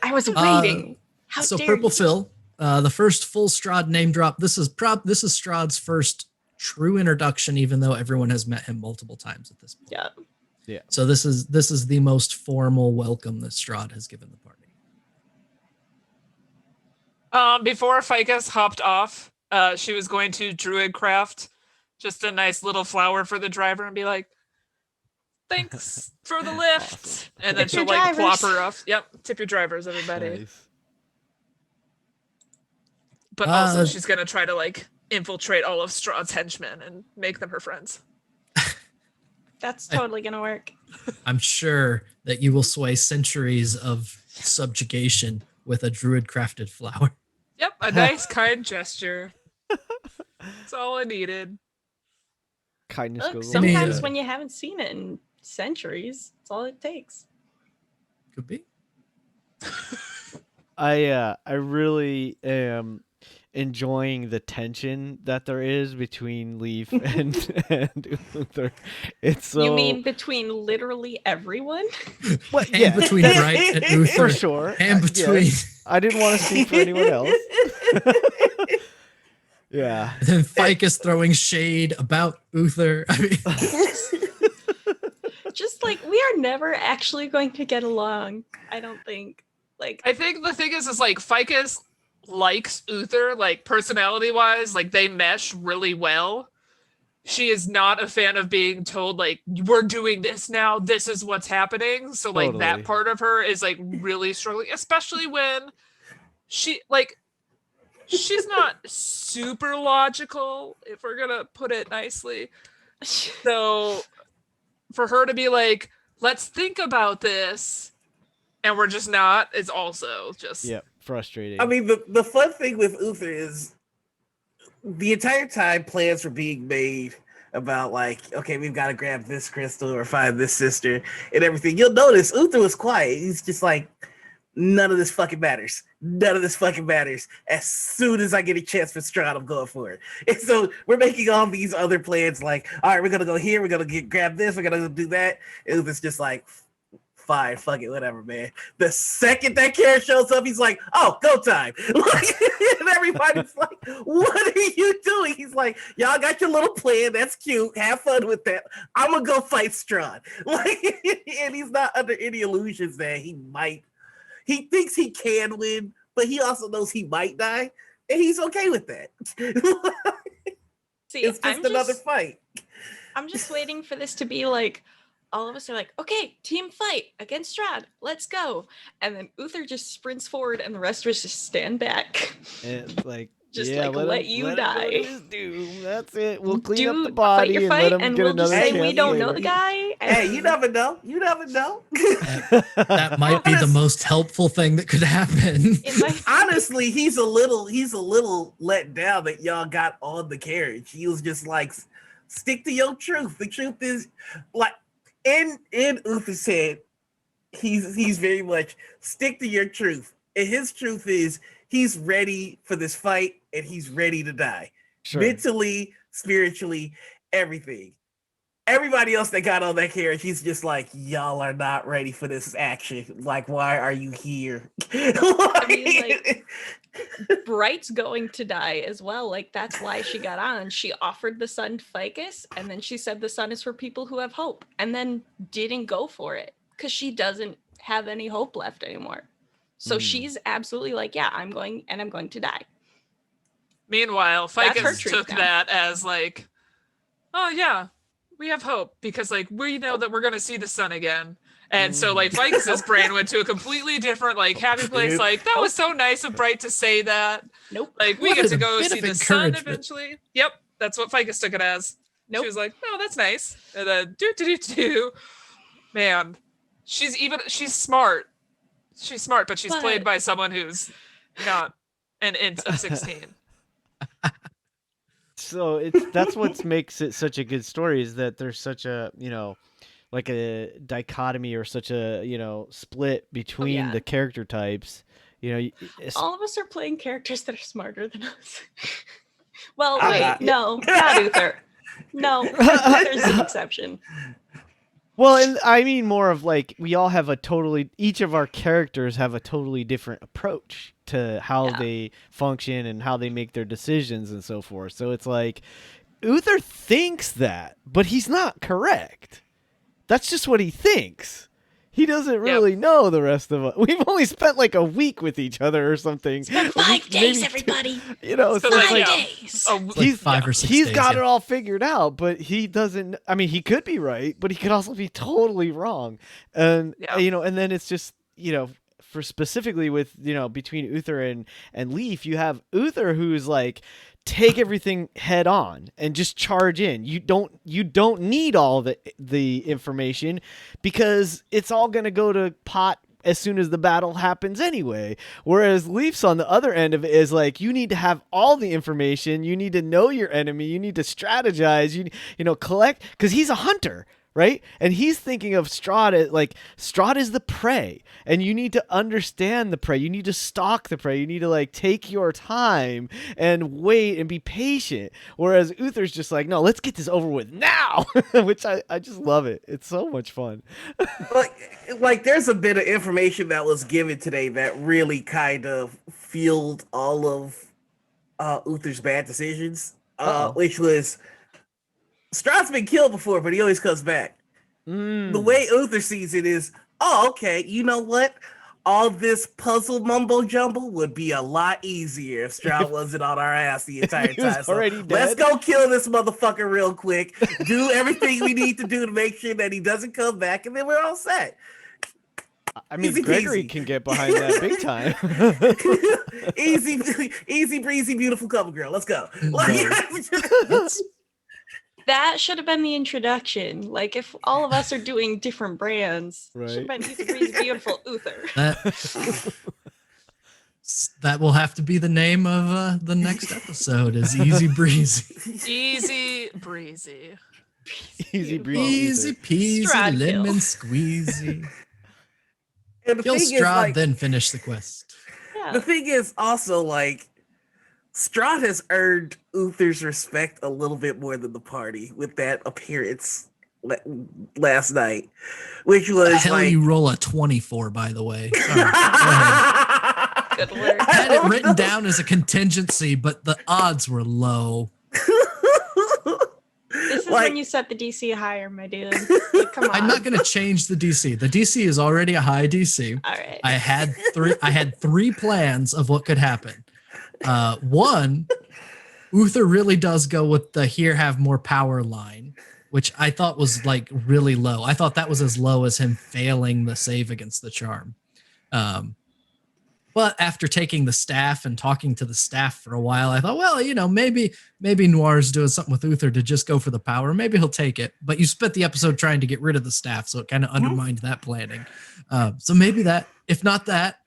I was waiting. How So dare Purple you? Phil, the first full Strahd name drop. This is Strahd's first true introduction, even though everyone has met him multiple times at this point. Yeah. So this is the most formal welcome that Strahd has given the party. Before Ficus hopped off, she was going to druid craft just a nice little flower for the driver and be like, "Thanks for the lift." Awesome. And then Tip your she'll like plop drivers. her off. Yep, tip your drivers, everybody. Nice. But also she's gonna try to like infiltrate all of Strahd's henchmen and make them her friends. That's totally gonna work. I'm sure that you will sway centuries of subjugation with a druid crafted flower. Yep, a nice kind gesture. That's all I needed. Kindness Look, goes sometimes Yeah. when you haven't seen it in centuries, that's all it takes. Could be. I really am enjoying the tension that there is between Leaf and Uther. It's so You mean between literally everyone? well, And yeah, between that's- Bright and Uther. for sure. And between. Yes. I didn't want to speak for anyone else. Yeah. And then Ficus throwing shade about Uther. I mean, Just like we are never actually going to get along. I don't think. Like I think the thing is like Ficus likes Uther, like personality wise, like they mesh really well. She is not a fan of being told like we're doing this now, this is what's happening. So like Totally. that part of her is like really struggling, especially when she's not super logical, if we're gonna put it nicely. So for her to be like, let's think about this, and we're just not, is also just frustrating. I mean, the fun thing with Uther is the entire time plans were being made about like, okay, we've got to grab this crystal or find this sister and everything. You'll notice Uther was quiet. He's just like, none of this fucking matters. None of this fucking matters. As soon as I get a chance for Strahd, I'm going for it. And so we're making all these other plans like, all right, we're going to go here. We're going to grab this. We're going to do that. And Uther's just like, fine, fuck it, whatever, man. The second that carriage shows up, he's like, oh, go time. And everybody's like, what are you doing? He's like, y'all got your little plan. That's cute. Have fun with that. I'm going to go fight Strahd. And he's not under any illusions that he thinks he can win, but he also knows he might die, and he's okay with that. see, It's just another fight. I'm just waiting for this to be like all of us are like, okay, team fight against Strahd, let's go. And then Uther just sprints forward and the rest of us just stand back. And like just yeah, like let you him die. go to his doom. That's it. We'll clean up the Fight body your and fight let him and get we'll just another say chance we don't know later. the guy. And Hey, you never know. You never know. that might be the most helpful thing that could happen. in my Honestly, he's a little let down that y'all got on the carriage. He was just like, stick to your truth. The truth is, like, in Uther's head, he's very much stick to your truth. And his truth is he's ready for this fight and he's ready to die. Sure. Mentally, spiritually, everything. Everybody else that got on that carriage, he's just like, y'all are not ready for this action. Like, why are you here? I mean, like, Bright's going to die as well. Like, that's why she got on. She offered the sun to Ficus, and then she said the sun is for people who have hope, and then didn't go for it because she doesn't have any hope left anymore. So she's absolutely like, yeah, I'm going to die. Meanwhile, That's her Ficus truth took now. that as like, oh yeah, we have hope because like we know that we're gonna see the sun again. And so like Ficus's brain went to a completely different like happy place. Like that was so nice of Bright to say that. Nope. Like we What get a to go bit see of the sun encouragement. eventually. Yep, that's what Ficus took it as. Nope. She was like, oh, that's nice. And then do. Man, she's smart. She's smart, but she's played by someone who's not an int of 16. So that's what makes it such a good story is that there's such a, like a dichotomy or such a, split between yeah. the character types. All of us are playing characters that are smarter than us. Well, I'm wait, not. no, not Uther. No, Uther's an exception. Well, and I mean more of like we all have each of our characters have a totally different approach to how they function and how they make their decisions and so forth. So it's like Uther thinks that, but he's not correct. That's just what he thinks. He doesn't really know the rest of us. We've only spent like a week with each other or something. Spent A 5 week, days, maybe everybody. so it's 5 like days. Like 5 or 6 he's days, got yeah. it all figured out, but he doesn't. I mean, he could be right, but he could also be totally wrong. And and then it's just for specifically with between Uther and Leaf, you have Uther who's like take everything head on and just charge in. You don't need all the information because it's all going to go to pot as soon as the battle happens anyway. Whereas Leaf's on the other end of it is like, you need to have all the information. You need to know your enemy. You need to strategize, collect, because he's a hunter, right? And he's thinking of Strahd as, like, Strahd is the prey, and you need to understand the prey. You need to stalk the prey. You need to, like, take your time and wait and be patient. Whereas Uther's just like, no, let's get this over with now, which I just love it. It's so much fun. like there's a bit of information that was given today that really kind of fueled all of Uther's bad decisions, which was Strahd's been killed before, but he always comes back. The way Uther sees it is, oh, okay, you know what? All this puzzle mumbo jumbo would be a lot easier if Strahd wasn't on our ass the entire time. So let's go kill this motherfucker real quick, do everything we need to do to make sure that he doesn't come back, and then we're all set. I mean, Easy Gregory peasy. can get behind that big time. easy breezy, beautiful cover girl. Let's go. That should have been the introduction. Like, if all of us are doing different brands, Right. should have been Easy Breezy Beautiful Uther. That will have to be the name of the next episode. Is Easy Breezy. Easy breezy. Easy breezy. Easy peasy, Strahd lemon kill. squeezy. And the Kill thing is, Strahd, like, then finish the quest. Yeah. the thing is also, like, Strahd has earned Uther's respect a little bit more than the party with that appearance last night, which was Hell, like, you roll a 24, by the way. Sorry. Go ahead. Good work. I had it written down as a contingency, but the odds were low. This is Like- when you set the DC higher, my dude. Like, come on. I'm not going to change the DC. The DC is already a high DC. All right. I had three plans of what could happen. One, Uther really does go with the here have more power line, which I thought was like really low. I thought that was as low as him failing the save against the charm. But after taking the staff and talking to the staff for a while, I thought, well, you know, maybe Noir's doing something with Uther to just go for the power. Maybe he'll take it. But you spent the episode trying to get rid of the staff, so it kind of undermined that planning. So maybe that, if not that,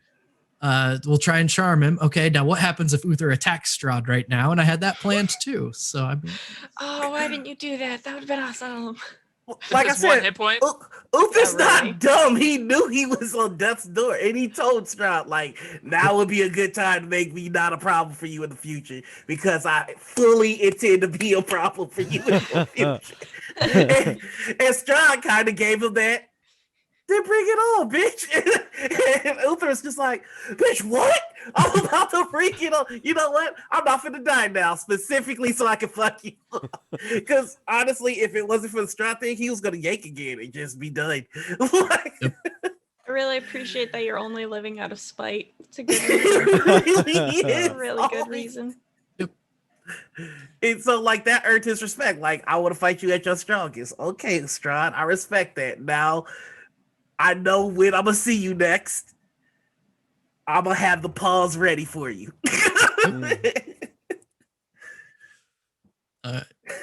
we'll try and charm him. Okay, now what happens if Uther attacks Strahd right now? And I had that planned too. So I mean, Oh, why didn't you do that? That would have been awesome. like I Just one said, hit point. Uther's Yeah, really. not dumb. He knew he was on death's door, and he told Strahd, like, now would be a good time to make me not a problem for you in the future, because I fully intend to be a problem for you in the future. and Strahd kind of gave him that. Then bring it on, bitch. And Uther's just like, bitch, what? I'm about to bring it on. You know what? I'm not finna die now, specifically so I can fuck you. Because honestly, if it wasn't for the Strahd thing, he was gonna yank again and just be done. Like, I really appreciate that you're only living out of spite. It's a good reason. it really is. A really good reason. And so, like, that earned his respect. Like, I want to fight you at your strongest. Okay, Strahd, I respect that. Now, I know when I'm gonna see you next. I'm gonna have the paws ready for you.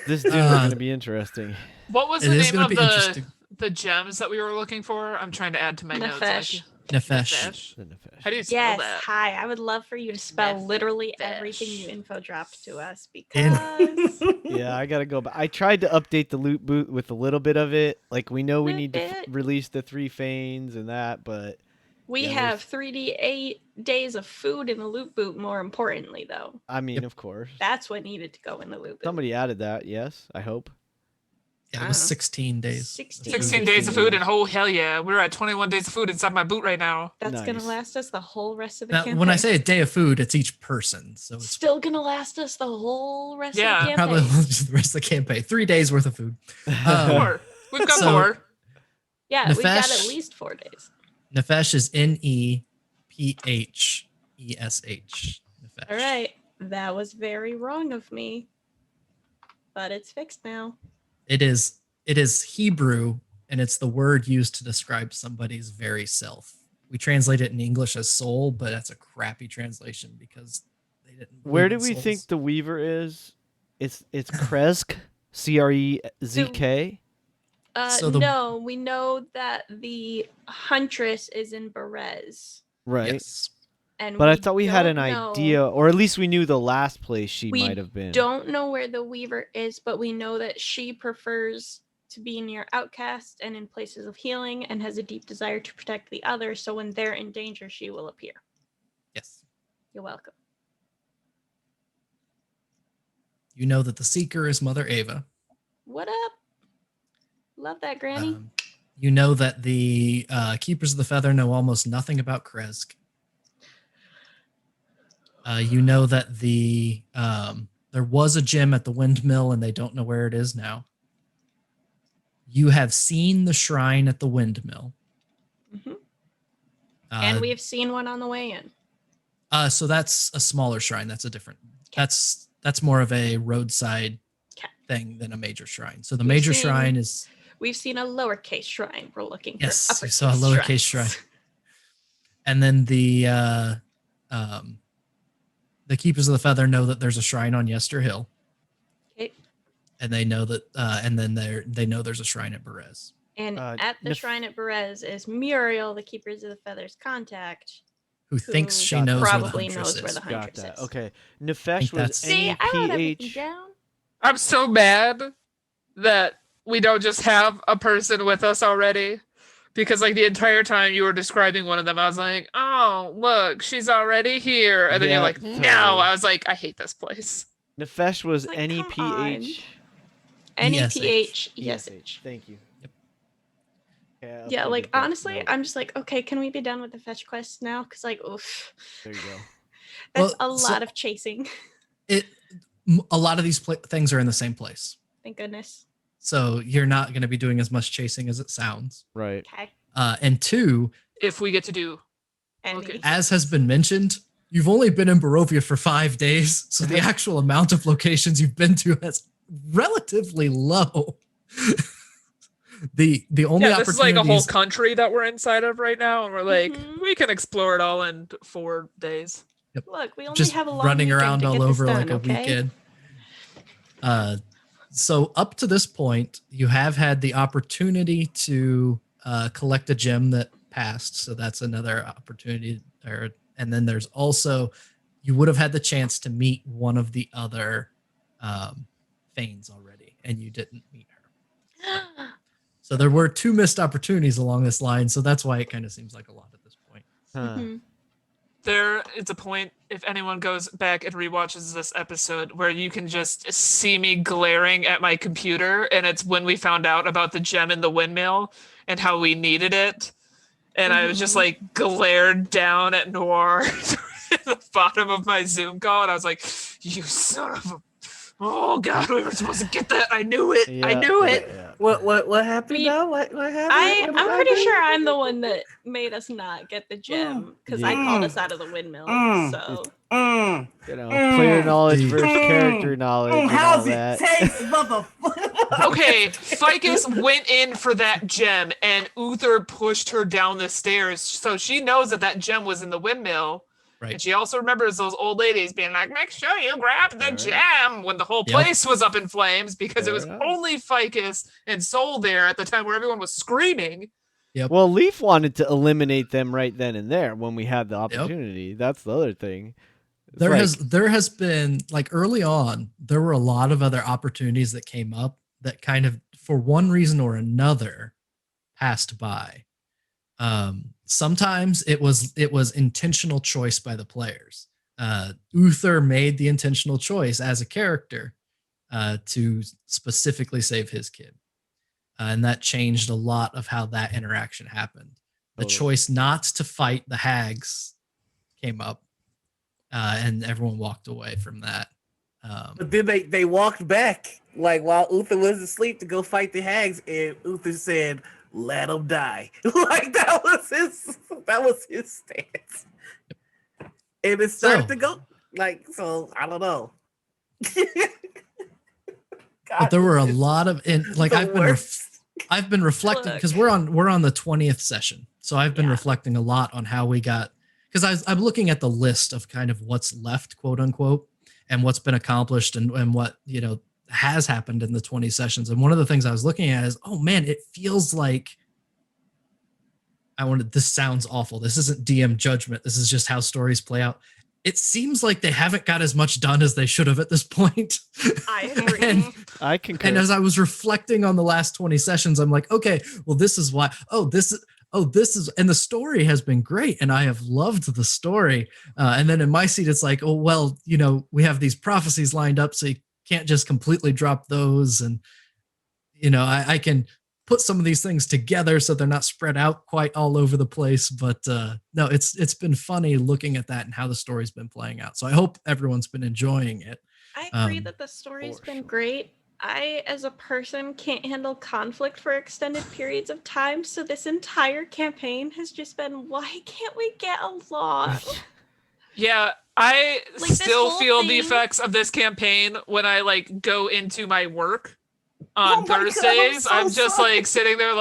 This dude's gonna be interesting. What was it the is name going of to be interesting. the gems that we were looking for? I'm trying to add to my notes. Nefesh. Nefesh. How do you spell Yes, that? hi. I would love for you to spell Nefesh. literally everything you info dropped to us because Yeah, I gotta go back. I tried to update the loot boot with a little bit of it. Like, we know we Loot need to bit. release the 3 fanes and that, but we Yeah, have 3D8 days of food in the loot boot. More importantly, though, I mean, of course, that's what needed to go in the loot boot. somebody added that. Yes, I hope. Yeah, it was I don't know. 16 days. 16 days of food, and oh hell yeah, we're at 21 days of food inside my boot right now. That's gonna Nice. last us the whole rest of the Now, campaign. when I say a day of food, it's each person. So it's still gonna last us the whole rest Yeah. of the probably campaign. just the rest of the campaign. 3 days worth of food. More. We've got so- more. Yeah, we've got Nefesh- at least 4 days. Nefesh is Nefphessh. Nefesh. All right, that was very wrong of me, but it's fixed now. It is Hebrew, and it's the word used to describe somebody's very self. We translate it in English as soul, but that's a crappy translation because they didn't. Where believe do in we think souls. the Weaver is? It's Krezk, Crezk. So the- No, we know that the Huntress is in Berez. Right. Yes. And But I thought we had don't an know- idea, or at least we knew the last place she We might have been. Don't know where the Weaver is, but we know that she prefers to be near outcasts and in places of healing, and has a deep desire to protect the others, so when they're in danger, she will appear. Yes. You're welcome. You know that the Seeker is Mother Ava. What up? Love that, Granny. You know that the Keepers of the Feather know almost nothing about Kresk. You know that the there was a gem at the windmill and they don't know where it is now. You have seen the shrine at the windmill. Mm-hmm. And we have seen one on the way in. So that's a smaller shrine. That's a different. That's more of a roadside thing than a major shrine. So the major shrine is. We've seen a lowercase shrine. We're looking for yes, uppercase we saw a lowercase shrine. And then the Keepers of the Feather know that there's a shrine on Yester Hill. Okay. And they know that, and then they know there's a shrine at Berez. And at the shrine at Berez is Muriel, the Keepers of the Feather's contact, who thinks she knows probably where the knows Huntress where is. the Huntress is. Okay. Nefesh was See, I wrote everything NEPH. down. I'm so mad that we don't just have a person with us already. Because like the entire time you were describing one of them, I was like, oh, look, she's already here. And then Yeah, you're like, totally. no. I was like, I hate this place. Nefesh was Like, come NEPH. NEPH. ESH. Yes. Thank you. Yep. Okay, Yeah, like updated that honestly, note. I'm just like, okay, can we be done with the fetch quest now? Because like, oof, There you go. that's Well, a so- lot of chasing. A lot of these things are in the same place. Thank goodness. So you're not going to be doing as much chasing as it sounds. Right. Okay. And two, If we get to do And Okay. as has been mentioned, you've only been in Borovia for 5 days, so the actual amount of locations you've been to is relatively low. the only yeah, this is like a whole opportunities, country that we're inside of right now, and we're like, Mhm. we can explore it all in 4 days. look, we only just have a long running weekend around to all get this over done, like a okay? weekend. So up to this point, you have had the opportunity to collect a gem that passed. So that's another opportunity. And then there's also, you would have had the chance to meet one of the other Fanes already, and you didn't meet her. So there were 2 missed opportunities along this line. So that's why it kind of seems like a lot at this point. Huh. Mhm. There is a point, if anyone goes back and rewatches this episode, where you can just see me glaring at my computer, and it's when we found out about the gem in the windmill and how we needed it. And I was just like glared down at Noir at the bottom of my Zoom call, and I was like, you son of a... Oh god, we were supposed to get that. I knew it. I knew it. Yeah. What happened Me- now? What happened? I'm What pretty happened? sure I'm the one that made us not get the gem because I Yeah. called us out of the windmill. Mm. So Mm. You know, player knowledge versus Mm. character knowledge and all How's that. it taste, motherfucker? Okay, Ficus went in for that gem, and Uther pushed her down the stairs, so she knows that that gem was in the windmill. Right. And she also remembers those old ladies being like, make sure you grab the Alright. gem, when the whole Yep. place was up in flames, because it was Fair enough. only Ficus and Soul there at the time where everyone was screaming. Well, Leaf wanted to eliminate them right then and there when we had the opportunity. That's the other thing. It's There has been, like, early on, there were a lot of other opportunities that came up that kind of, for one reason or another, passed by. Sometimes it was intentional choice by the players. Uther made the intentional choice as a character to specifically save his kid. And that changed a lot of how that interaction happened. The Totally. choice not to fight the hags came up, and everyone walked away from that. But then they walked back, like while Uther was asleep, to go fight the hags, and Uther said, "Let him die." Like that was his stance. And it started to go like, so I don't know. But there were a lot of, and like the I've been reflecting Look. because we're on the 20th session, so I've been Yeah. reflecting a lot on how we got, because I'm looking at the list of kind of what's left, quote unquote, and what's been accomplished and what has happened in the 20 sessions. And one of the things I was looking at is, oh man, it feels like this sounds awful. This isn't DM judgment. This is just how stories play out. it seems like they haven't got as much done as they should have at this point. I agree. and, I concur. and as I was reflecting on the last 20 sessions, I'm like, okay, well, this is why. This is, and the story has been great, and I have loved the story. And then in my seat, it's like, oh, well, we have these prophecies lined up, so you can't just completely drop those. And, I can put some of these things together so they're not spread out quite all over the place. But no, it's been funny looking at that and how the story's been playing out. So I hope everyone's been enjoying it. I agree that the story's been great. I, as a person, can't handle conflict for extended periods of time, so this entire campaign has just been, why can't we get along? Yeah, I Like, still this feel whole the thing- effects of this campaign when I go into my work Oh on my God, I'm Thursdays. so I'm just sorry. sitting there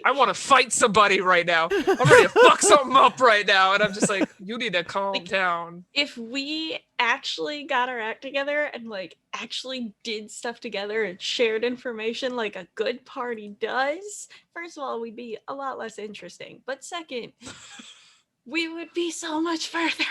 I want to fight somebody right now. I'm ready to fuck something up right now. And I'm just like, you need to calm down. If we actually got our act together and actually did stuff together and shared information like a good party does, first of all, we'd be a lot less interesting. But second, we would be so much further.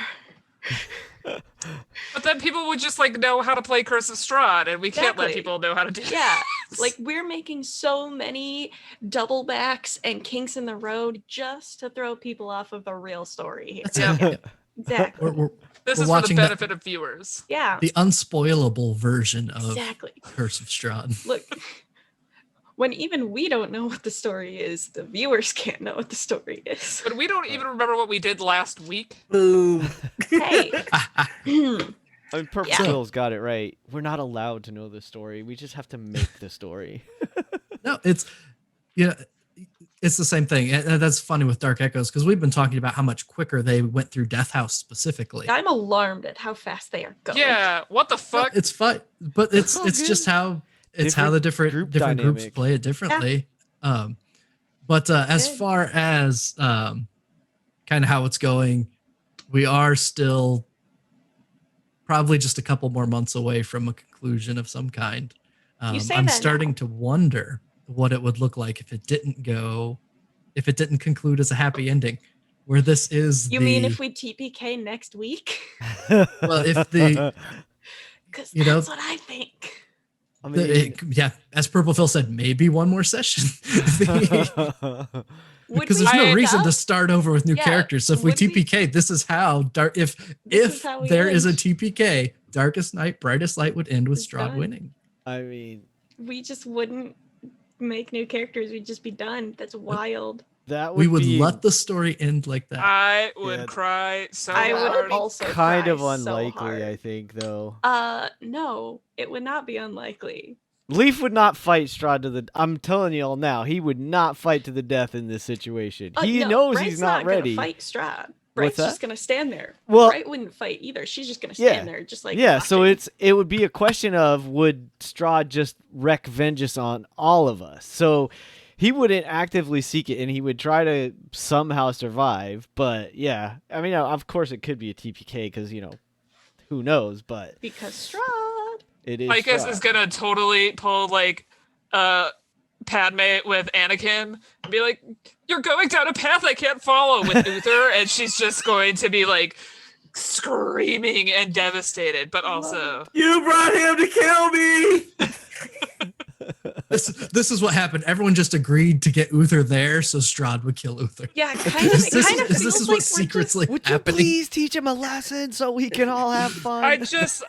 But then people would just know how to play Curse of Strahd, and we can't let Exactly. people know how to do Yeah, that. we're making so many double backs and kinks in the road just to throw people off of the real story here. That's Yeah. it. Exactly. We're This we're is for the watching the- benefit of viewers. Yeah, the unspoilable version of exactly. Curse of Strahd. Look, when even we don't know what the story is, the viewers can't know what the story is. But we don't even remember what we did last week. Boom. Hey, I mean, Purple Yeah. Bill's got it right. We're not allowed to know the story. We just have to make the story. No, it's it's the same thing. And that's funny with Dark Echoes because we've been talking about how much quicker they went through Death House specifically. I'm alarmed at how fast they are going. Yeah, what the No, fuck? it's fun, but it's all just good. how the different group groups dynamic. play it differently. But as Good. far as kind of how it's going, we are still probably just a couple more months away from a conclusion of some kind. You say I'm that starting now. to wonder what it would look like if it didn't conclude as a happy ending, where this is You mean if we TPK next week? well, if the Because You know, that's what I think. I mean, yeah, as Purple Phil said, maybe one more session. Would Because we there's no end reason to up- start over with new Yeah, characters. So if we would we- TPK, this is how dark. If This is how we there is a end. TPK, Darkest Night, Brightest Light would end with It's Strahd done. winning. I mean, We just wouldn't make new characters. We'd just be done. That's wild. that would We would be let the story end like that. I would Yeah. cry so I would hard. also kind cry of so unlikely, hard. I think, though. No, it would not be unlikely. Leaf would not fight Strahd to the. I'm telling you all now, he would not fight to the death in this situation. He No, knows Bright's he's not ready. Gonna fight Strahd. What's Bright's that? just gonna stand there. Well- Bright wouldn't fight either. She's just gonna Yeah. stand there, just Yeah, so watching. it would be a question of would Strahd just wreak vengeance on all of us? So he wouldn't actively seek it, and he would try to somehow survive. But yeah, I mean, of course, it could be a TPK because who knows? But because Strahd. it is. Ficus Strahd. is gonna totally pull Padme with Anakin and be like, "You're going down a path I can't follow" with Uther, and she's just going to be screaming and devastated, but also You brought him to kill me. This is what happened. Everyone just agreed to get Uther there, so Strahd would kill Uther. Yeah, kind of. Is It this, kind of is feels this like what's we're just- secretly Would you happening? please teach him a lesson so we can all have fun? I just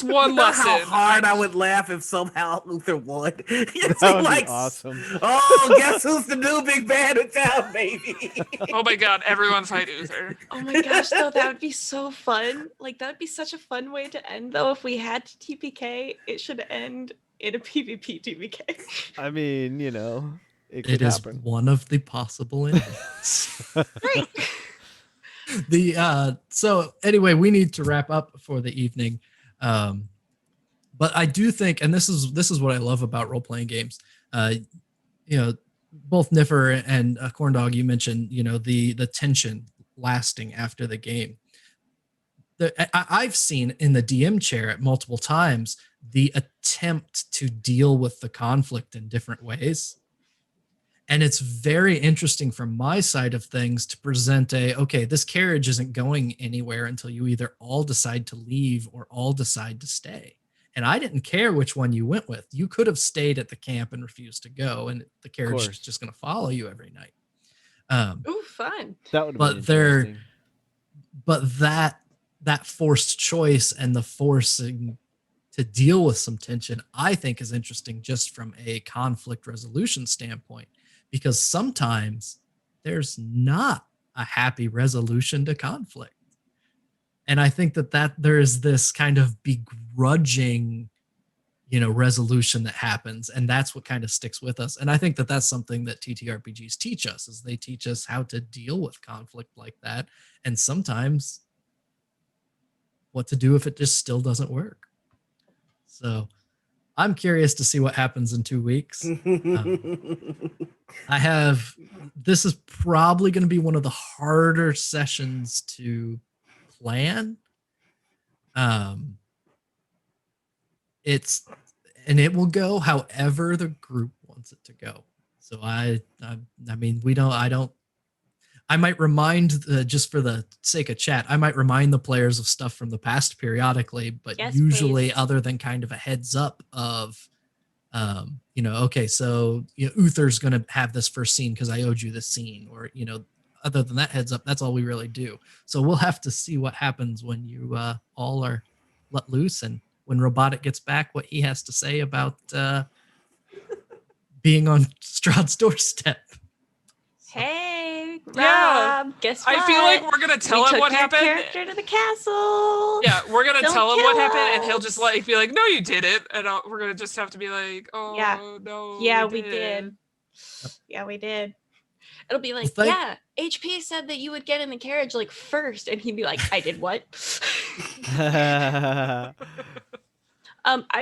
one You know lesson. how hard I would laugh if somehow Uther won. that would be awesome. Oh, guess who's the new big bad in town, baby? Oh my god, everyone fight Uther. Oh my gosh, though, that would be so fun. That would be such a fun way to end, though. If we had to TPK, it should end in a PvP TPK. I mean, it could It is happen. one of the possible endings. Great. So anyway, we need to wrap up for the evening. But I do think, and this is what I love about role-playing games. Both Niffer and Corndog, you mentioned, the tension lasting after the game. I've seen in the DM chair at multiple times the attempt to deal with the conflict in different ways. And it's very interesting from my side of things to present okay, this carriage isn't going anywhere until you either all decide to leave or all decide to stay. And I didn't care which one you went with. You could have stayed at the camp and refused to go, and the carriage is just going to follow you every night. Ooh, fun. That would have but been they're interesting. but that forced choice and the forcing to deal with some tension, I think, is interesting just from a conflict resolution standpoint, because sometimes there's not a happy resolution to conflict. And I think that there is this kind of begrudging, resolution that happens, and that's what kind of sticks with us. And I think that that's something that TTRPGs teach us, is they teach us how to deal with conflict like that, and sometimes what to do if it just still doesn't work. So I'm curious to see what happens in 2 weeks. This is probably going to be one of the harder sessions to plan. It will go however the group wants it to go. So I might remind, just for the sake of chat, I might remind the players of stuff from the past periodically, but Yes, usually please. other than kind of a heads up of, okay, so Uther's going to have this first scene because I owed you this scene, or, other than that heads up, that's all we really do. So we'll have to see what happens when you all are let loose, and when Robotic gets back, what he has to say about being on Strahd's doorstep. Hey, Rob, Yeah. guess what? I feel like we're gonna tell him what happened. Character to the castle. Yeah, we're gonna Don't tell him what kill happened, and he'll us. just be like, "No, you didn't," and we're gonna just have to be like, "Oh, Yeah. no, Yeah, we did. Yeah, we did. It'll be like, Well, HP said that you would get in the carriage first, and he'd be like, I did what? I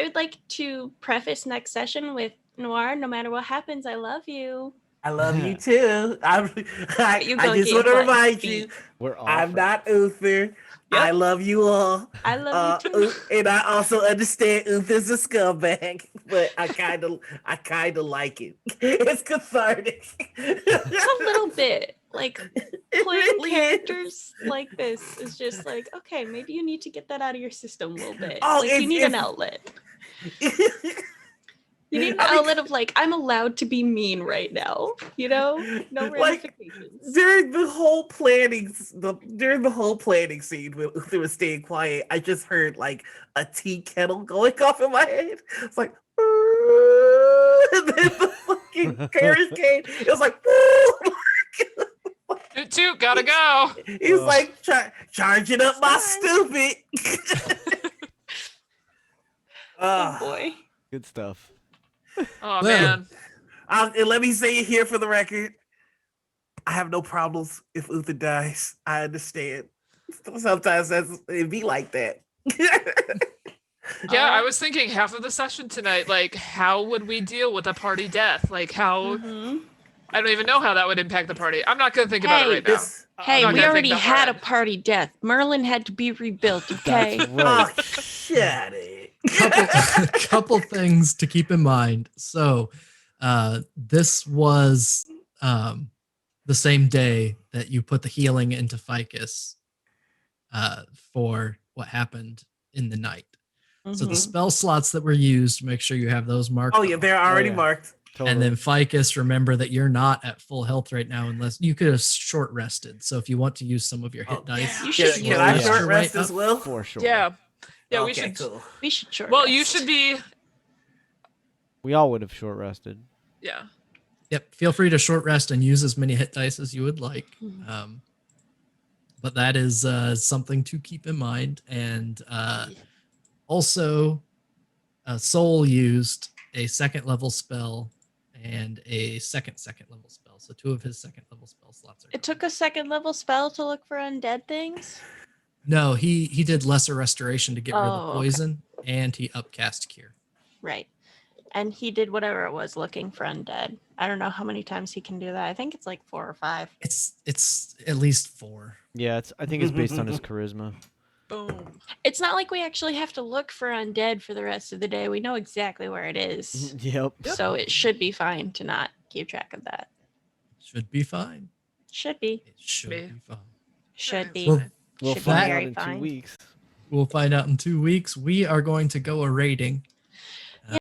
would like to preface next session with Noir. No matter what happens, I love you. I love you too. I You just gonna want get to butt remind beat. you, We're all I'm friends. not Uther. I love you all. I love you too. And I also understand Uther's a scumbag, but I kind of like it. It's cathartic. Just a little bit. It Playing really is. characters like this is just okay, maybe you need to get that out of your system a little bit. Oh, you need an outlet. You need an outlet of I'm allowed to be mean right now. No ramifications. During the whole planning scene when Uther was staying quiet, I just heard a tea kettle going off in my head. It's like, and then the fucking carriage came. It was like, Toot, gotta go. he's charging up my stupid. Oh boy. Good stuff. Oh Well, man. And let me say it here for the record. I have no problems if Uther dies. I understand. Sometimes it be like that. Yeah, I was thinking half of the session tonight, how would we deal with a party death? How I don't even know how that would impact the party. I'm not gonna think about it right now. Hey, I'm not we gonna already think that had far a party death. Merlin had to be rebuilt, okay? That's right. Oh, shut it. couple things to keep in mind. So this was the same day that you put the healing into Ficus for what happened in the night. So the spell slots that were used, make sure you have those marked. Oh yeah, they're already yeah. marked. Totally. And then Ficus, remember that you're not at full health right now unless you could have short rested. So if you want to use some of your hit dice, You should Can I rest short your rest way as up. well? For sure. Yeah. Yeah, Okay, we should. cool. We should short Well, rest. you should be. We all would have short rested. Yeah. Yep. Feel free to short rest and use as many hit dice as you would like. But that is something to keep in mind. And also, Soul used a second level spell and a second level spell. So 2 of his second level spell slots are. It took a second level spell to look for undead things? No, he did lesser restoration to get rid of the Oh, poison, and he upcast cure. Right. And he did whatever it was looking for undead. I don't know how many times he can do that. I think it's 4 or 5. It's at least 4. Yeah, I think it's based on his charisma. Boom. It's not like we actually have to look for undead for the rest of the day. We know exactly where it is. Yep. So it should be fine to not keep track of that. Should be fine. Should be. It should Be. be fine. Should be. Well, We'll Should be find out very in fine. 2 weeks. we'll find out in 2 weeks. We are going to go a raiding.